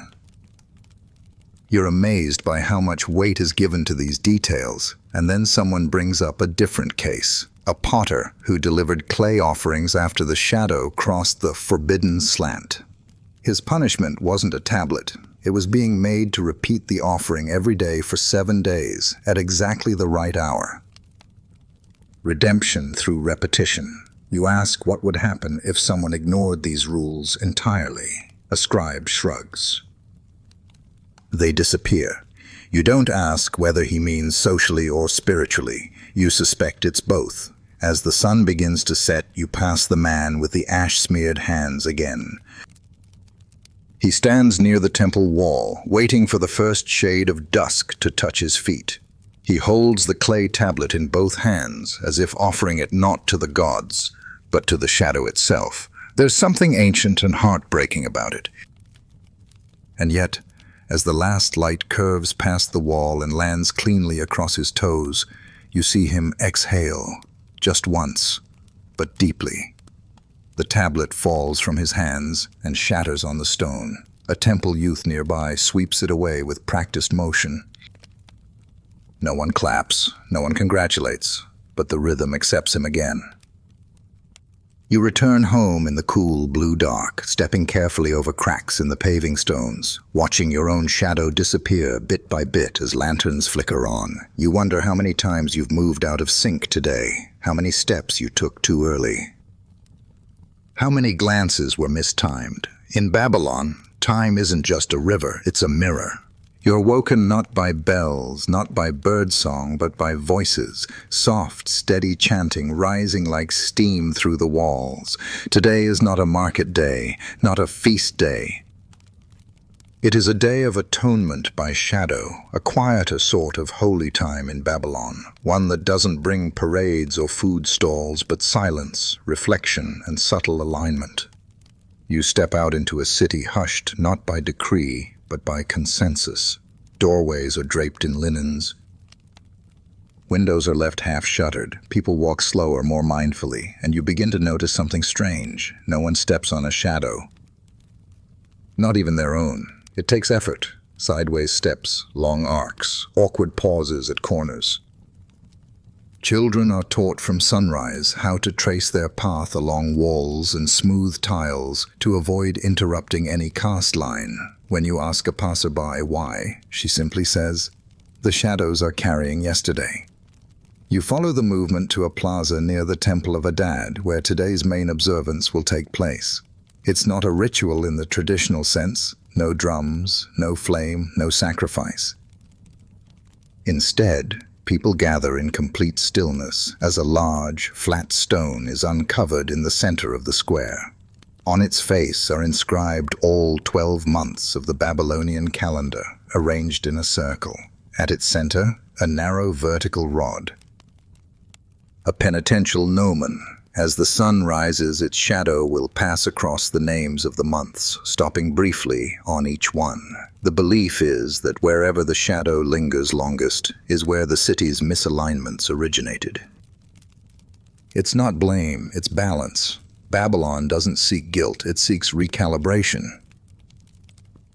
You're amazed by how much weight is given to these details, and then someone brings up a different case. A potter who delivered clay offerings after the shadow crossed the forbidden slant. His punishment wasn't a tablet. It was being made to repeat the offering every day for 7 days, at exactly the right hour. Redemption through repetition. You ask what would happen if someone ignored these rules entirely. A scribe shrugs. They disappear. You don't ask whether he means socially or spiritually. You suspect it's both. As the sun begins to set, you pass the man with the ash-smeared hands again. He stands near the temple wall, waiting for the first shade of dusk to touch his feet. He holds the clay tablet in both hands, as if offering it not to the gods, but to the shadow itself. There's something ancient and heartbreaking about it. And yet, as the last light curves past the wall and lands cleanly across his toes, you see him exhale, just once, but deeply. The tablet falls from his hands and shatters on the stone. A temple youth nearby sweeps it away with practiced motion. No one claps, no one congratulates, but the rhythm accepts him again. You return home in the cool blue dark, stepping carefully over cracks in the paving stones, watching your own shadow disappear bit by bit as lanterns flicker on. You wonder how many times you've moved out of sync today, how many steps you took too early. How many glances were mistimed? In Babylon, time isn't just a river, it's a mirror. You're woken not by bells, not by birdsong, but by voices, soft, steady chanting rising like steam through the walls. Today is not a market day, not a feast day. It is a day of atonement by shadow, a quieter sort of holy time in Babylon, one that doesn't bring parades or food stalls, but silence, reflection, and subtle alignment. You step out into a city hushed not by decree, but by consensus. Doorways are draped in linens. Windows are left half-shuttered. People walk slower, more mindfully, and you begin to notice something strange. No one steps on a shadow. Not even their own. It takes effort. Sideways steps, long arcs, awkward pauses at corners. Children are taught from sunrise how to trace their path along walls and smooth tiles to avoid interrupting any cast line. When you ask a passerby why, she simply says, "The shadows are carrying yesterday." You follow the movement to a plaza near the Temple of Adad, where today's main observance will take place. It's not a ritual in the traditional sense. No drums, no flame, no sacrifice. Instead, people gather in complete stillness as a large, flat stone is uncovered in the center of the square. On its face are inscribed all 12 months of the Babylonian calendar, arranged in a circle. At its center, a narrow vertical rod. A penitential gnomon. As the sun rises, its shadow will pass across the names of the months, stopping briefly on each one. The belief is that wherever the shadow lingers longest is where the city's misalignments originated. It's not blame, it's balance. Babylon doesn't seek guilt, it seeks recalibration.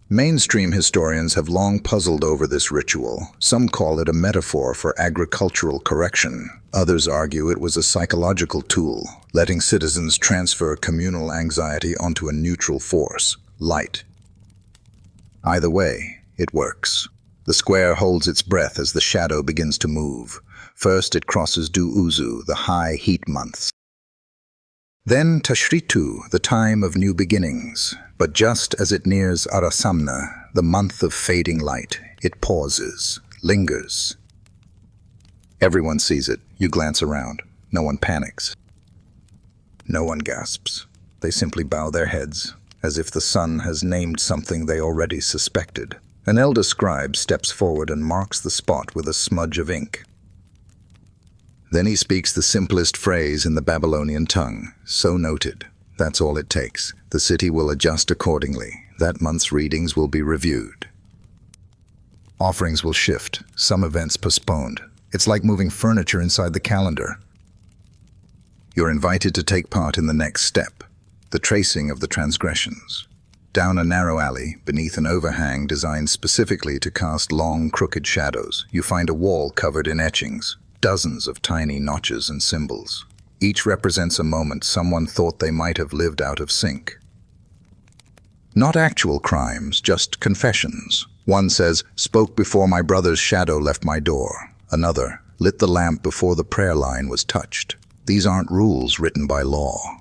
Mainstream historians have long puzzled over this ritual. Some call it a metaphor for agricultural correction. Others argue it was a psychological tool, letting citizens transfer communal anxiety onto a neutral force, light. Either way, it works. The square holds its breath as the shadow begins to move. First it crosses Du-Uzu, the high heat months. Then Tashritu, the time of new beginnings. But just as it nears Arasamna, the month of fading light. It pauses, lingers. Everyone sees it. You glance around. No one panics. No one gasps. They simply bow their heads, as if the sun has named something they already suspected. An elder scribe steps forward and marks the spot with a smudge of ink. Then he speaks the simplest phrase in the Babylonian tongue. So noted. That's all it takes. The city will adjust accordingly. That month's readings will be reviewed. Offerings will shift, some events postponed. It's like moving furniture inside the calendar. You're invited to take part in the next step, the tracing of the transgressions. Down a narrow alley, beneath an overhang designed specifically to cast long, crooked shadows, you find a wall covered in etchings, dozens of tiny notches and symbols. Each represents a moment someone thought they might have lived out of sync. Not actual crimes, just confessions. One says, "Spoke before my brother's shadow left my door." Another, "Lit the lamp before the prayer line was touched." These aren't rules written by law.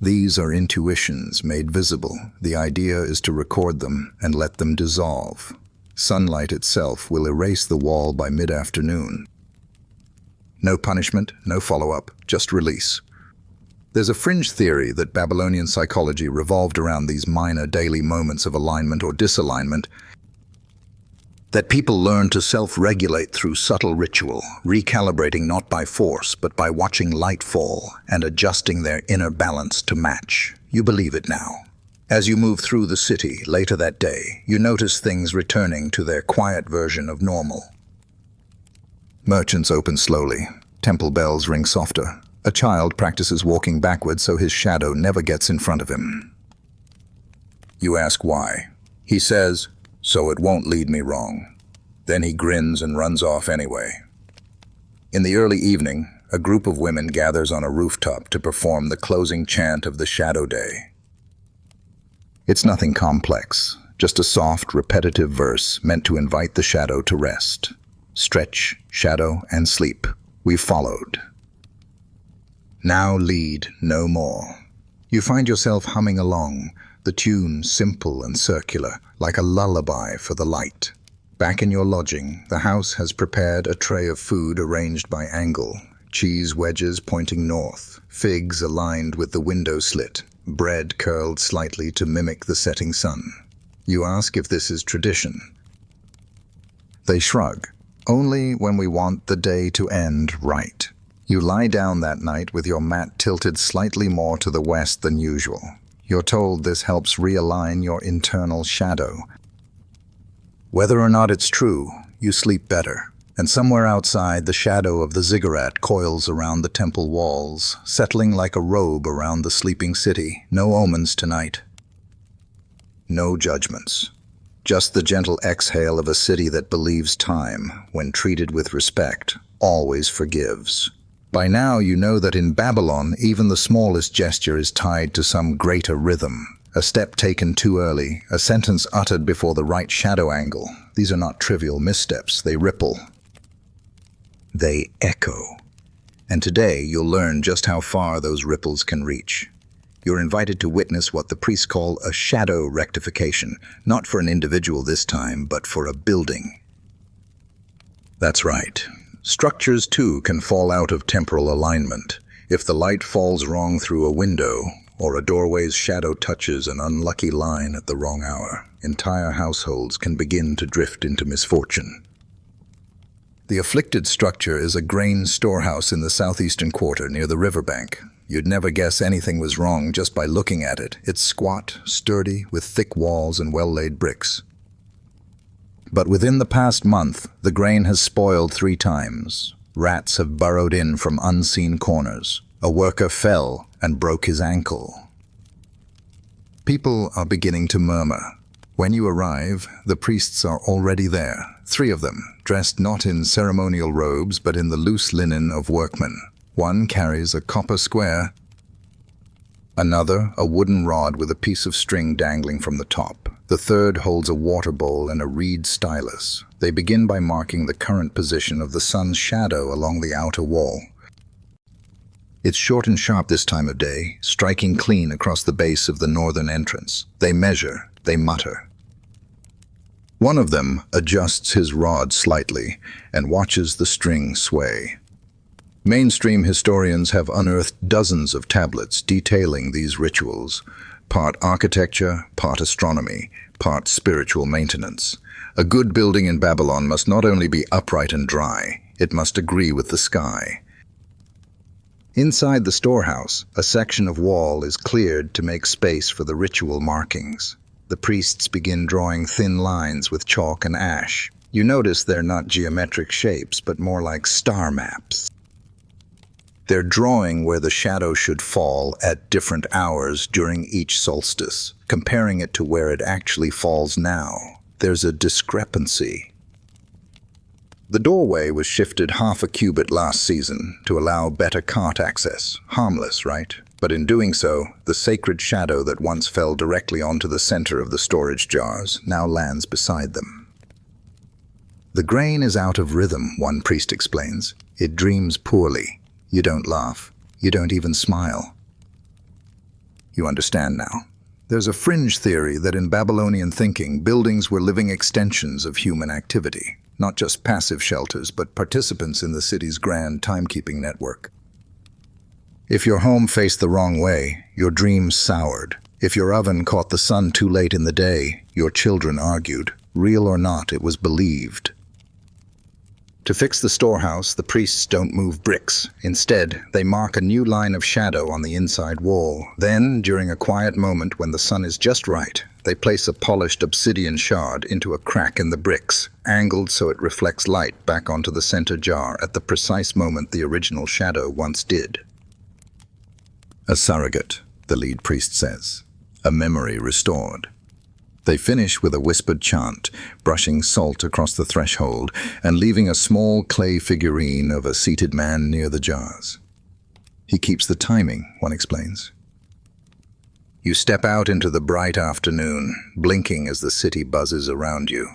These are intuitions made visible. The idea is to record them and let them dissolve. Sunlight itself will erase the wall by mid-afternoon. No punishment, no follow-up, just release. There's a fringe theory that Babylonian psychology revolved around these minor daily moments of alignment or disalignment, that people learn to self-regulate through subtle ritual, recalibrating not by force, but by watching light fall and adjusting their inner balance to match. You believe it now. As you move through the city later that day, you notice things returning to their quiet version of normal. Merchants open slowly. Temple bells ring softer. A child practices walking backwards so his shadow never gets in front of him. You ask why. He says, "So it won't lead me wrong." Then he grins and runs off anyway. In the early evening, a group of women gathers on a rooftop to perform the closing chant of the shadow day. It's nothing complex, just a soft, repetitive verse meant to invite the shadow to rest. Stretch, shadow, and sleep. We've followed. Now lead no more. You find yourself humming along, the tune simple and circular, like a lullaby for the light. Back in your lodging, the house has prepared a tray of food arranged by angle, cheese wedges pointing north, figs aligned with the window slit, bread curled slightly to mimic the setting sun. You ask if this is tradition. They shrug. Only when we want the day to end right. You lie down that night with your mat tilted slightly more to the west than usual. You're told this helps realign your internal shadow. Whether or not it's true, you sleep better. And somewhere outside, the shadow of the ziggurat coils around the temple walls, settling like a robe around the sleeping city. No omens tonight. No judgments. Just the gentle exhale of a city that believes time, when treated with respect, always forgives. By now you know that in Babylon, even the smallest gesture is tied to some greater rhythm. A step taken too early, a sentence uttered before the right shadow angle. These are not trivial missteps, they ripple. They echo. And today you'll learn just how far those ripples can reach. You're invited to witness what the priests call a shadow rectification, not for an individual this time, but for a building. That's right. Structures too can fall out of temporal alignment. If the light falls wrong through a window, or a doorway's shadow touches an unlucky line at the wrong hour, entire households can begin to drift into misfortune. The afflicted structure is a grain storehouse in the southeastern quarter near the riverbank. You'd never guess anything was wrong just by looking at it. It's squat, sturdy, with thick walls and well-laid bricks. But within the past month, the grain has spoiled 3 times. Rats have burrowed in from unseen corners. A worker fell and broke his ankle. People are beginning to murmur. When you arrive, the priests are already there, 3 of them, dressed not in ceremonial robes but in the loose linen of workmen. One carries a copper square, another a wooden rod with a piece of string dangling from the top. The third holds a water bowl and a reed stylus. They begin by marking the current position of the sun's shadow along the outer wall. It's short and sharp this time of day, striking clean across the base of the northern entrance. They measure, they mutter. One of them adjusts his rod slightly and watches the string sway. Mainstream historians have unearthed dozens of tablets detailing these rituals, part architecture, part astronomy, part spiritual maintenance. A good building in Babylon must not only be upright and dry, it must agree with the sky. Inside the storehouse, a section of wall is cleared to make space for the ritual markings. The priests begin drawing thin lines with chalk and ash. You notice they're not geometric shapes, but more like star maps. They're drawing where the shadow should fall at different hours during each solstice, comparing it to where it actually falls now. There's a discrepancy. The doorway was shifted half a cubit last season to allow better cart access. Harmless, right? But in doing so, the sacred shadow that once fell directly onto the center of the storage jars now lands beside them. The grain is out of rhythm, one priest explains. It dreams poorly. You don't laugh. You don't even smile. You understand now. There's a fringe theory that in Babylonian thinking, buildings were living extensions of human activity. Not just passive shelters, but participants in the city's grand timekeeping network. If your home faced the wrong way, your dreams soured. If your oven caught the sun too late in the day, your children argued. Real or not, it was believed. To fix the storehouse, the priests don't move bricks. Instead, they mark a new line of shadow on the inside wall. Then, during a quiet moment when the sun is just right, they place a polished obsidian shard into a crack in the bricks, angled so it reflects light back onto the center jar at the precise moment the original shadow once did. A surrogate, the lead priest says. A memory restored. They finish with a whispered chant, brushing salt across the threshold and leaving a small clay figurine of a seated man near the jars. He keeps the timing, one explains. You step out into the bright afternoon, blinking as the city buzzes around you.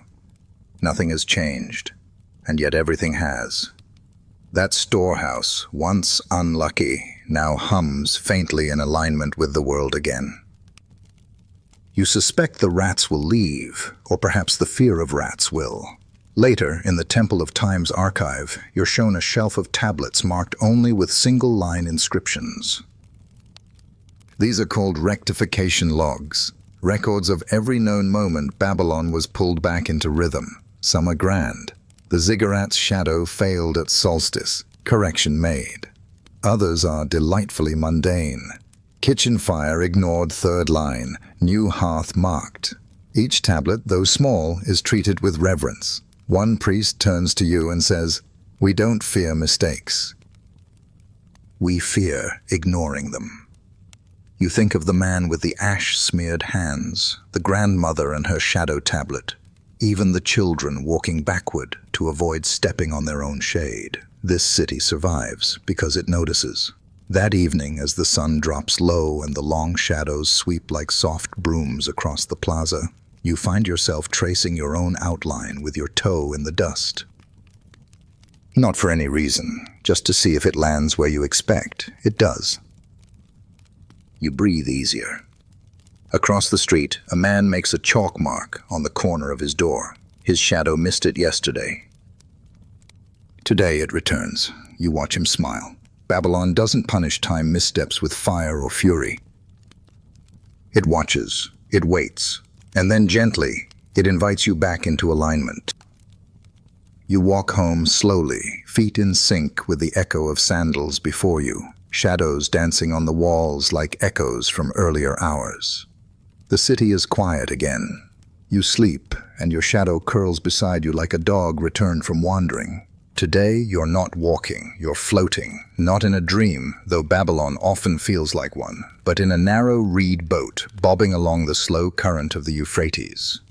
Nothing has changed, and yet everything has. That storehouse, once unlucky, now hums faintly in alignment with the world again. You suspect the rats will leave, or perhaps the fear of rats will. Later, in the Temple of Time's archive, you're shown a shelf of tablets marked only with single-line inscriptions. These are called rectification logs, records of every known moment Babylon was pulled back into rhythm. Some are grand. The ziggurats' shadow failed at solstice, correction made. Others are delightfully mundane. Kitchen fire ignored third line, new hearth marked. Each tablet, though small, is treated with reverence. One priest turns to you and says, "We don't fear mistakes. We fear ignoring them." You think of the man with the ash-smeared hands, the grandmother and her shadow tablet, even the children walking backward to avoid stepping on their own shade. This city survives because it notices. That evening, as the sun drops low and the long shadows sweep like soft brooms across the plaza, you find yourself tracing your own outline with your toe in the dust. Not for any reason, just to see if it lands where you expect. It does. You breathe easier. Across the street, a man makes a chalk mark on the corner of his door. His shadow missed it yesterday. Today it returns. You watch him smile. Babylon doesn't punish time missteps with fire or fury. It watches, it waits, and then gently, it invites you back into alignment. You walk home slowly, feet in sync with the echo of sandals before you, shadows dancing on the walls like echoes from earlier hours. The city is quiet again. You sleep, and your shadow curls beside you like a dog returned from wandering. Today, you're not walking, you're floating, not in a dream, though Babylon often feels like one, but in a narrow reed boat bobbing along the slow current of the Euphrates.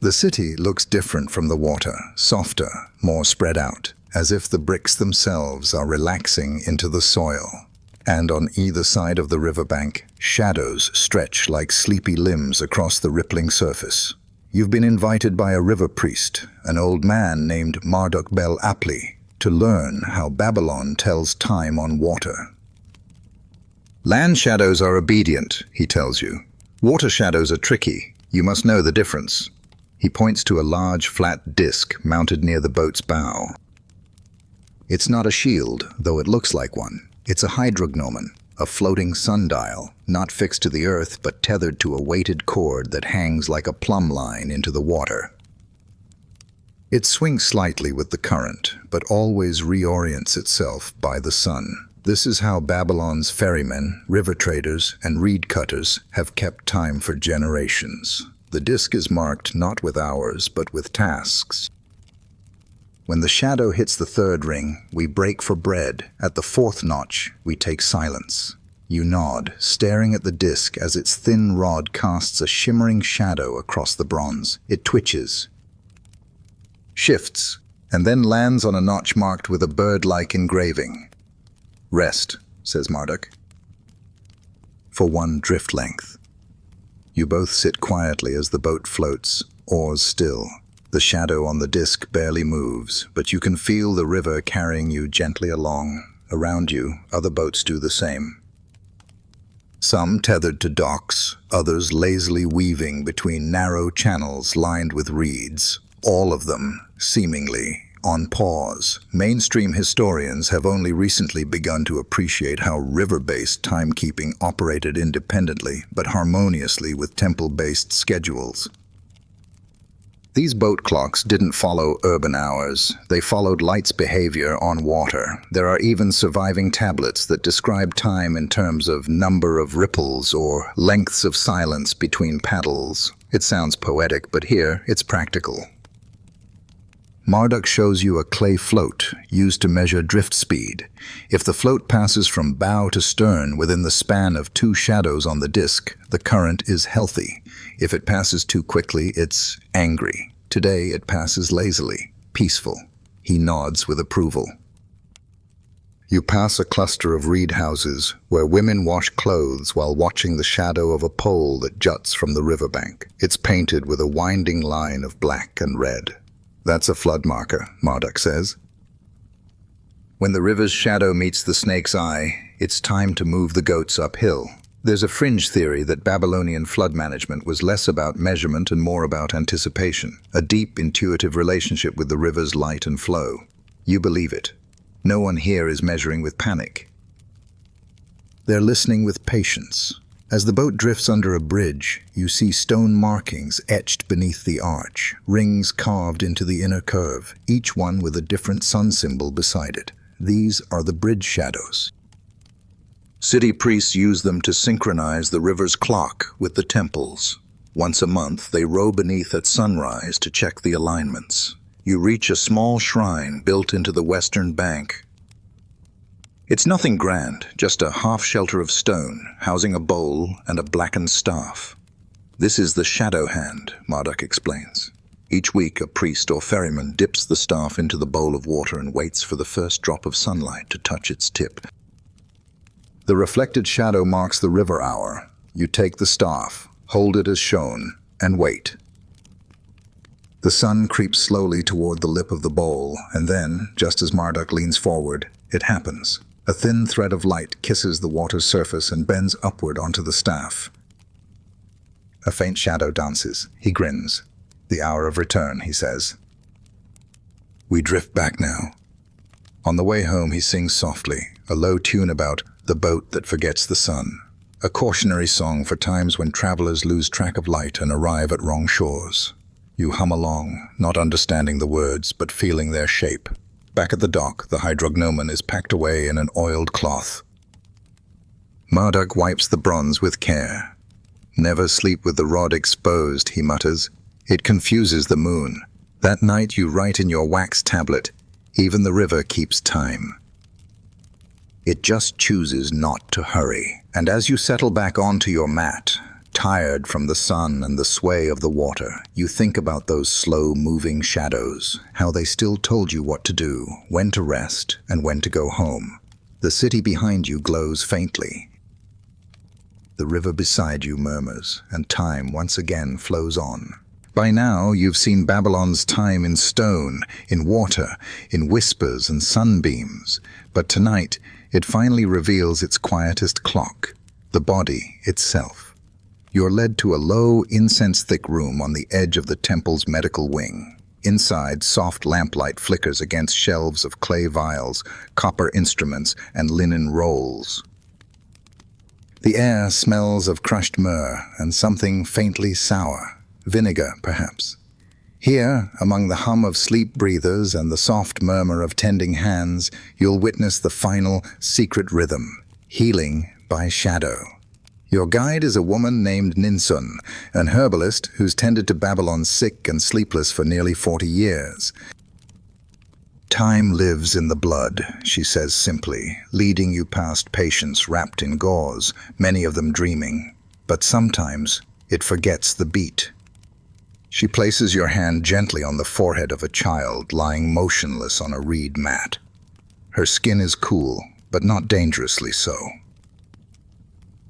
The city looks different from the water, softer, more spread out, as if the bricks themselves are relaxing into the soil. And on either side of the riverbank, shadows stretch like sleepy limbs across the rippling surface. You've been invited by a river priest, an old man named Marduk Bel Apli, to learn how Babylon tells time on water. Land shadows are obedient, he tells you. Water shadows are tricky. You must know the difference. He points to a large, flat disc mounted near the boat's bow. It's not a shield, though it looks like one. It's a hydrognomon, a floating sundial, not fixed to the earth but tethered to a weighted cord that hangs like a plumb line into the water. It swings slightly with the current, but always reorients itself by the sun. This is how Babylon's ferrymen, river traders, and reed cutters have kept time for generations. The disk is marked not with hours, but with tasks. When the shadow hits the third ring, we break for bread. At the fourth notch, we take silence. You nod, staring at the disk as its thin rod casts a shimmering shadow across the bronze. It twitches, shifts, and then lands on a notch marked with a bird-like engraving. "Rest," says Marduk, "for one drift length." You both sit quietly as the boat floats, oars still. The shadow on the disk barely moves, but you can feel the river carrying you gently along. Around you, other boats do the same. Some tethered to docks, others lazily weaving between narrow channels lined with reeds. All of them, seemingly, on pause. Mainstream historians have only recently begun to appreciate how river-based timekeeping operated independently but harmoniously with temple-based schedules. These boat clocks didn't follow urban hours. They followed light's behavior on water. There are even surviving tablets that describe time in terms of number of ripples or lengths of silence between paddles. It sounds poetic, but here it's practical. Marduk shows you a clay float used to measure drift speed. If the float passes from bow to stern within the span of two shadows on the disk, the current is healthy. If it passes too quickly, it's angry. Today it passes lazily, peaceful. He nods with approval. You pass a cluster of reed houses where women wash clothes while watching the shadow of a pole that juts from the riverbank. It's painted with a winding line of black and red. "That's a flood marker," Marduk says. When the river's shadow meets the snake's eye, it's time to move the goats uphill. There's a fringe theory that Babylonian flood management was less about measurement and more about anticipation, a deep, intuitive relationship with the river's light and flow. You believe it. No one here is measuring with panic. They're listening with patience. As the boat drifts under a bridge, you see stone markings etched beneath the arch, rings carved into the inner curve, each one with a different sun symbol beside it. These are the bridge shadows. City priests use them to synchronize the river's clock with the temple's. Once a month, they row beneath at sunrise to check the alignments. You reach a small shrine built into the western bank. It's nothing grand, just a half shelter of stone, housing a bowl and a blackened staff. This is the shadow hand, Marduk explains. Each week, a priest or ferryman dips the staff into the bowl of water and waits for the first drop of sunlight to touch its tip. The reflected shadow marks the river hour. You take the staff, hold it as shown, and wait. The sun creeps slowly toward the lip of the bowl, and then, just as Marduk leans forward, it happens. A thin thread of light kisses the water's surface and bends upward onto the staff. A faint shadow dances. He grins. "The hour of return," he says. We drift back now. On the way home, he sings softly, a low tune about the boat that forgets the sun, a cautionary song for times when travelers lose track of light and arrive at wrong shores. You hum along, not understanding the words, but feeling their shape. Back at the dock, the hydrognomon is packed away in an oiled cloth. Marduk wipes the bronze with care. "Never sleep with the rod exposed," he mutters. "It confuses the moon. That night you write in your wax tablet, 'Even the river keeps time.' It just chooses not to hurry. And as you settle back onto your mat, tired from the sun and the sway of the water, you think about those slow-moving shadows, how they still told you what to do, when to rest, and when to go home. The city behind you glows faintly. The river beside you murmurs, and time once again flows on. By now, you've seen Babylon's time in stone, in water, in whispers and sunbeams. But tonight, it finally reveals its quietest clock, the body itself. You're led to a low, incense-thick room on the edge of the temple's medical wing. Inside, soft lamplight flickers against shelves of clay vials, copper instruments, and linen rolls. The air smells of crushed myrrh and something faintly sour, vinegar perhaps. Here, among the hum of sleep breathers and the soft murmur of tending hands, you'll witness the final, secret rhythm, healing by shadow. Your guide is a woman named Ninsun, an herbalist who's tended to Babylon's sick and sleepless for nearly 40 years. Time lives in the blood, she says simply, leading you past patients wrapped in gauze, many of them dreaming. But sometimes it forgets the beat. She places your hand gently on the forehead of a child lying motionless on a reed mat. Her skin is cool, but not dangerously so.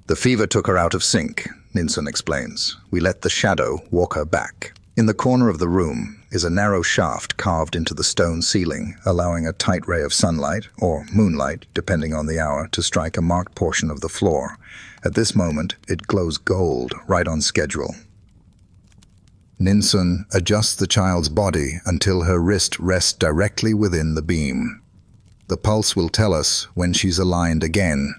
The fever took her out of sync, Ninsun explains. We let the shadow walk her back. In the corner of the room is a narrow shaft carved into the stone ceiling, allowing a tight ray of sunlight, or moonlight, depending on the hour, to strike a marked portion of the floor. At this moment, it glows gold, right on schedule. Ninsun adjusts the child's body until her wrist rests directly within the beam. The pulse will tell us when she's aligned again.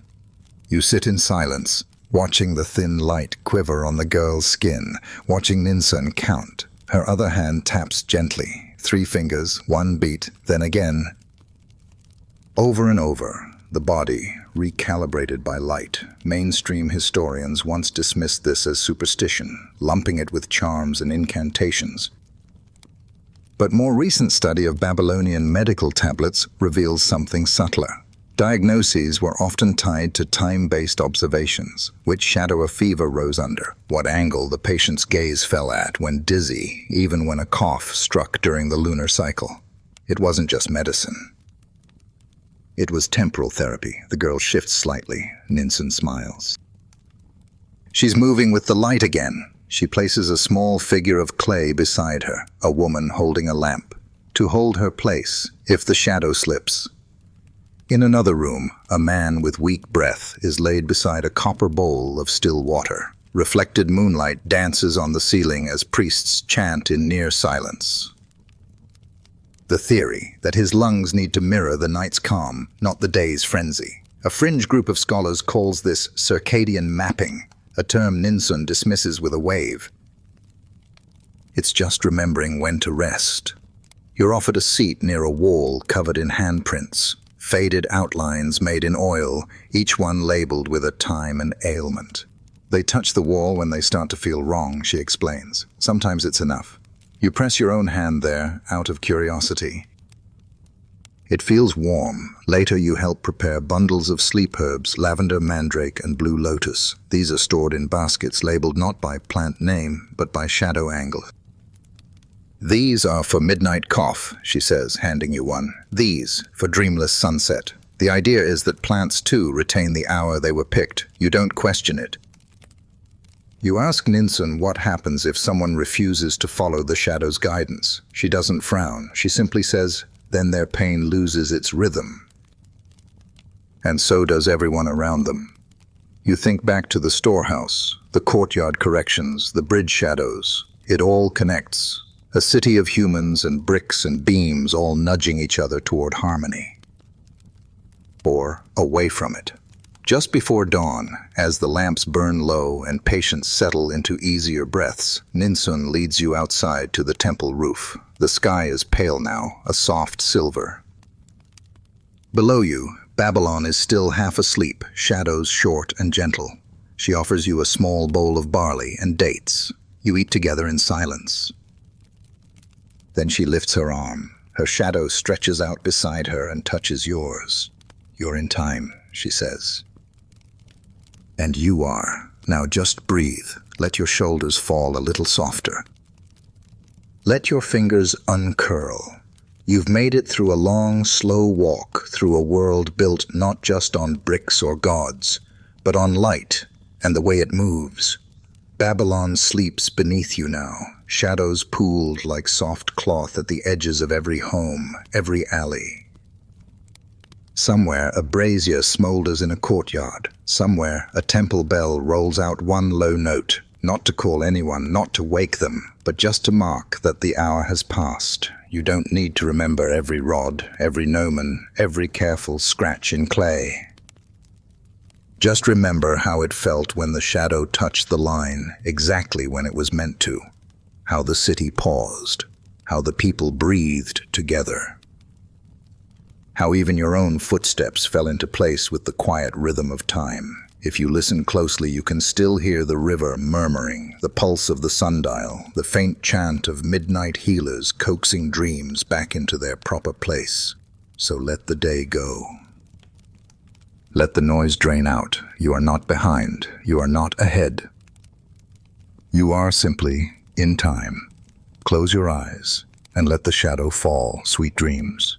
You sit in silence, watching the thin light quiver on the girl's skin, watching Ninsun count. Her other hand taps gently, 3 fingers, 1 beat, then again. Over and over, the body, recalibrated by light. Mainstream historians once dismissed this as superstition, lumping it with charms and incantations. But more recent study of Babylonian medical tablets reveals something subtler. Diagnoses were often tied to time-based observations, which shadow a fever rose under, what angle the patient's gaze fell at when dizzy, even when a cough struck during the lunar cycle. It wasn't just medicine. It was temporal therapy. The girl shifts slightly. Ninsun smiles. She's moving with the light again. She places a small figure of clay beside her, a woman holding a lamp, to hold her place if the shadow slips. In another room, a man with weak breath is laid beside a copper bowl of still water. Reflected moonlight dances on the ceiling as priests chant in near silence. The theory that his lungs need to mirror the night's calm, not the day's frenzy. A fringe group of scholars calls this circadian mapping, a term Ninsun dismisses with a wave. It's just remembering when to rest. You're offered a seat near a wall covered in handprints, faded outlines made in oil, each one labeled with a time and ailment. They touch the wall when they start to feel wrong, she explains. Sometimes it's enough. You press your own hand there, out of curiosity. It feels warm. Later you help prepare bundles of sleep herbs, lavender, mandrake, and blue lotus. These are stored in baskets labeled not by plant name, but by shadow angle. These are for midnight cough, she says, handing you one. These for dreamless sunset. The idea is that plants too retain the hour they were picked. You don't question it. You ask Ninsun what happens if someone refuses to follow the shadow's guidance. She doesn't frown. She simply says, then their pain loses its rhythm. And so does everyone around them. You think back to the storehouse, the courtyard corrections, the bridge shadows. It all connects. A city of humans and bricks and beams all nudging each other toward harmony. Or away from it. Just before dawn, as the lamps burn low and patients settle into easier breaths, Ninsun leads you outside to the temple roof. The sky is pale now, a soft silver. Below you, Babylon is still half asleep, shadows short and gentle. She offers you a small bowl of barley and dates. You eat together in silence. Then she lifts her arm. Her shadow stretches out beside her and touches yours. You're in time, she says. And you are. Now just breathe. Let your shoulders fall a little softer. Let your fingers uncurl. You've made it through a long, slow walk through a world built not just on bricks or gods, but on light and the way it moves. Babylon sleeps beneath you now, shadows pooled like soft cloth at the edges of every home, every alley. Somewhere a brazier smolders in a courtyard. Somewhere a temple bell rolls out one low note. Not to call anyone, not to wake them, but just to mark that the hour has passed. You don't need to remember every rod, every gnomon, every careful scratch in clay. Just remember how it felt when the shadow touched the line, exactly when it was meant to. How the city paused, how the people breathed together. How even your own footsteps fell into place with the quiet rhythm of time. If you listen closely, you can still hear the river murmuring, the pulse of the sundial, the faint chant of midnight healers coaxing dreams back into their proper place. So let the day go. Let the noise drain out. You are not behind. You are not ahead. You are simply in time. Close your eyes and let the shadow fall, sweet dreams.